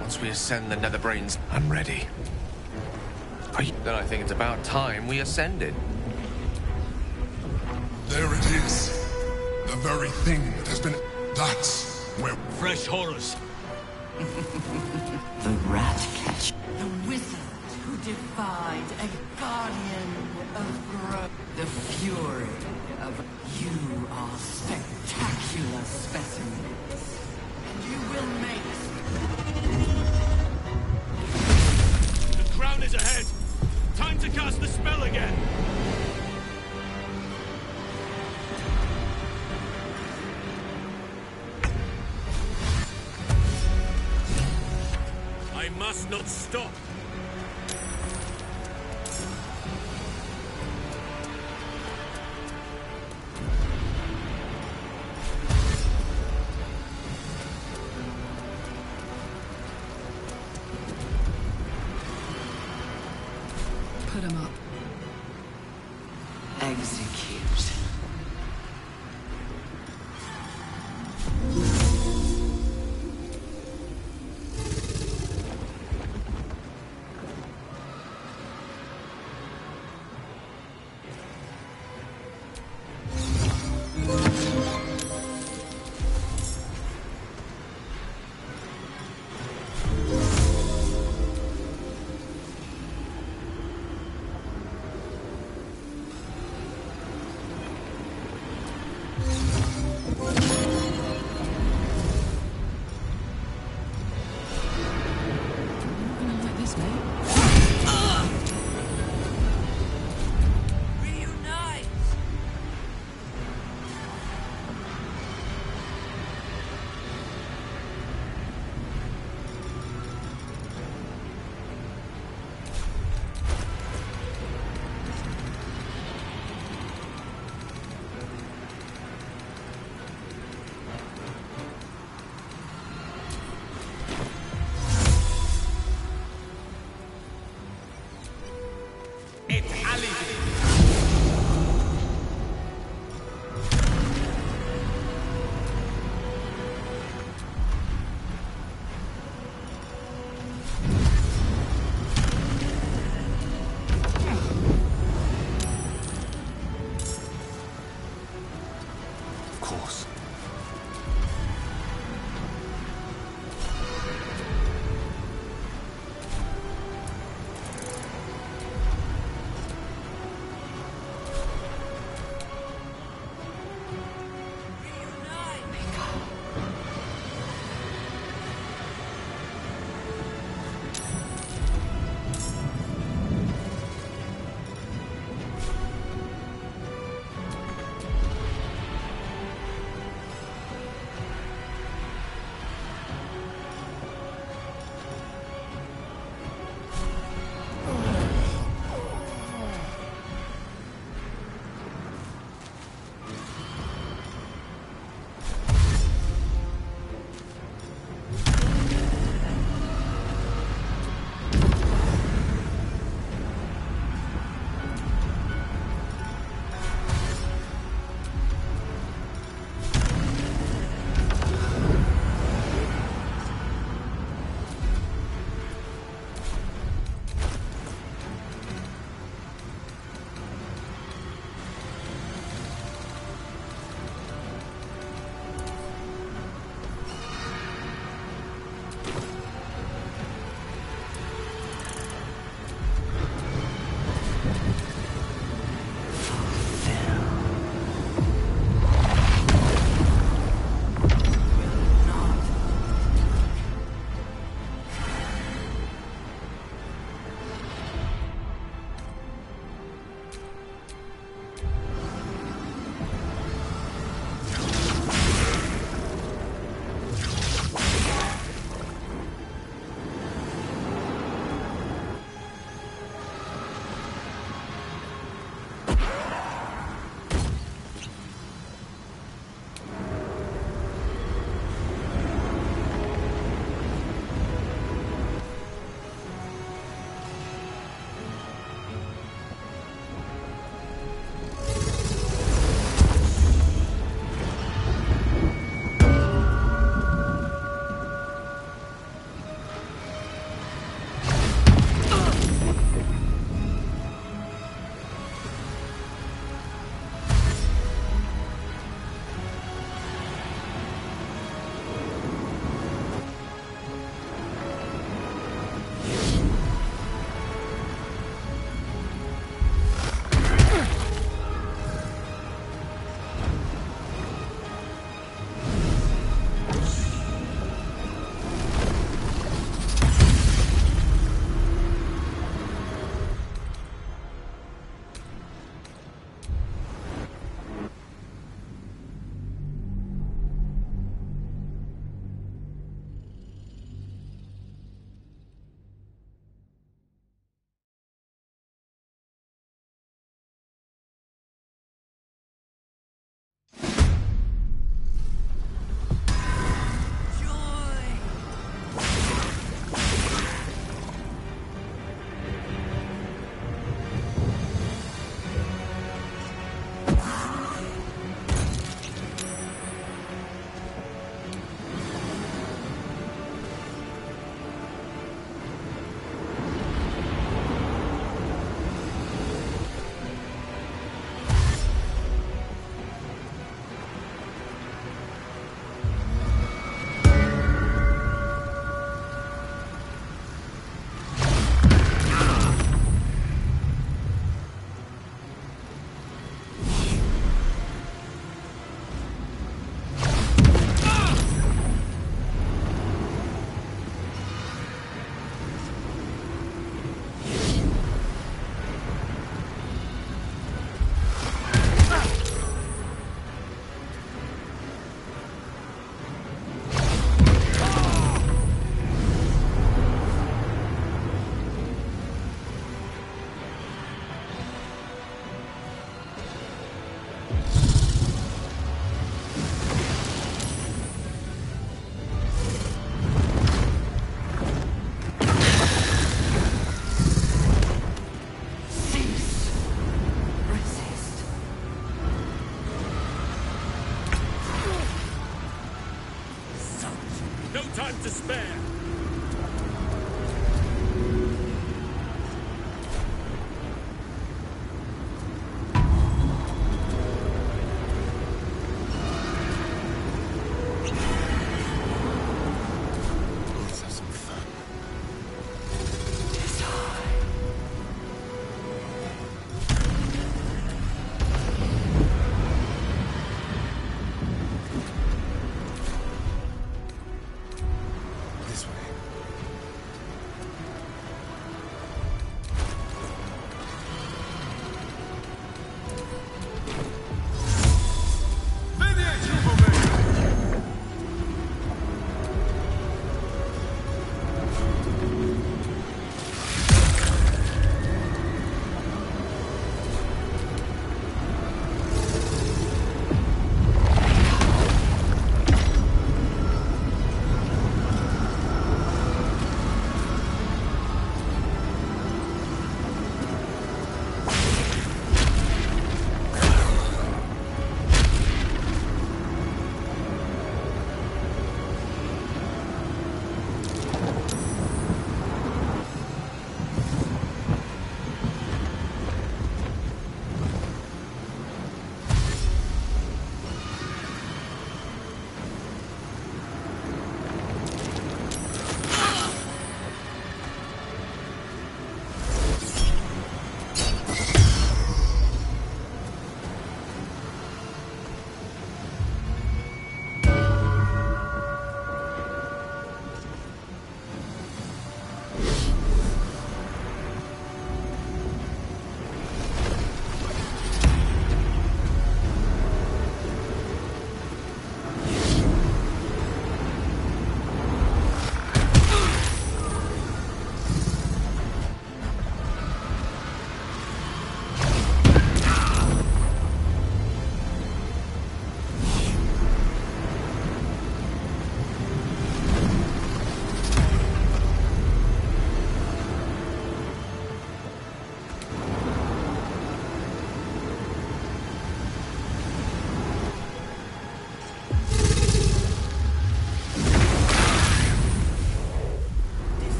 Once we ascend the Nether Brains, I'm ready. Then I think it's about time we ascended. There it is. The very thing that has been... That's where... Fresh horrors. The rat catch. The wizard who defied a guardian of growth. The fury of... You are spectacular specimens. And you will make... The crown is ahead. Time to cast the spell again. I must not stop. Put him up. Execute.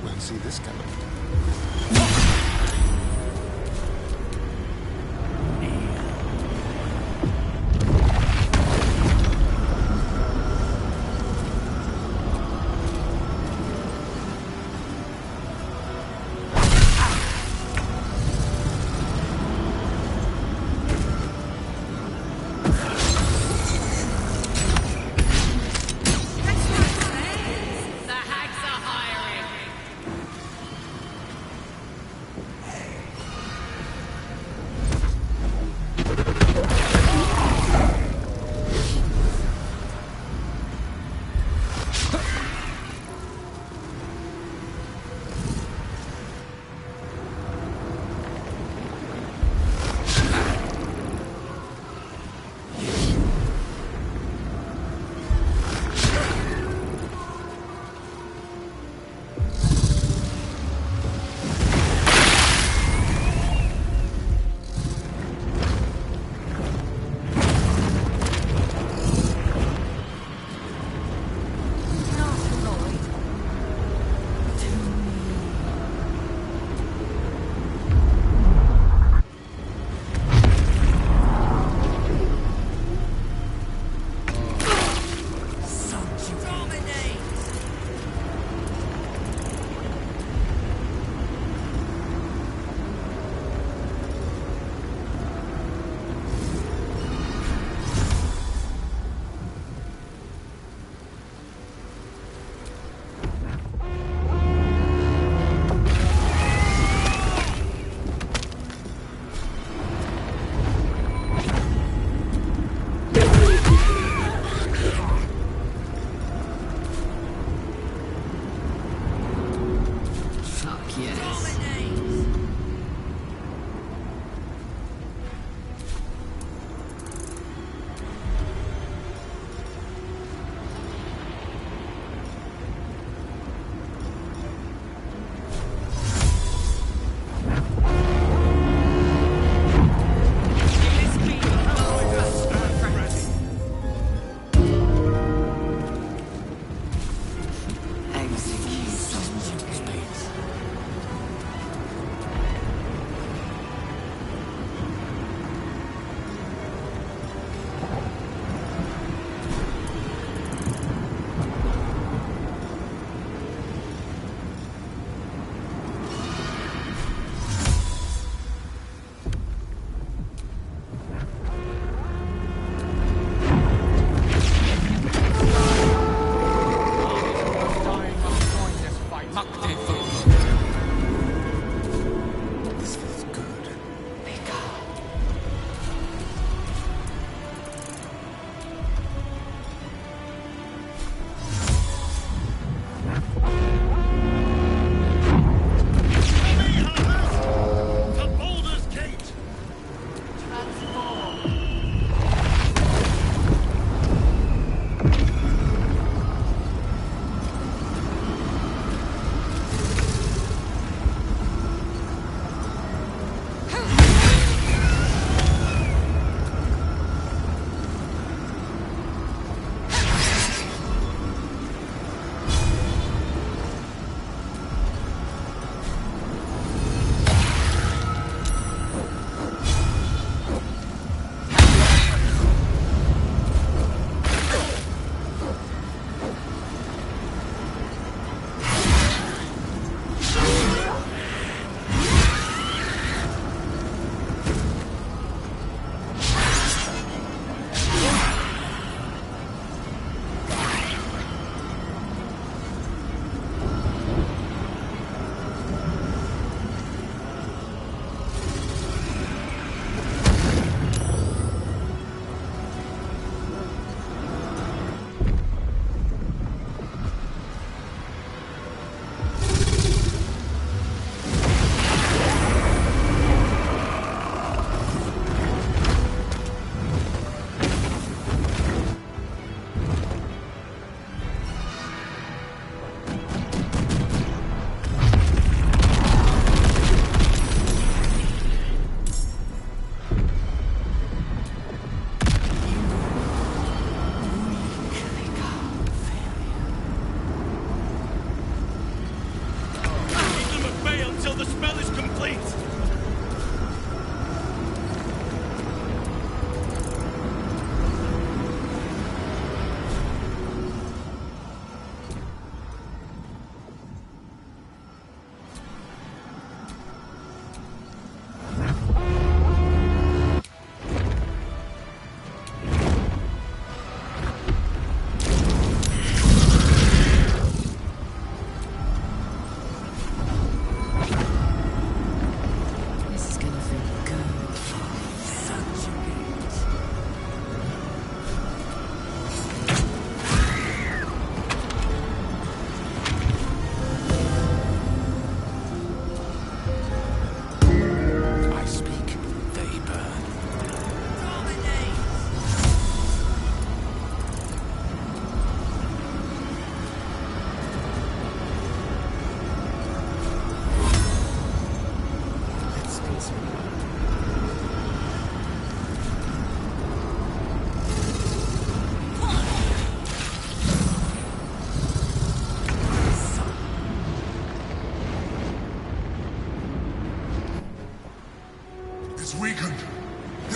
Won't see this coming.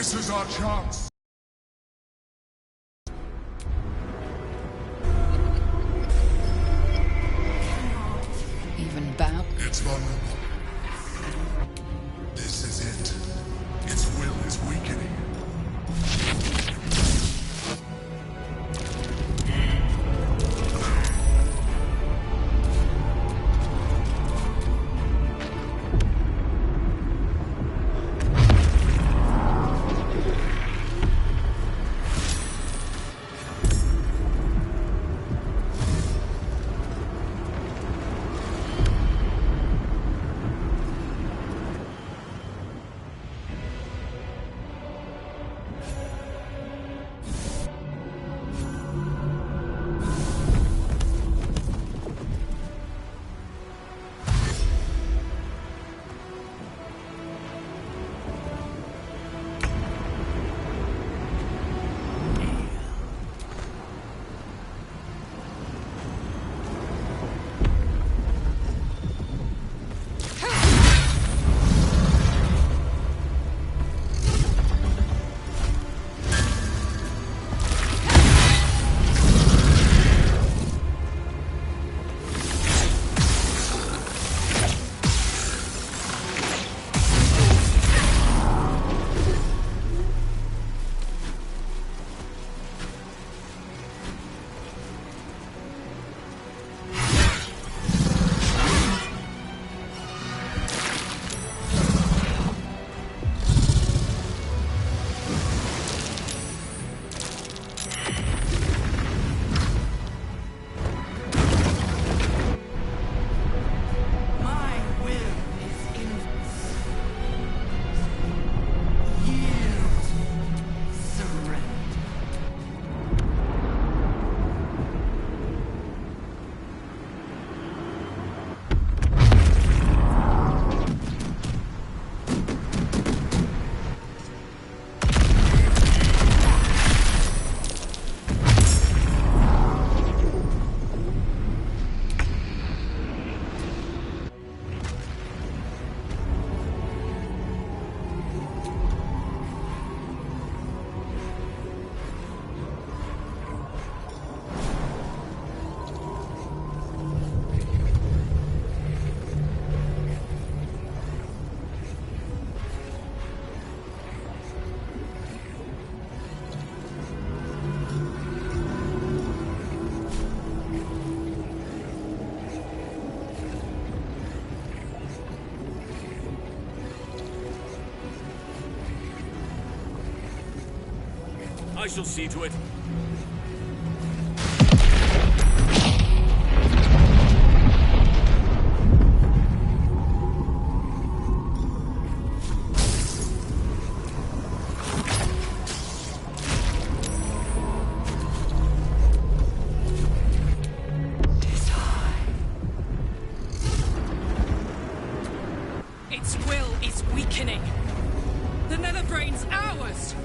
This is our chance. Even bow? It's vulnerable. This is it. Its will is weakening. I shall see to it. Its will is weakening. The Netherbrain's ours!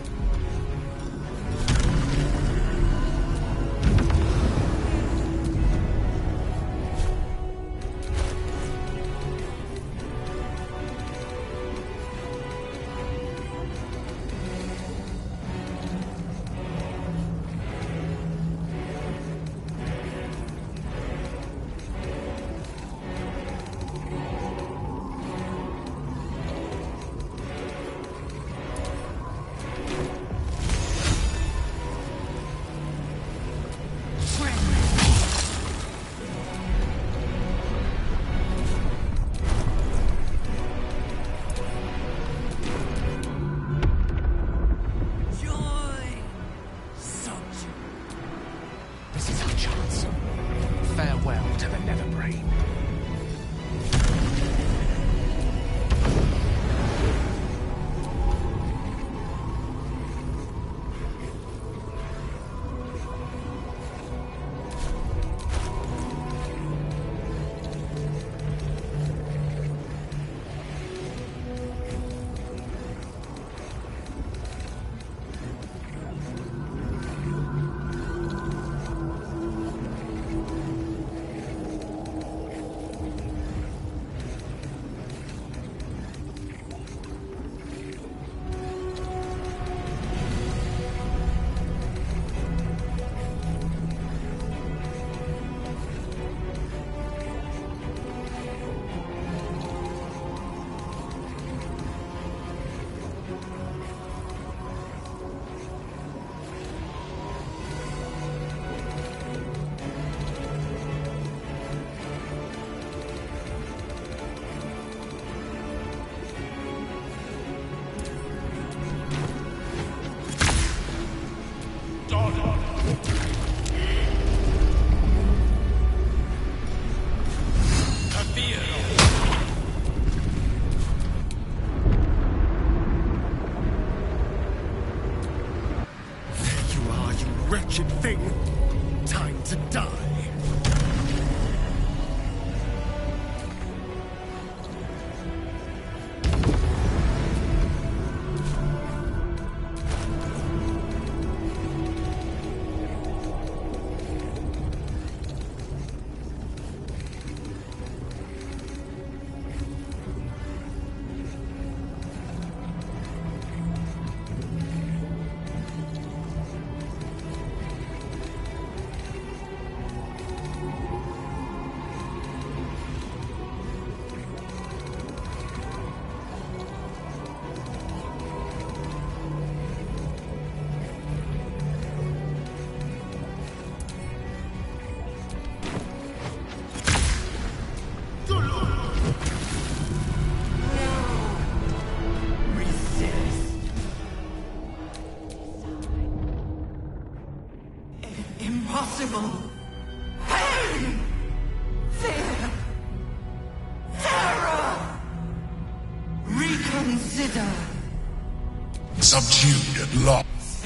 subdued at last.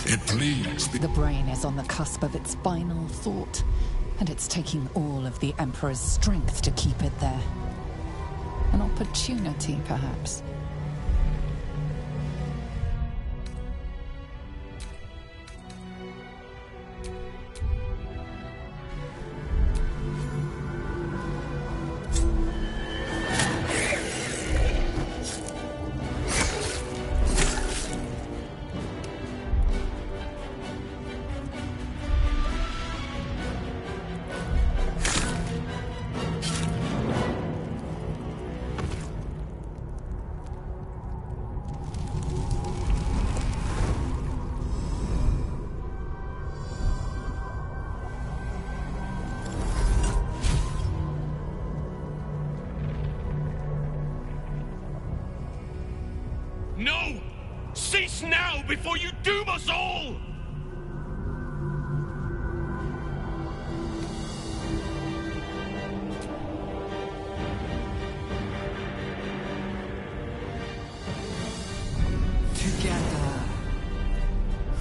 It pleads. The brain is on the cusp of its final thought, and it's taking all of the Emperor's strength to keep it there. An opportunity, perhaps. No! Cease now before you doom us all! Together,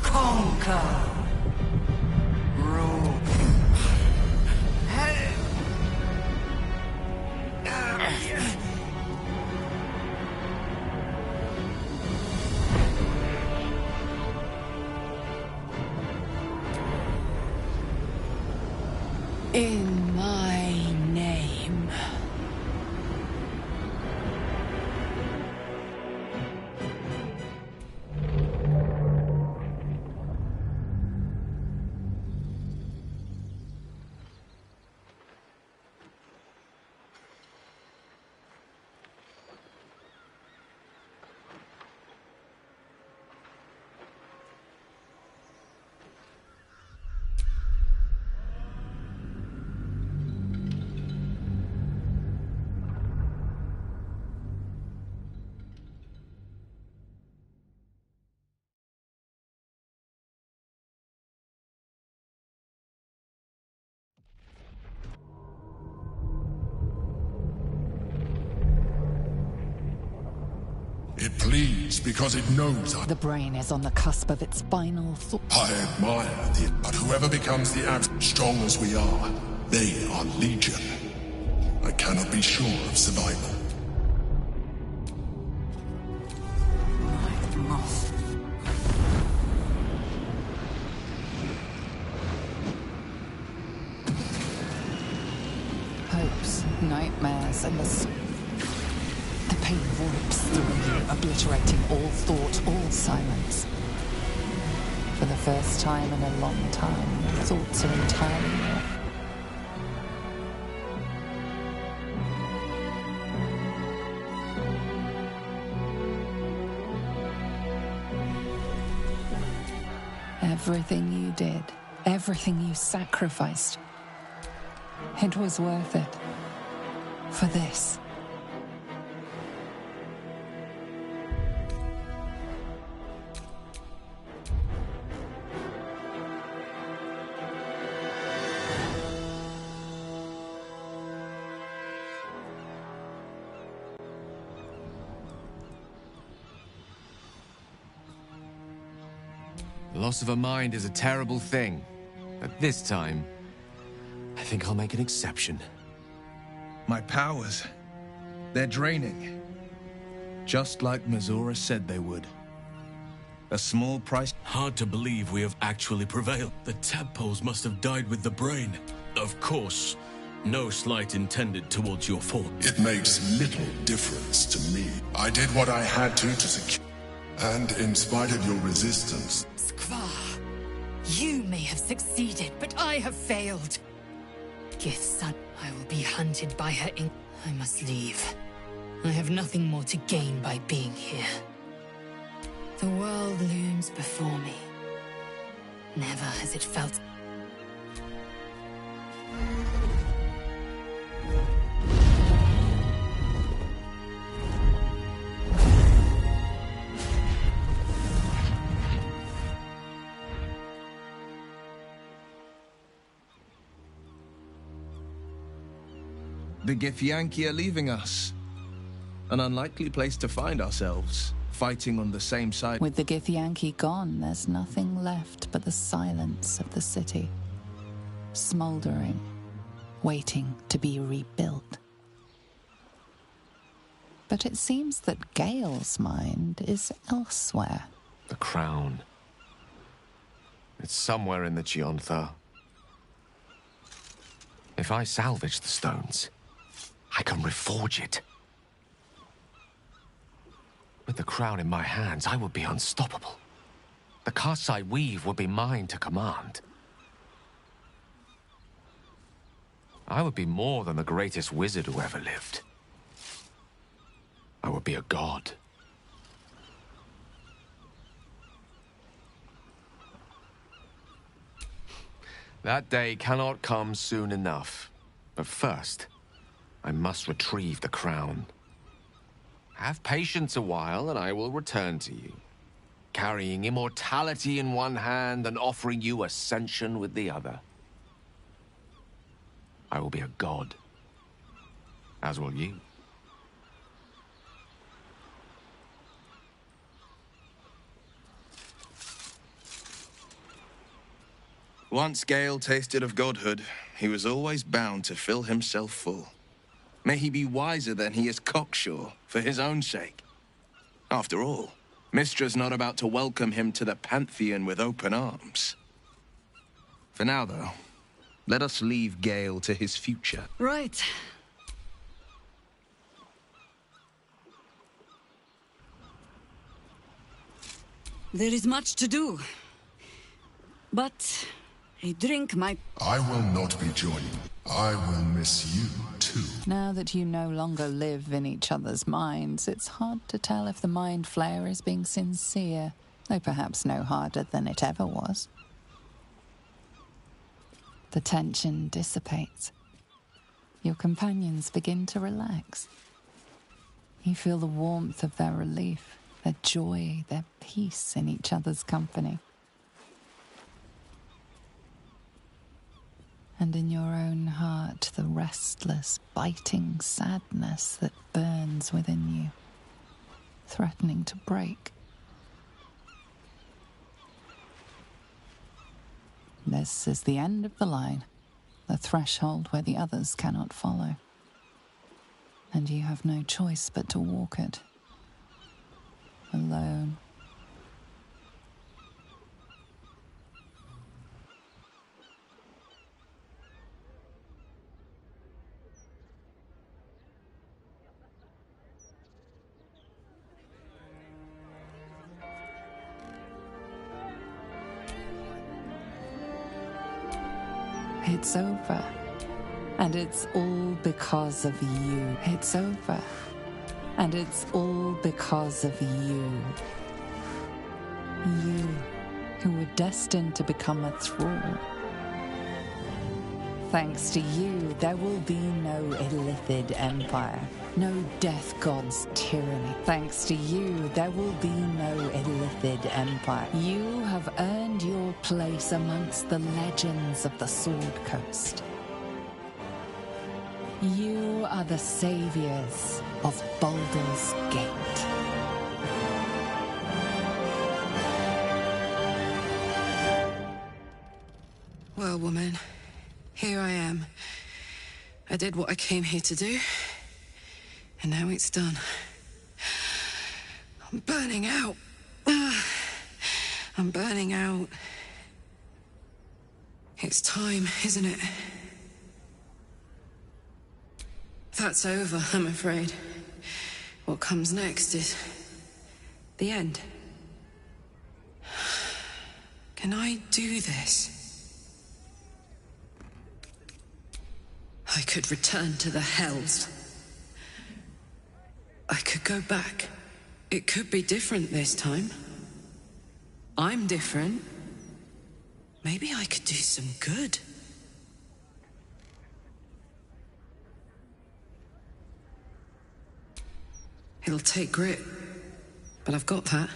conquer, rule. In my name. It pleads because it knows The brain is on the cusp of its final thought. I admire the... But whoever becomes the strong as we are, they are legion. I cannot be sure of survival. Hopes, nightmares, and the pain rips through you, obliterating all thought, all silence. For the first time in a long time, your thoughts are entirely new. Everything you did, everything you sacrificed, it was worth it. For this. The loss of a mind is a terrible thing. But this time, I think I'll make an exception. My powers, they're draining. Just like Mizora said they would. A small price... Hard to believe we have actually prevailed. The tadpoles must have died with the brain. Of course, no slight intended towards your fault. It makes little difference to me. I did what I had to secure. And in spite of your resistance... Skvar, you may have succeeded, but I have failed. Son, I will be hunted by her in... I must leave. I have nothing more to gain by being here. The world looms before me. Never has it felt... The Githyanki are leaving us. An unlikely place to find ourselves. fighting on the same side. With the Githyanki gone, there's nothing left but the silence of the city, smoldering, waiting to be rebuilt. But it seems that Gale's mind is elsewhere. The crown. It's somewhere in the Giontha. If I salvage the stones, I can reforge it. With the crown in my hands, I would be unstoppable. The casts I weave would be mine to command. I would be more than the greatest wizard who ever lived. I would be a god. That day cannot come soon enough. But first, I must retrieve the crown. Have patience a while, and I will return to you, carrying immortality in one hand and offering you ascension with the other. I will be a god, as will you. Once Gale tasted of godhood, he was always bound to fill himself full. May he be wiser than he is cocksure, for his own sake. After all, Mystra's not about to welcome him to the Pantheon with open arms. For now, though, let us leave Gale to his future. Right. There is much to do. But a drink might... I will not be joining. I will miss you, too. Now that you no longer live in each other's minds, it's hard to tell if the Mind Flayer is being sincere, though perhaps no harder than it ever was. The tension dissipates. Your companions begin to relax. You feel the warmth of their relief, their joy, their peace in each other's company. And in your own heart, the restless, biting sadness that burns within you, threatening to break. This is the end of the line, the threshold where the others cannot follow. And you have no choice but to walk it, alone. It's over. And it's all because of you. It's over. And it's all because of you. You, who were destined to become a thrall. Thanks to you, there will be no Illithid Empire, no Death God's tyranny. Thanks to you, there will be no Illithid Empire. You have earned your place amongst the legends of the Sword Coast. You are the saviors of Baldur's Gate. Well, woman, here I am. I did what I came here to do, and now it's done. I'm burning out. I'm burning out. It's time, isn't it? That's over, I'm afraid. What comes next is the end. Can I do this? I could return to the Hells. I could go back. It could be different this time. I'm different. Maybe I could do some good. It'll take grit, but I've got that.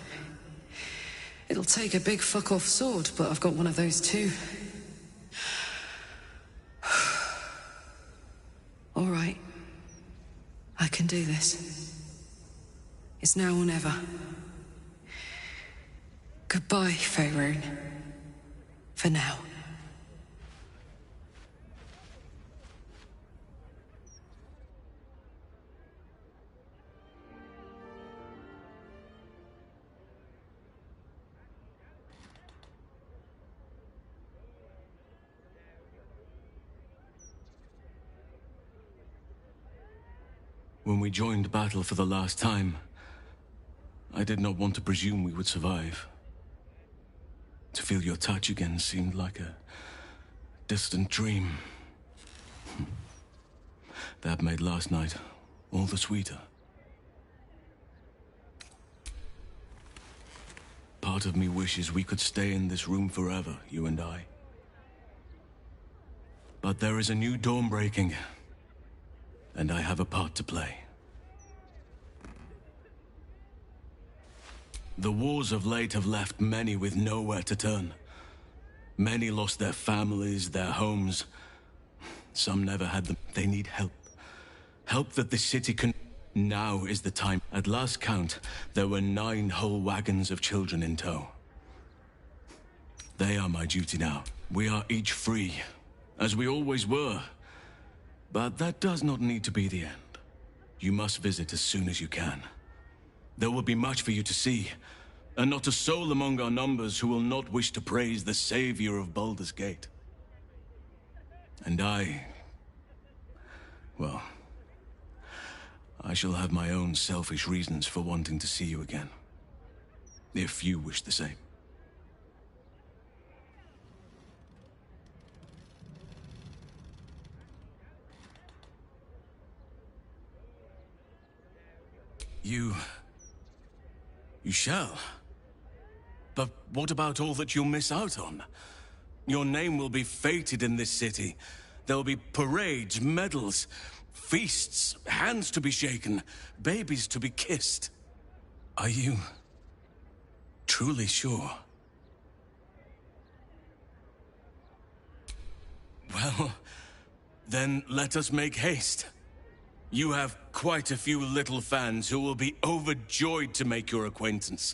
It'll take a big fuck-off sword, but I've got one of those too. All right. I can do this. It's now or never. Goodbye, Faerun. For now. When we joined battle for the last time, I did not want to presume we would survive. To feel your touch again seemed like a distant dream. That made last night all the sweeter. Part of me wishes we could stay in this room forever, you and I. But there is a new dawn breaking, and I have a part to play. The wars of late have left many with nowhere to turn. Many lost their families, their homes. Some never had them. They need help. Help that the city can... Now is the time. At last count, there were 9 whole wagons of children in tow. They are my duty now. We are each free, as we always were. But that does not need to be the end. You must visit as soon as you can. There will be much for you to see, and not a soul among our numbers who will not wish to praise the savior of Baldur's Gate. And well, I shall have my own selfish reasons for wanting to see you again, if you wish the same. You shall. But what about all that you'll miss out on? Your name will be fated in this city. There'll be parades, medals, feasts, hands to be shaken, babies to be kissed. Are you truly sure? Well, then let us make haste. You have quite a few little fans who will be overjoyed to make your acquaintance.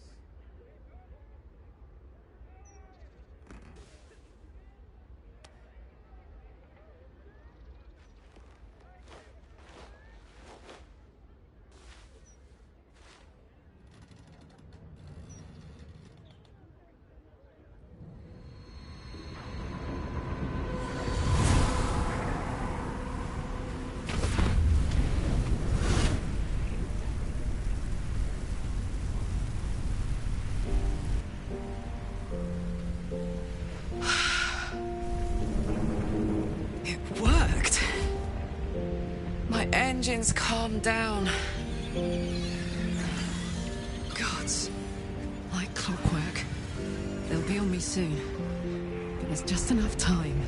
Engines calm down. Gods. Like clockwork. They'll be on me soon. But there's just enough time.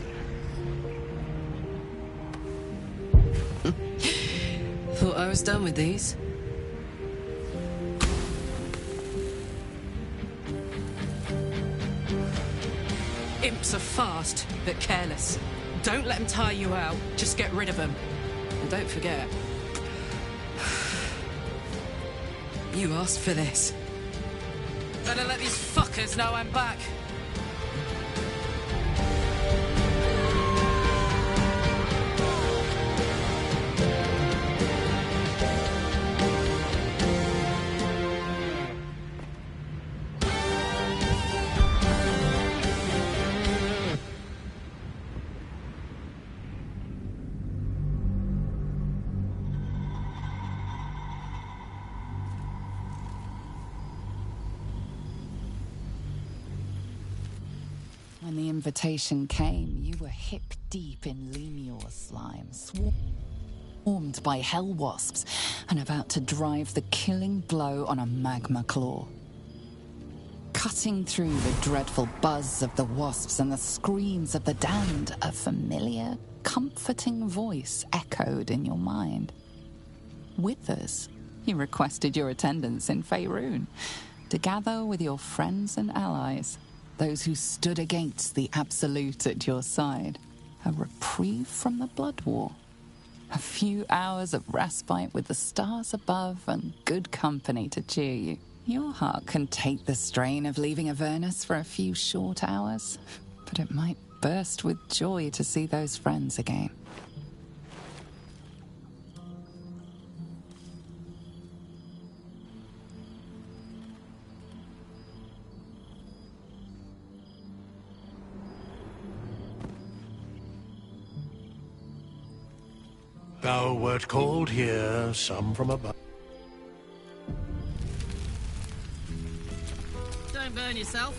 Thought I was done with these. Imps are fast, but careless. Don't let them tire you out. Just get rid of them. And don't forget, you asked for this. Better let these fuckers know I'm back. When the invitation came, you were hip-deep in Lemure slime, swarmed by hell wasps, and about to drive the killing blow on a magma claw. Cutting through the dreadful buzz of the wasps and the screams of the damned, a familiar, comforting voice echoed in your mind. Withers, he requested your attendance in Faerun, to gather with your friends and allies, those who stood against the Absolute at your side. A reprieve from the Blood War. A few hours of respite with the stars above and good company to cheer you. Your heart can take the strain of leaving Avernus for a few short hours, but it might burst with joy to see those friends again. Thou wert called here, some from above. Don't burn yourself.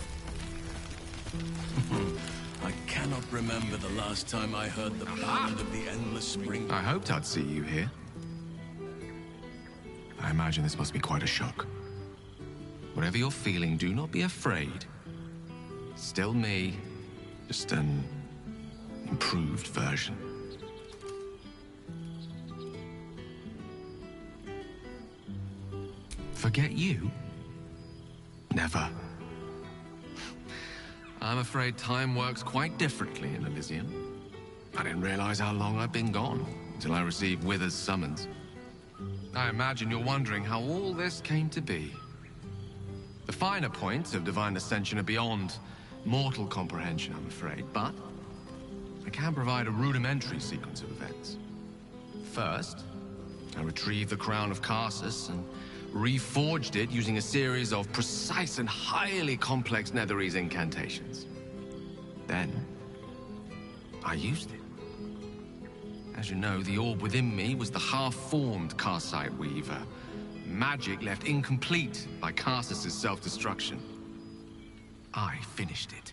I cannot remember the last time I heard the ballad of the endless spring. I hoped I'd see you here. I imagine this must be quite a shock. Whatever you're feeling, do not be afraid. Still me, just an improved version. Forget you? Never. I'm afraid time works quite differently in Elysium. I didn't realize how long I'd been gone until I received Wither's summons. I imagine you're wondering how all this came to be. The finer points of divine ascension are beyond mortal comprehension, I'm afraid, but I can provide a rudimentary sequence of events. First, I retrieved the crown of Karsus and reforged it using a series of precise and highly complex Netherese incantations. Then, I used it. As you know, the orb within me was the half-formed Karsite Weaver, magic left incomplete by Karsus' self-destruction. I finished it.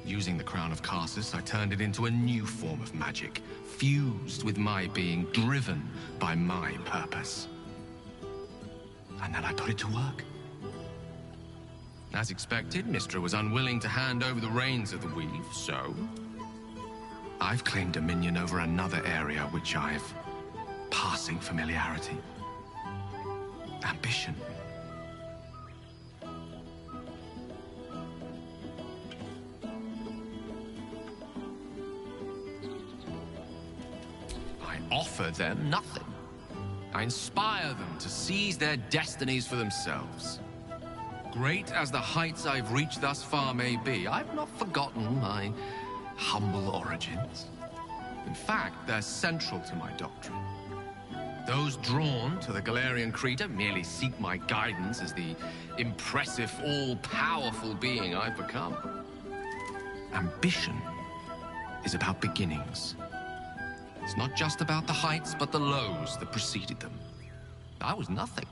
Using the crown of Karsus, I turned it into a new form of magic, fused with my being, driven by my purpose. And then I put it to work. As expected, Mystra was unwilling to hand over the reins of the weave, so I've claimed dominion over another area which I've passing familiarity. Ambition. I offer them nothing. I inspire them to seize their destinies for themselves. Great as the heights I've reached thus far may be, I've not forgotten my humble origins. In fact, they're central to my doctrine. Those drawn to the Galarian Creator merely seek my guidance as the impressive, all-powerful being I've become. Ambition is about beginnings. It's not just about the heights, but the lows that preceded them. I was nothing.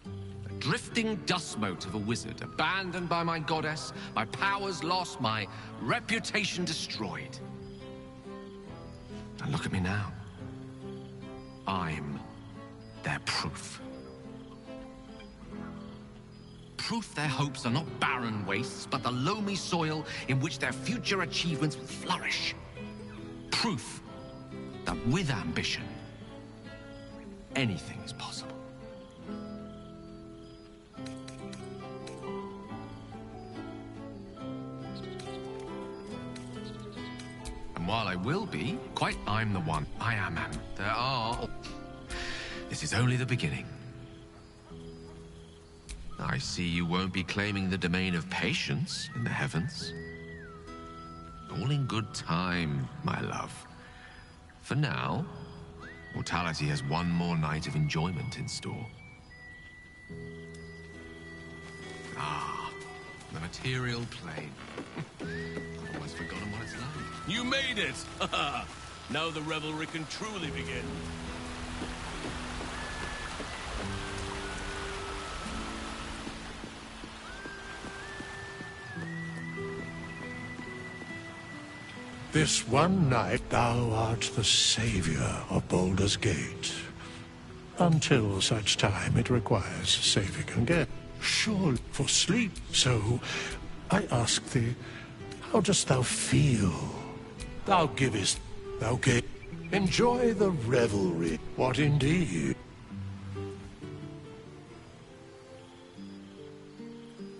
A drifting dust mote of a wizard, abandoned by my goddess, my powers lost, my reputation destroyed. And look at me now. I'm their proof. Proof their hopes are not barren wastes, but the loamy soil in which their future achievements will flourish. Proof that with ambition, anything is possible. And while I will be, I'm the one. I am. There are... This is only the beginning. I see you won't be claiming the domain of patience in the heavens. All in good time, my love. For now, mortality has one more night of enjoyment in store. Ah, the material plane. I've almost forgotten what it's like. You made it! Now the revelry can truly begin. This one night thou art the savior of Baldur's Gate. Until such time it requires saving again. Sure, for sleep. So, I ask thee, how dost thou feel? Thou givest, thou gave. Enjoy the revelry. What indeed?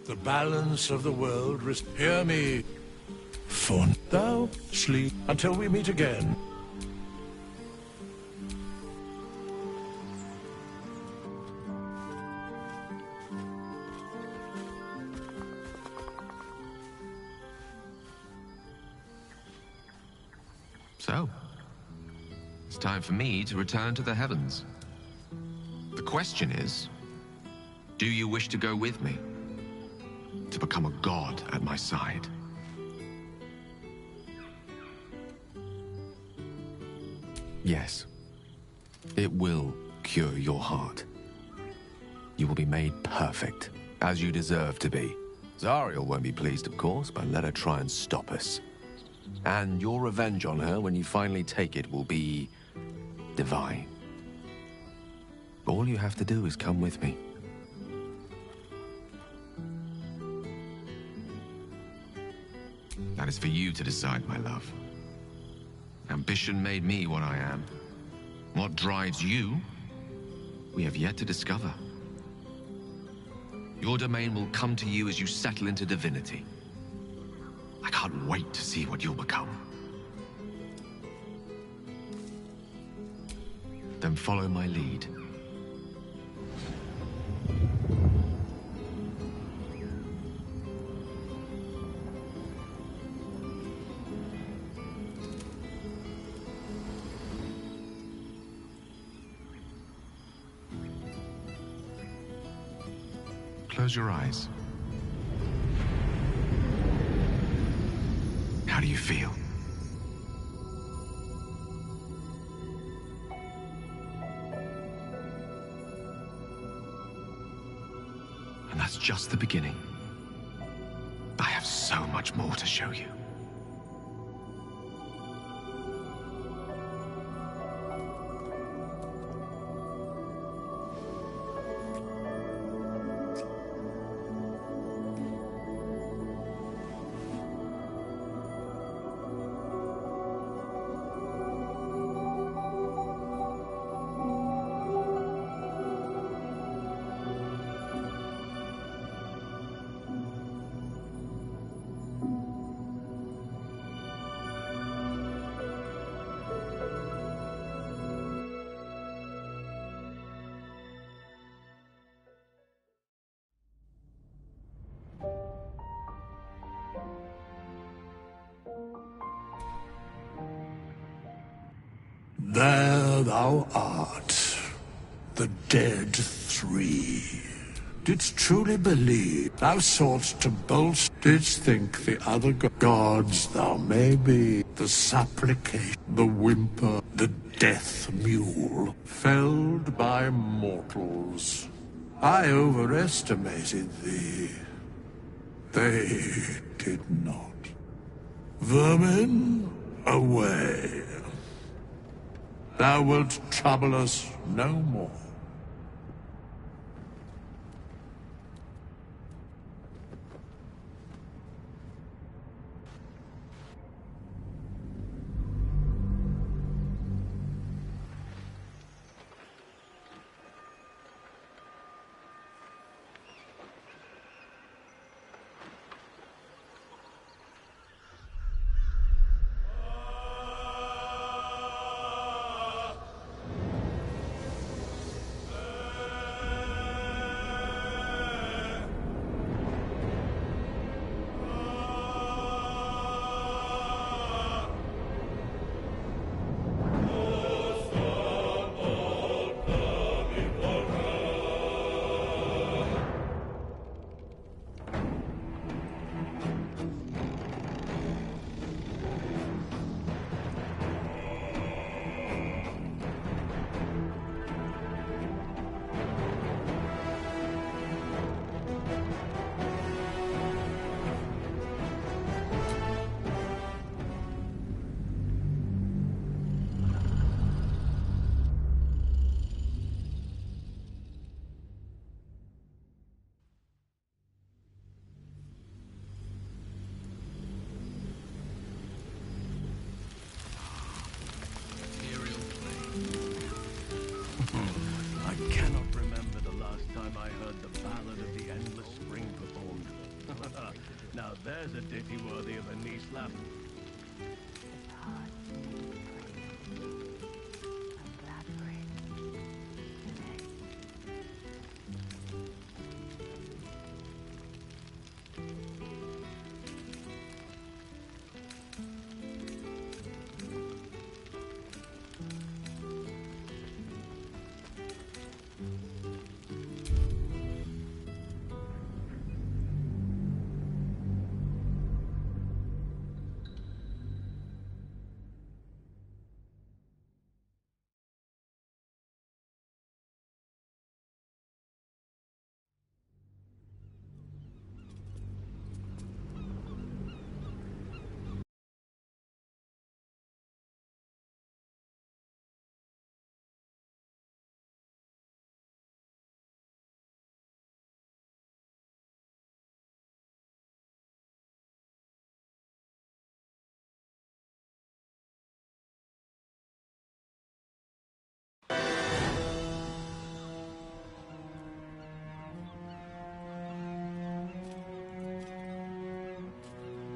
The balance of the world, hear me. For thou sleep until we meet again. So, it's time for me to return to the heavens. The question is, do you wish to go with me? To become a god at my side? Yes. It will cure your heart. You will be made perfect, as you deserve to be. Zariel won't be pleased, of course, but let her try and stop us. And your revenge on her, when you finally take it, will be divine. All you have to do is come with me. That is for you to decide, my love. Ambition made me what I am. What drives you, we have yet to discover. Your domain will come to you as you settle into divinity. I can't wait to see what you'll become. Then follow my lead. Close your eyes. How do you feel? And that's just the beginning. I have so much more to show you. There thou art, the dead three. Didst truly believe thou soughtst to bolster? Didst think the other gods thou may be, the supplication, the whimper, the death mule, felled by mortals? I overestimated thee. They did not. Vermin, away. Thou wilt trouble us no more. Now there's a ditty worthy of a knee slap.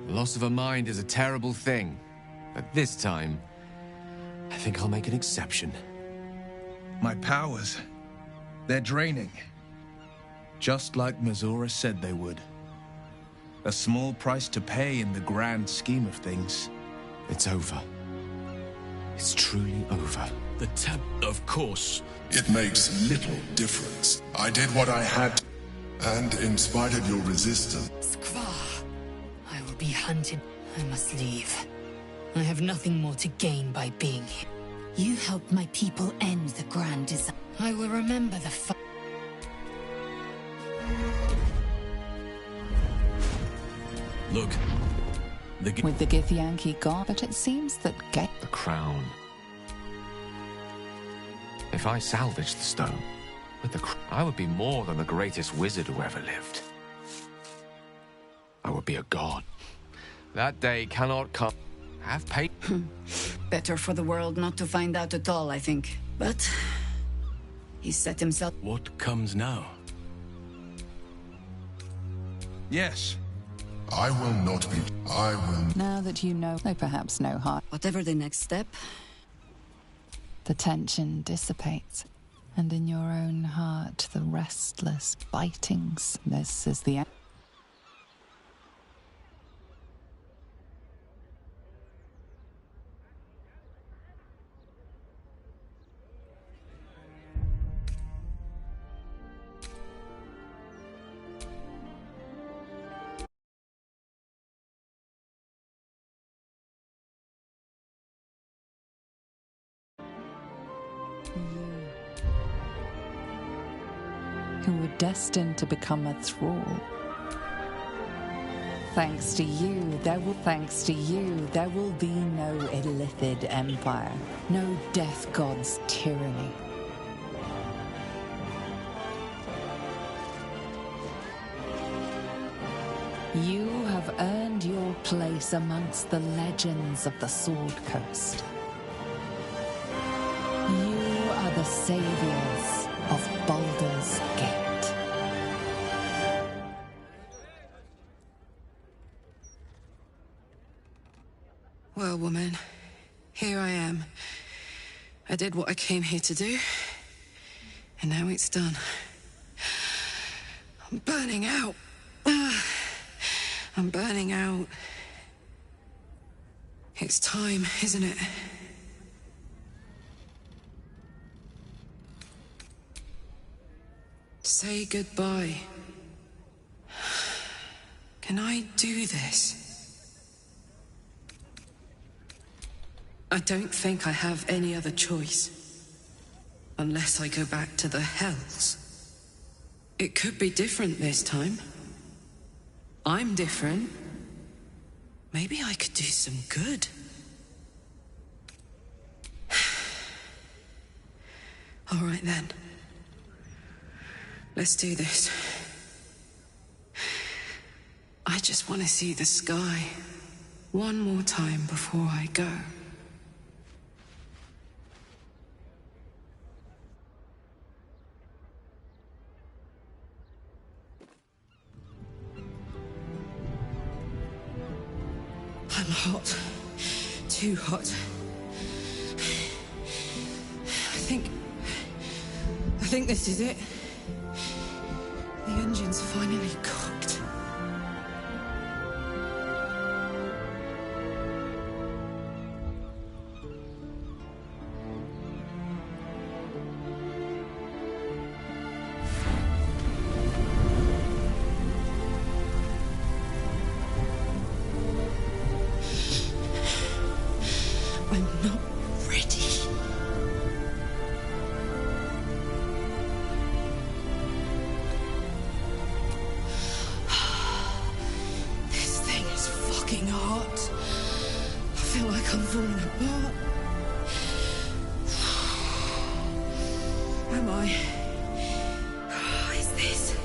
The loss of a mind is a terrible thing, but this time, I think I'll make an exception. My powers, they're draining. Just like Mizora said they would. A small price to pay in the grand scheme of things. It's over. It's truly over. The of course. It makes little difference. I did what I had to, and in spite of your resistance... Skvar, I will be hunted. I must leave. I have nothing more to gain by being here. You helped my people end the grand design. I will remember the Look. With the Githyanki gone, but it seems that the crown. If I salvaged the stone, with the I would be more than the greatest wizard who ever lived. I would be a god. That day cannot come. Have paid. Better for the world not to find out at all, I think. But he set himself... What comes now? Yes. I will not be... I will... Now that you know, though perhaps no harm. Whatever the next step... The tension dissipates, and in your own heart, the restless bitings. This is the end. Who were destined to become a thrall. Thanks to you, there will be no Illithid empire, no death god's tyranny. You have earned your place amongst the legends of the Sword Coast. You are the saviors of Baldur's Gate. Well, woman, here I am. I did what I came here to do, and now it's done. I'm burning out. I'm burning out. It's time, isn't it? Say goodbye. Can I do this? I don't think I have any other choice. Unless I go back to the Hells. It could be different this time. I'm different. Maybe I could do some good. All right then. Let's do this. I just want to see the sky one more time before I go. I'm hot. Too hot. I think this is it. The engine's finally cooked. heart. I feel like I'm falling apart. Am I? Oh, is this?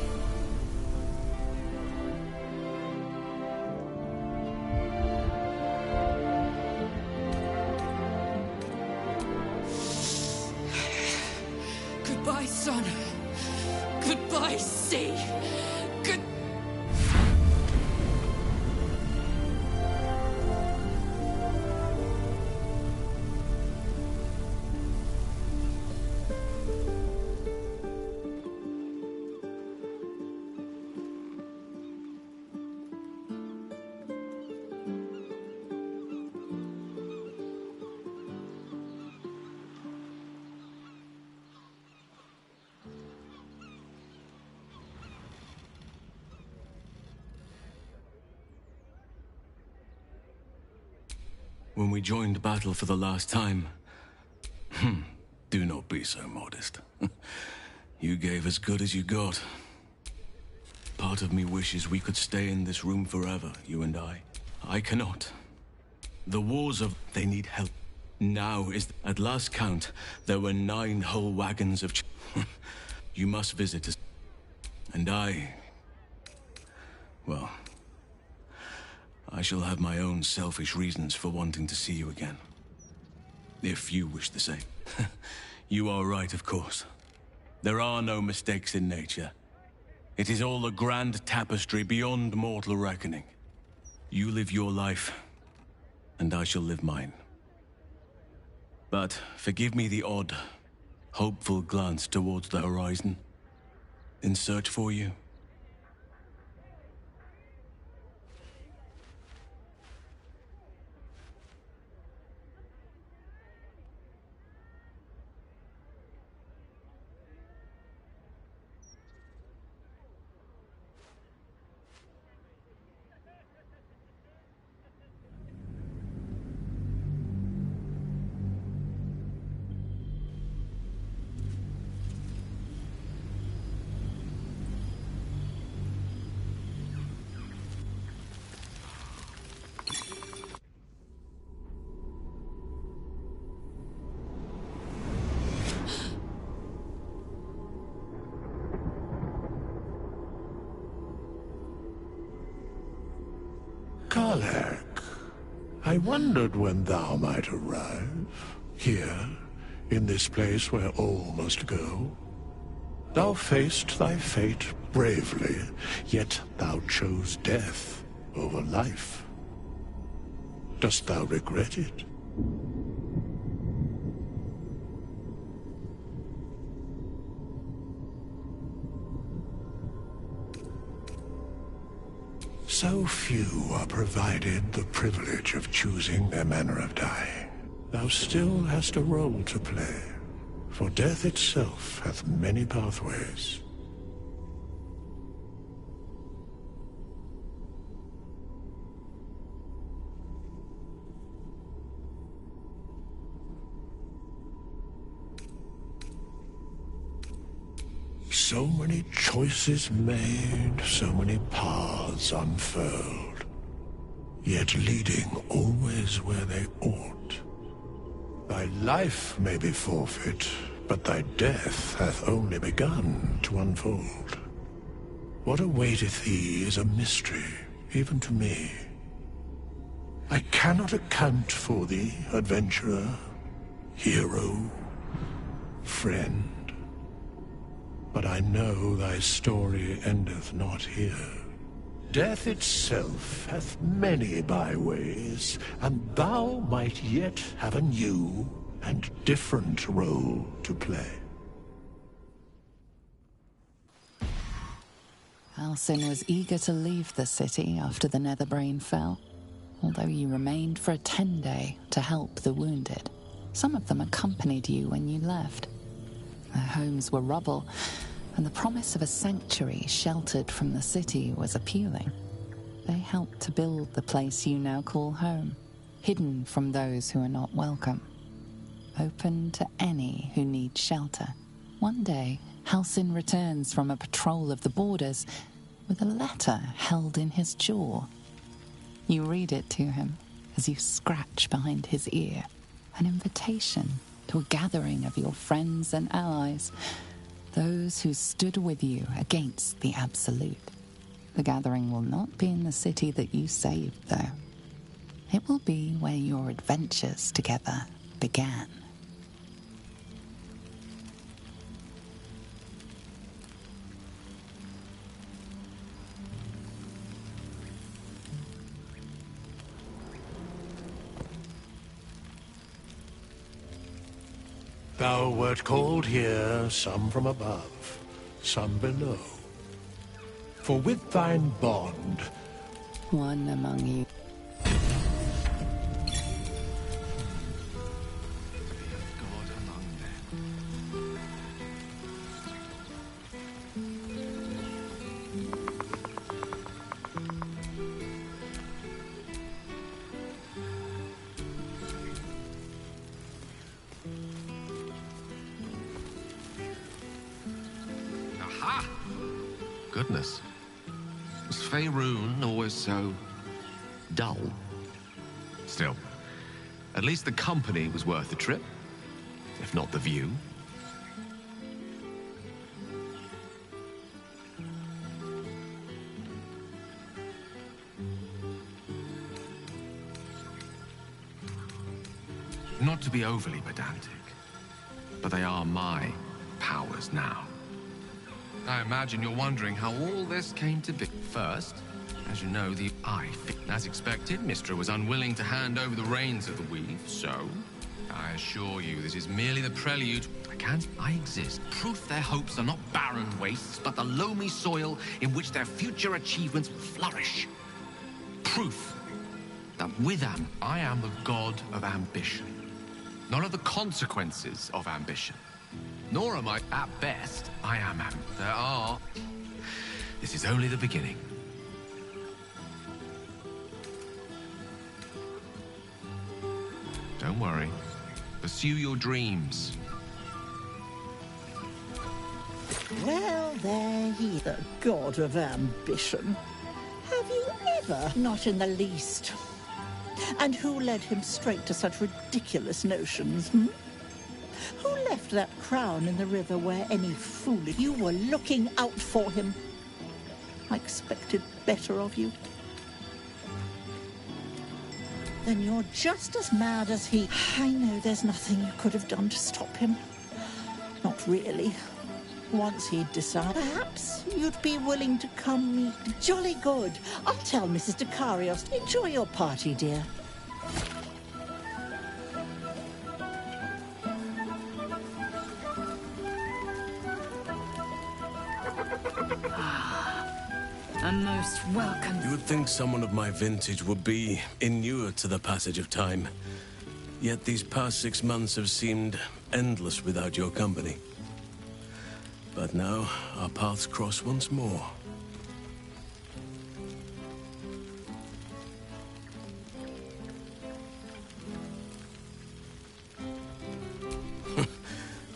Goodbye, son. Goodbye, sea. Good. When we joined battle for the last time, do not be so modest. You gave as good as you got. Part of me wishes we could stay in this room forever, you and I. I cannot. The wars of... they need help. Now is... at last count, there were 9 whole wagons of... You must visit us. And I... well... I shall have my own selfish reasons for wanting to see you again. If you wish the same. You are right, of course. There are no mistakes in nature. It is all a grand tapestry beyond mortal reckoning. You live your life, and I shall live mine. But forgive me the odd, hopeful glance towards the horizon. In search for you. Karlach, I wondered when thou might arrive. Here, in this place where all must go. Thou faced thy fate bravely, yet thou chose death over life. Dost thou regret it? So few are provided the privilege of choosing their manner of dying. Thou still hast a role to play, for death itself hath many pathways. So many choices made, so many paths unfurled, yet leading always where they ought. Thy life may be forfeit, but thy death hath only begun to unfold. What awaiteth thee is a mystery, even to me. I cannot account for thee, adventurer, hero, friend. But I know thy story endeth not here. Death itself hath many byways, and thou might yet have a new and different role to play. Halsin was eager to leave the city after the Netherbrain fell, although you remained for a 10-day to help the wounded. Some of them accompanied you when you left. Their homes were rubble, and the promise of a sanctuary sheltered from the city was appealing. They helped to build the place you now call home, hidden from those who are not welcome, open to any who need shelter. One day, Halsin returns from a patrol of the borders with a letter held in his jaw. You read it to him as you scratch behind his ear, an invitation to a gathering of your friends and allies, those who stood with you against the Absolute. The gathering will not be in the city that you saved, though. It will be where your adventures together began. Thou wert called here, some from above, some below. For with thine bond, One among you. Aha! Goodness. Was Faerun always so dull? Still, at least the company was worth the trip, if not the view. Not to be overly pedantic, but they are my powers now. I imagine you're wondering how all this came to be. First, as you know, as expected, Mystra was unwilling to hand over the reins of the weave, so I assure you this is merely the prelude. I exist. Proof their hopes are not barren wastes, but the loamy soil in which their future achievements will flourish. Proof that with I am the god of ambition, not of the consequences of ambition. Nor am I, at best, I am. There are. This is only the beginning. Don't worry. Pursue your dreams. Well, there he is, the god of ambition. Have you ever? Not in the least. And who led him straight to such ridiculous notions, Who left that crown in the river where any fool... You were looking out for him. I expected better of you. Then you're just as mad as he. I know there's nothing you could have done to stop him. Not really. Once he'd decided, perhaps you'd be willing to come meet. Jolly good. I'll tell Mrs. Dekarios. Enjoy your party, dear. A most welcome. You would think someone of my vintage would be inured to the passage of time. Yet these past 6 months have seemed endless without your company. But now, our paths cross once more.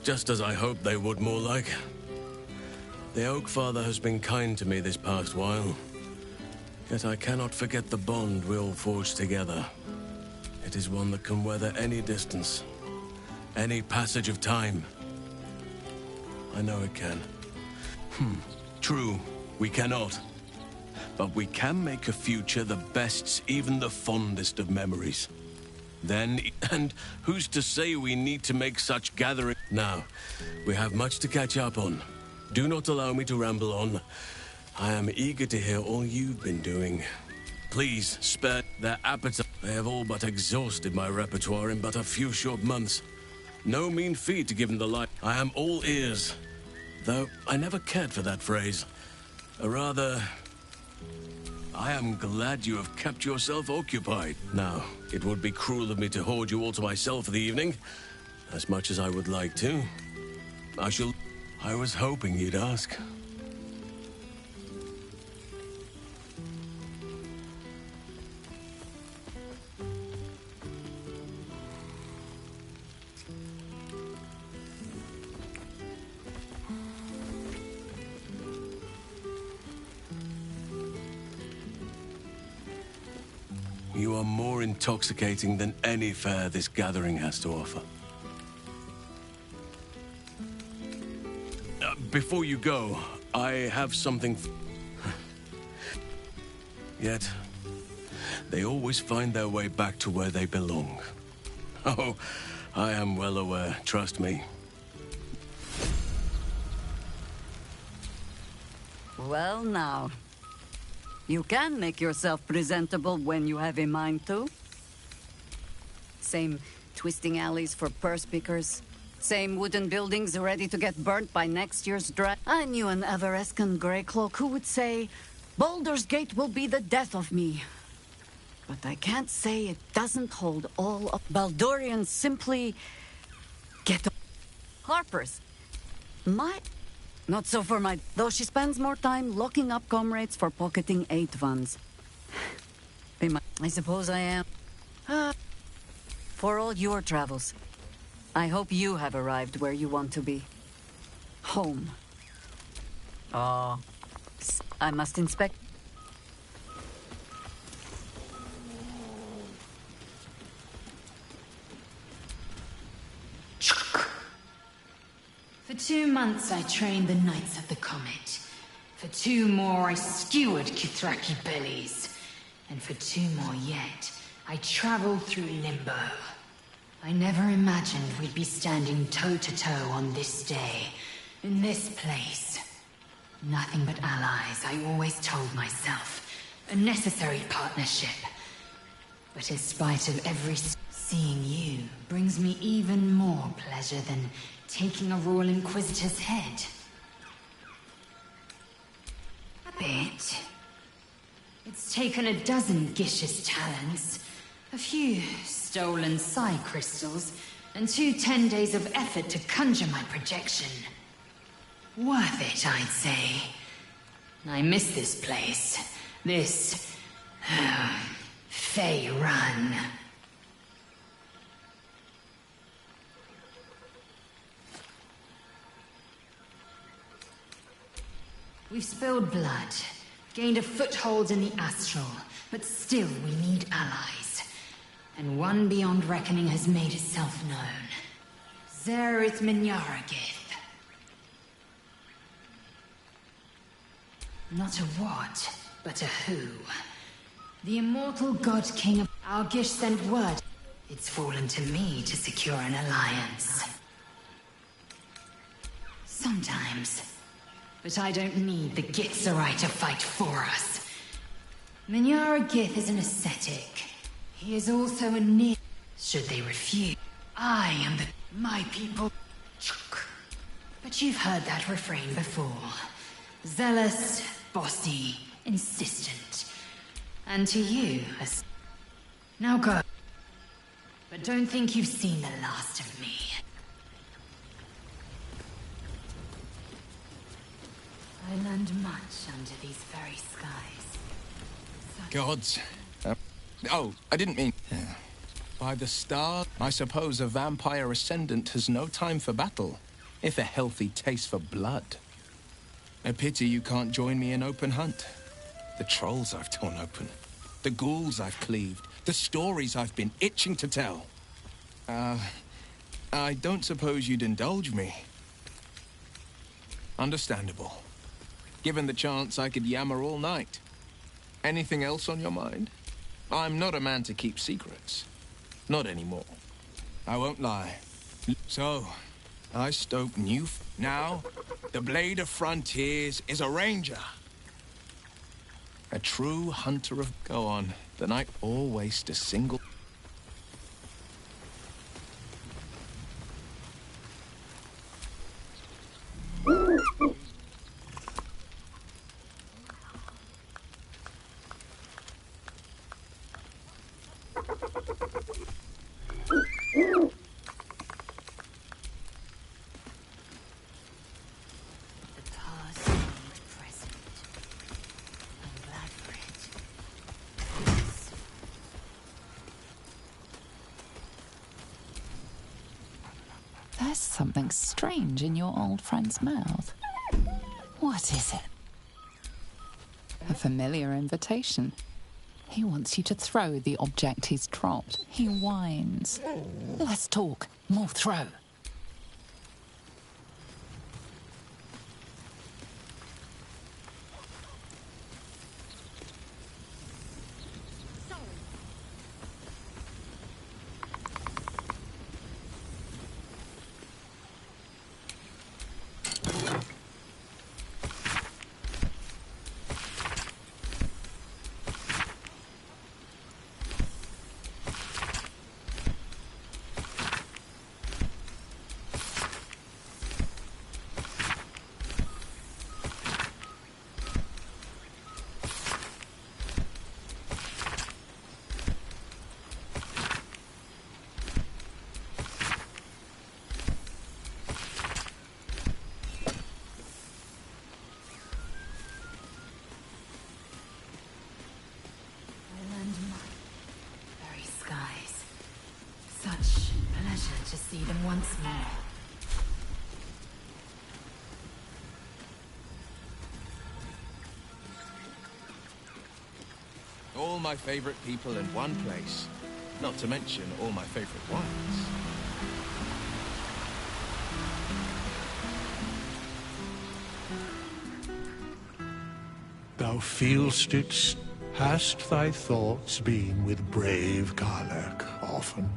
Just as I hoped they would, more like. The Oak Father has been kind to me this past while. Yet I cannot forget the bond we all forged together. It is one that can weather any distance, any passage of time. I know it can. True, we cannot. But we can make a future the best, even the fondest of memories. Then, and who's to say we need to make such gathering? Now, we have much to catch up on. Do not allow me to ramble on. I am eager to hear all you've been doing. Please, spare their appetite. They have all but exhausted my repertoire in but a few short months. No mean feat to give them the light. I am all ears. Though I never cared for that phrase. Rather, I am glad you have kept yourself occupied. Now, it would be cruel of me to hoard you all to myself for the evening, as much as I would like to. I was hoping you'd ask. You are more intoxicating than any fare this gathering has to offer. Before you go, I have something... Yet, they always find their way back to where they belong. Oh, I am well aware, trust me. Well now, you can make yourself presentable when you have a mind to. Same twisting alleys for purse pickers. Same wooden buildings ready to get burnt by next year's drought. I knew an Everescan Greycloak who would say, Baldur's Gate will be the death of me. But I can't say it doesn't hold all of Baldurians simply get Harper's. Not so for my... Though she spends more time locking up comrades for pocketing 8 ones. I suppose I am. For all your travels, I hope you have arrived where you want to be. Home. I must inspect... For 2 months I trained the Knights of the Comet. For 2 more I skewered Kithraki bellies. And for 2 more yet, I traveled through Limbo. I never imagined we'd be standing toe-to-toe on this day, in this place. Nothing but allies, I always told myself. A necessary partnership. But in spite of every... Seeing you brings me even more pleasure than taking a Royal Inquisitor's head. A bit. It's taken a dozen Gish's talents, a few stolen psi crystals, and 2 10 days of effort to conjure my projection. Worth it, I'd say. I miss this place. This... Fae Run. We've spilled blood, gained a foothold in the astral, but still we need allies. And one beyond reckoning has made itself known. Zerith Minyaragith. Not a what, but a who. The immortal god king of Algish sent word. It's fallen to me to secure an alliance. Sometimes. But I don't need the Githzerai to fight for us. Minyaragith is an ascetic. He is also a near... Should they refuse, I am the... My people... But you've heard that refrain before. Zealous, bossy, insistent. And to you, now go. But don't think you've seen the last of me. I learned much under these very skies. Gods. Oh, I didn't mean... By the star, I suppose a vampire ascendant has no time for battle, if a healthy taste for blood. A pity you can't join me in open hunt. The trolls I've torn open, the ghouls I've cleaved, the stories I've been itching to tell. I don't suppose you'd indulge me. Understandable. Given the chance, I could yammer all night. Anything else on your mind? I'm not a man to keep secrets. Not anymore. I won't lie. So, I stoke new... Now, the Blade of Frontiers is a ranger. A true hunter of... Go on. The night or waste a single... There's something strange in your old friend's mouth. What is it? A familiar invitation. He wants you to throw the object he's dropped. He whines. Less talk, more throw. To see them once more. All my favorite people in one place. Not to mention all my favorite wines. Thou feelst it. Hast thy thoughts been with brave Karlach often?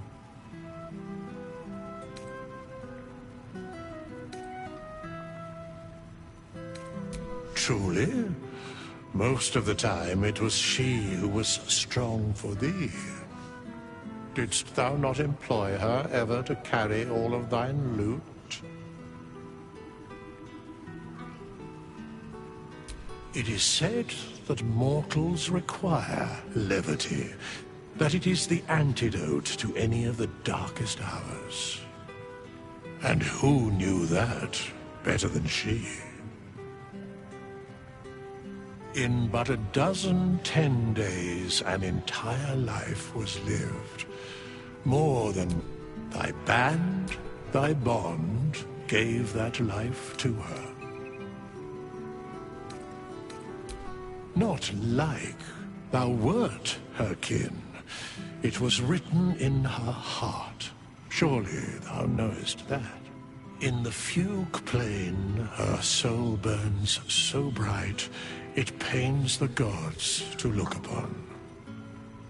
Truly? Most of the time it was she who was strong for thee. Didst thou not employ her ever to carry all of thine loot? It is said that mortals require levity, that it is the antidote to any of the darkest hours. And who knew that better than she? In but 10 days, an entire life was lived. More than thy band, thy bond, gave that life to her. Not like thou wert her kin. It was written in her heart. Surely thou knowest that. In the fugue plain, her soul burns so bright, it pains the gods to look upon.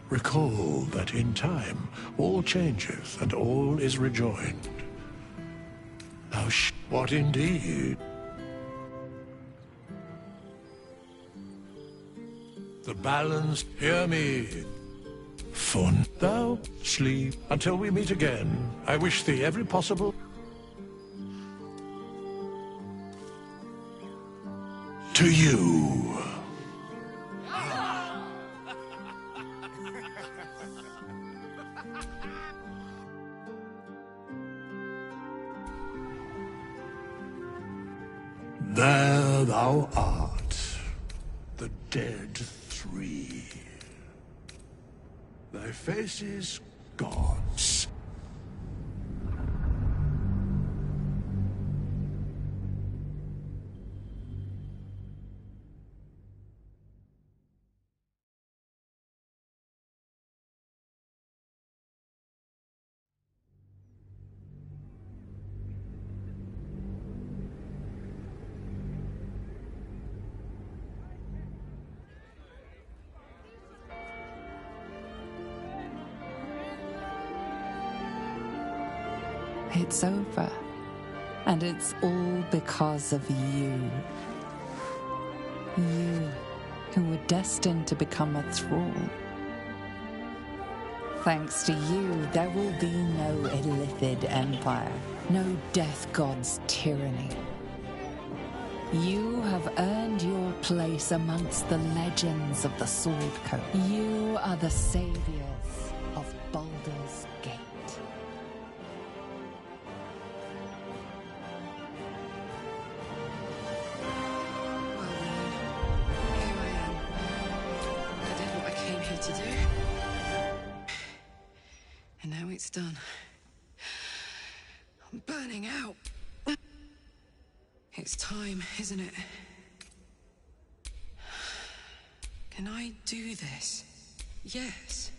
Recall that in time all changeth and all is rejoined. What indeed? The balance, hear me. Fun, thou sleep until we meet again. I wish thee every possible. To you. There thou art, the dead three. Thy faces gods. It's over. And it's all because of you. You, who were destined to become a thrall. Thanks to you, there will be no Illithid empire, no death god's tyranny. You have earned your place amongst the legends of the Sword Coast. You are the saviors of Baldur's Gate. To do. And now it's done. I'm burning out. It's time, isn't it? Can I do this? Yes.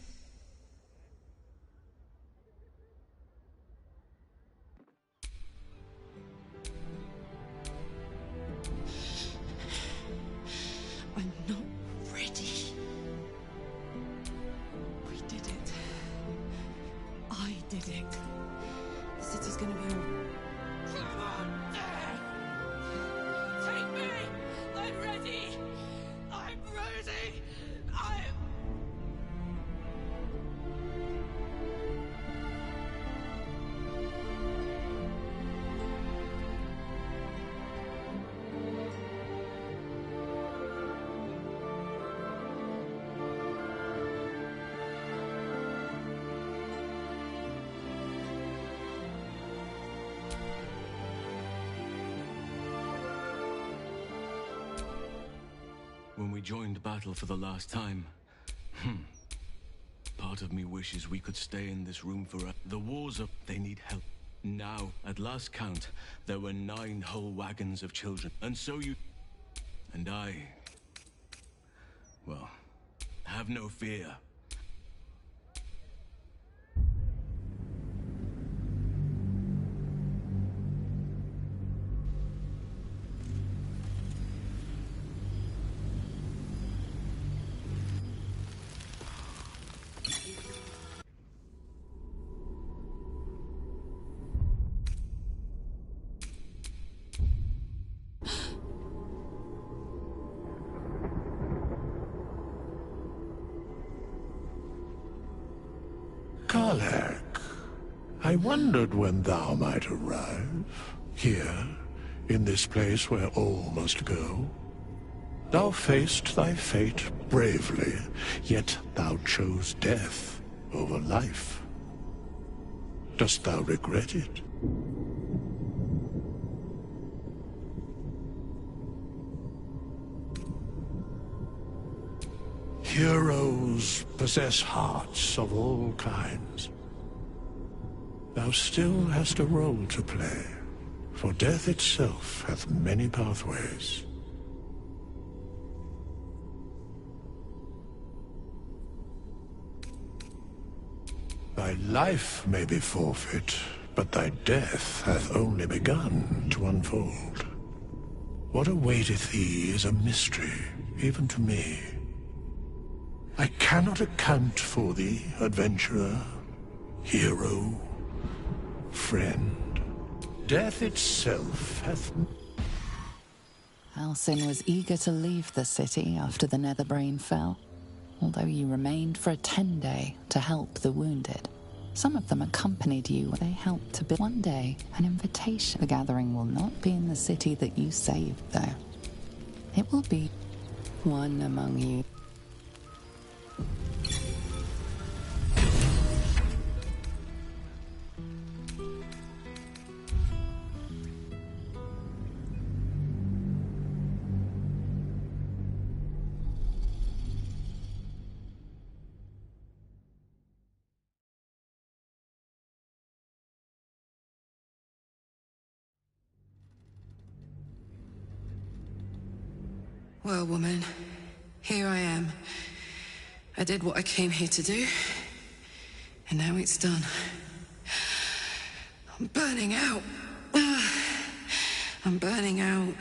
I'm not ready. We did it. I did it. The city's gonna be all... Come on, Dad! Take me! I'm ready! I'm ready! When we joined battle for the last time, part of me wishes we could stay in this room forever. The wars up, they need help. Now, at last count, there were 9 whole wagons of children. And so you... And I... Well, have no fear. Karlach, I wondered when thou might arrive. Here, in this place where all must go. Thou faced thy fate bravely, yet thou chose death over life. Dost thou regret it? Heroes possess hearts of all kinds. Thou still hast a role to play, for death itself hath many pathways. Thy life may be forfeit, but thy death hath only begun to unfold. What awaiteth thee is a mystery, even to me. I cannot account for thee, adventurer, hero, friend. Death itself hath... Alcyn was eager to leave the city after the Netherbrain fell, although you remained for a 10-day to help the wounded. Some of them accompanied you. They helped to build. One day, an invitation. The gathering will not be in the city that you saved, though. It will be one among you. Well, woman, here I am. I did what I came here to do, and now it's done. I'm burning out. I'm burning out.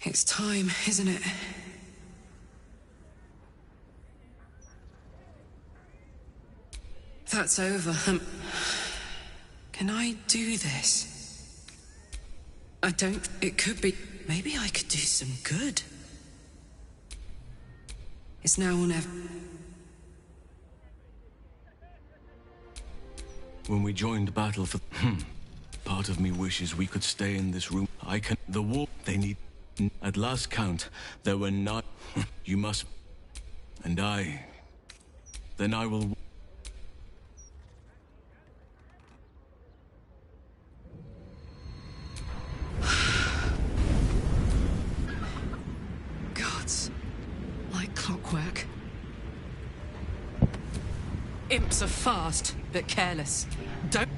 It's time, isn't it? That's over. Can I do this? I don't... It could be... Maybe I could do some good. It's now or never. When we joined battle for... Part of me wishes we could stay in this room. I can... The war... They need... At last count, there were not... You must... And I... Then I will... Gods. Like clockwork. Imps are fast, but careless. Don't...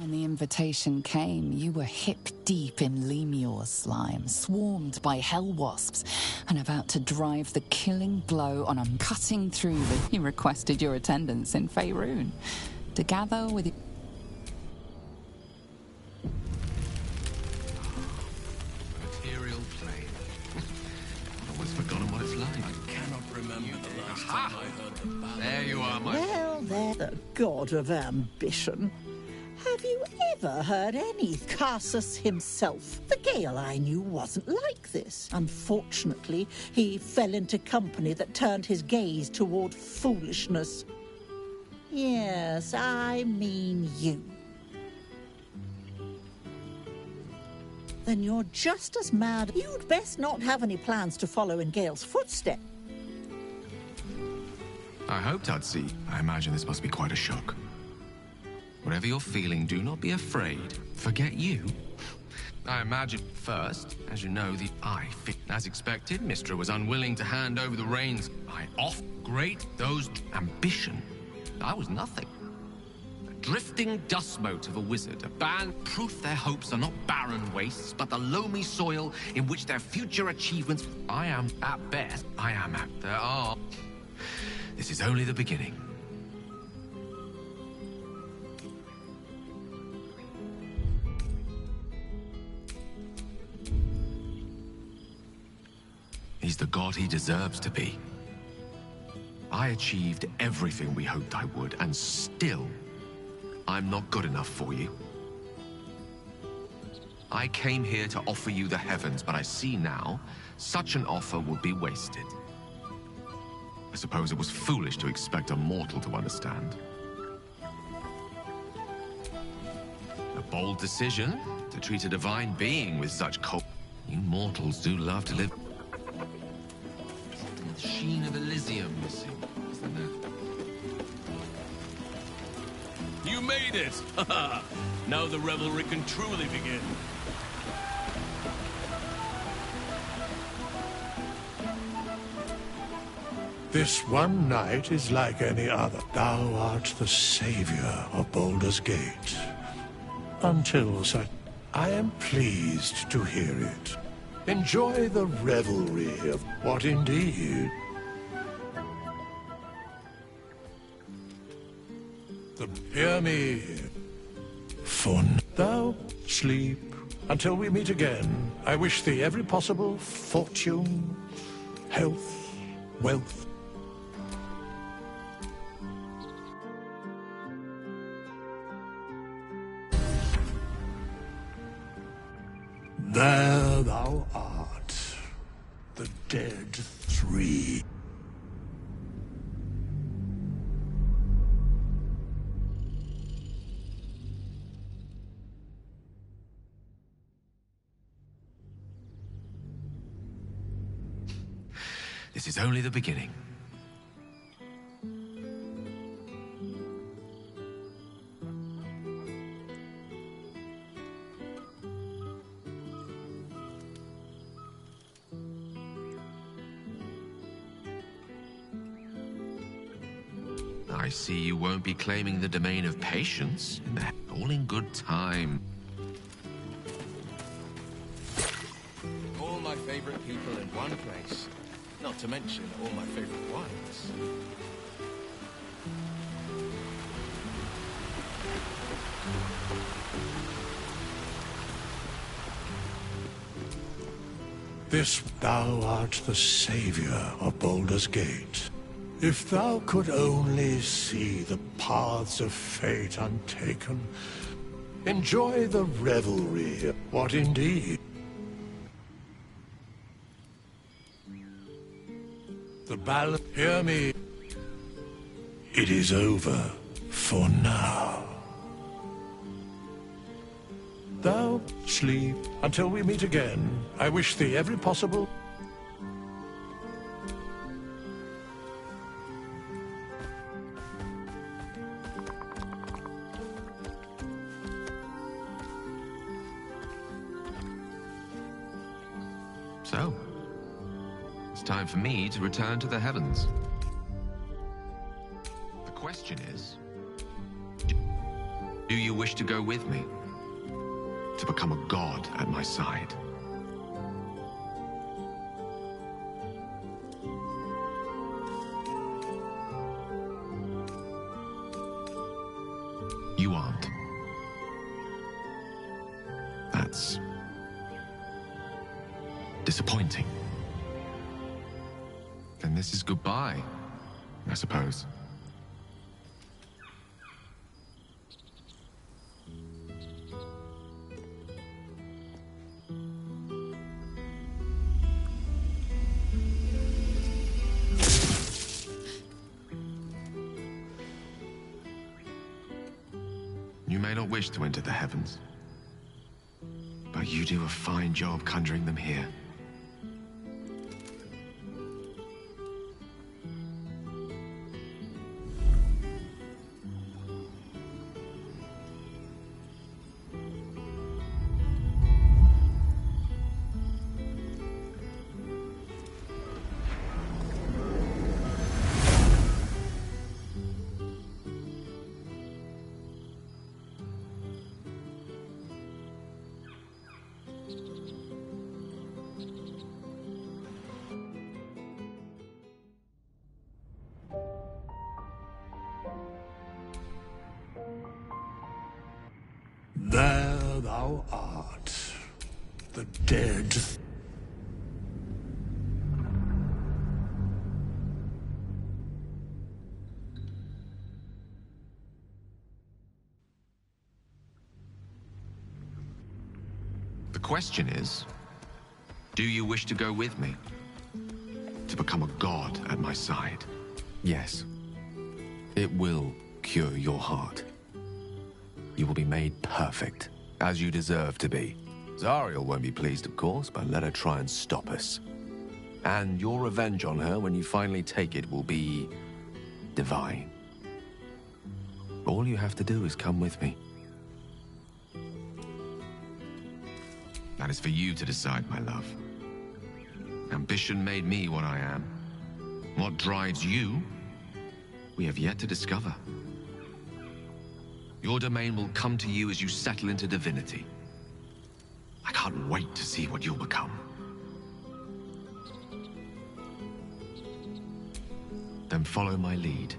When the invitation came, you were hip-deep in Lemure slime, swarmed by hell wasps, and about to drive the killing blow on a cutting through the... He requested your attendance in Faerun to gather with... Material plane. I've always forgotten what it's like. I cannot remember the last time I heard the ballad. There you are, my... Well, there, the god of ambition. Have you ever heard any Carsus himself? The Gale I knew wasn't like this. Unfortunately, he fell into company that turned his gaze toward foolishness. Yes, I mean you. Then you're just as mad. You'd best not have any plans to follow in Gale's footsteps. I hoped I'd see. I imagine this must be quite a shock. Whatever you're feeling, do not be afraid. Forget you. I imagine first, as you know, as expected, Mistra was unwilling to hand over the reins. Those ambition. I was nothing. A drifting dust mote of a wizard, a band proof their hopes are not barren wastes, but the loamy soil in which their future achievements. I am at best. There are. This is only the beginning. He's the god he deserves to be. I achieved everything we hoped I would, and still, I'm not good enough for you. I came here to offer you the heavens, but I see now, such an offer would be wasted. I suppose it was foolish to expect a mortal to understand. A bold decision to treat a divine being with such cold. You mortals do love to live. The sheen of Elysium missing, isn't there? You made it! Now the revelry can truly begin. This one night is like any other. Thou art the savior of Baldur's Gate. Until such... I am pleased to hear it. Enjoy the revelry of what indeed... Hear me. Fun. Thou sleep. Until we meet again, I wish thee every possible fortune, health, wealth. There thou art, the dead three. This is only the beginning. I see you won't be claiming the domain of patience. All in good time. All my favorite people in one place. Not to mention all my favorite wines. This thou art the savior of Baldur's Gate. If thou could only see the paths of fate untaken, enjoy the revelry. What indeed? The ballad. Hear me. It is over for now. Thou sleep until we meet again. I wish thee every possible. So, it's time for me to return to the heavens. The question is, do you you wish to go with me? To become a god at my side? You aren't. That's disappointing. Then this is goodbye, I suppose. You may not wish to enter the heavens, but you do a fine job conjuring them here. There thou art, the dead. The question is, do you wish to go with me? To become a god at my side? Yes. It will cure your heart. You will be made perfect, as you deserve to be. Zariel won't be pleased, of course, but let her try and stop us. And your revenge on her, when you finally take it, will be divine. All you have to do is come with me. That is for you to decide, my love. Ambition made me what I am. What drives you, we have yet to discover. Your domain will come to you as you settle into divinity. I can't wait to see what you'll become. Then follow my lead.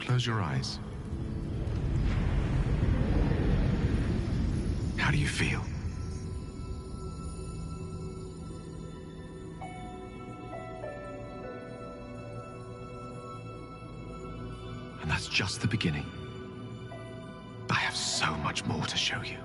Close your eyes. How do you feel? And that's just the beginning. I have so much more to show you.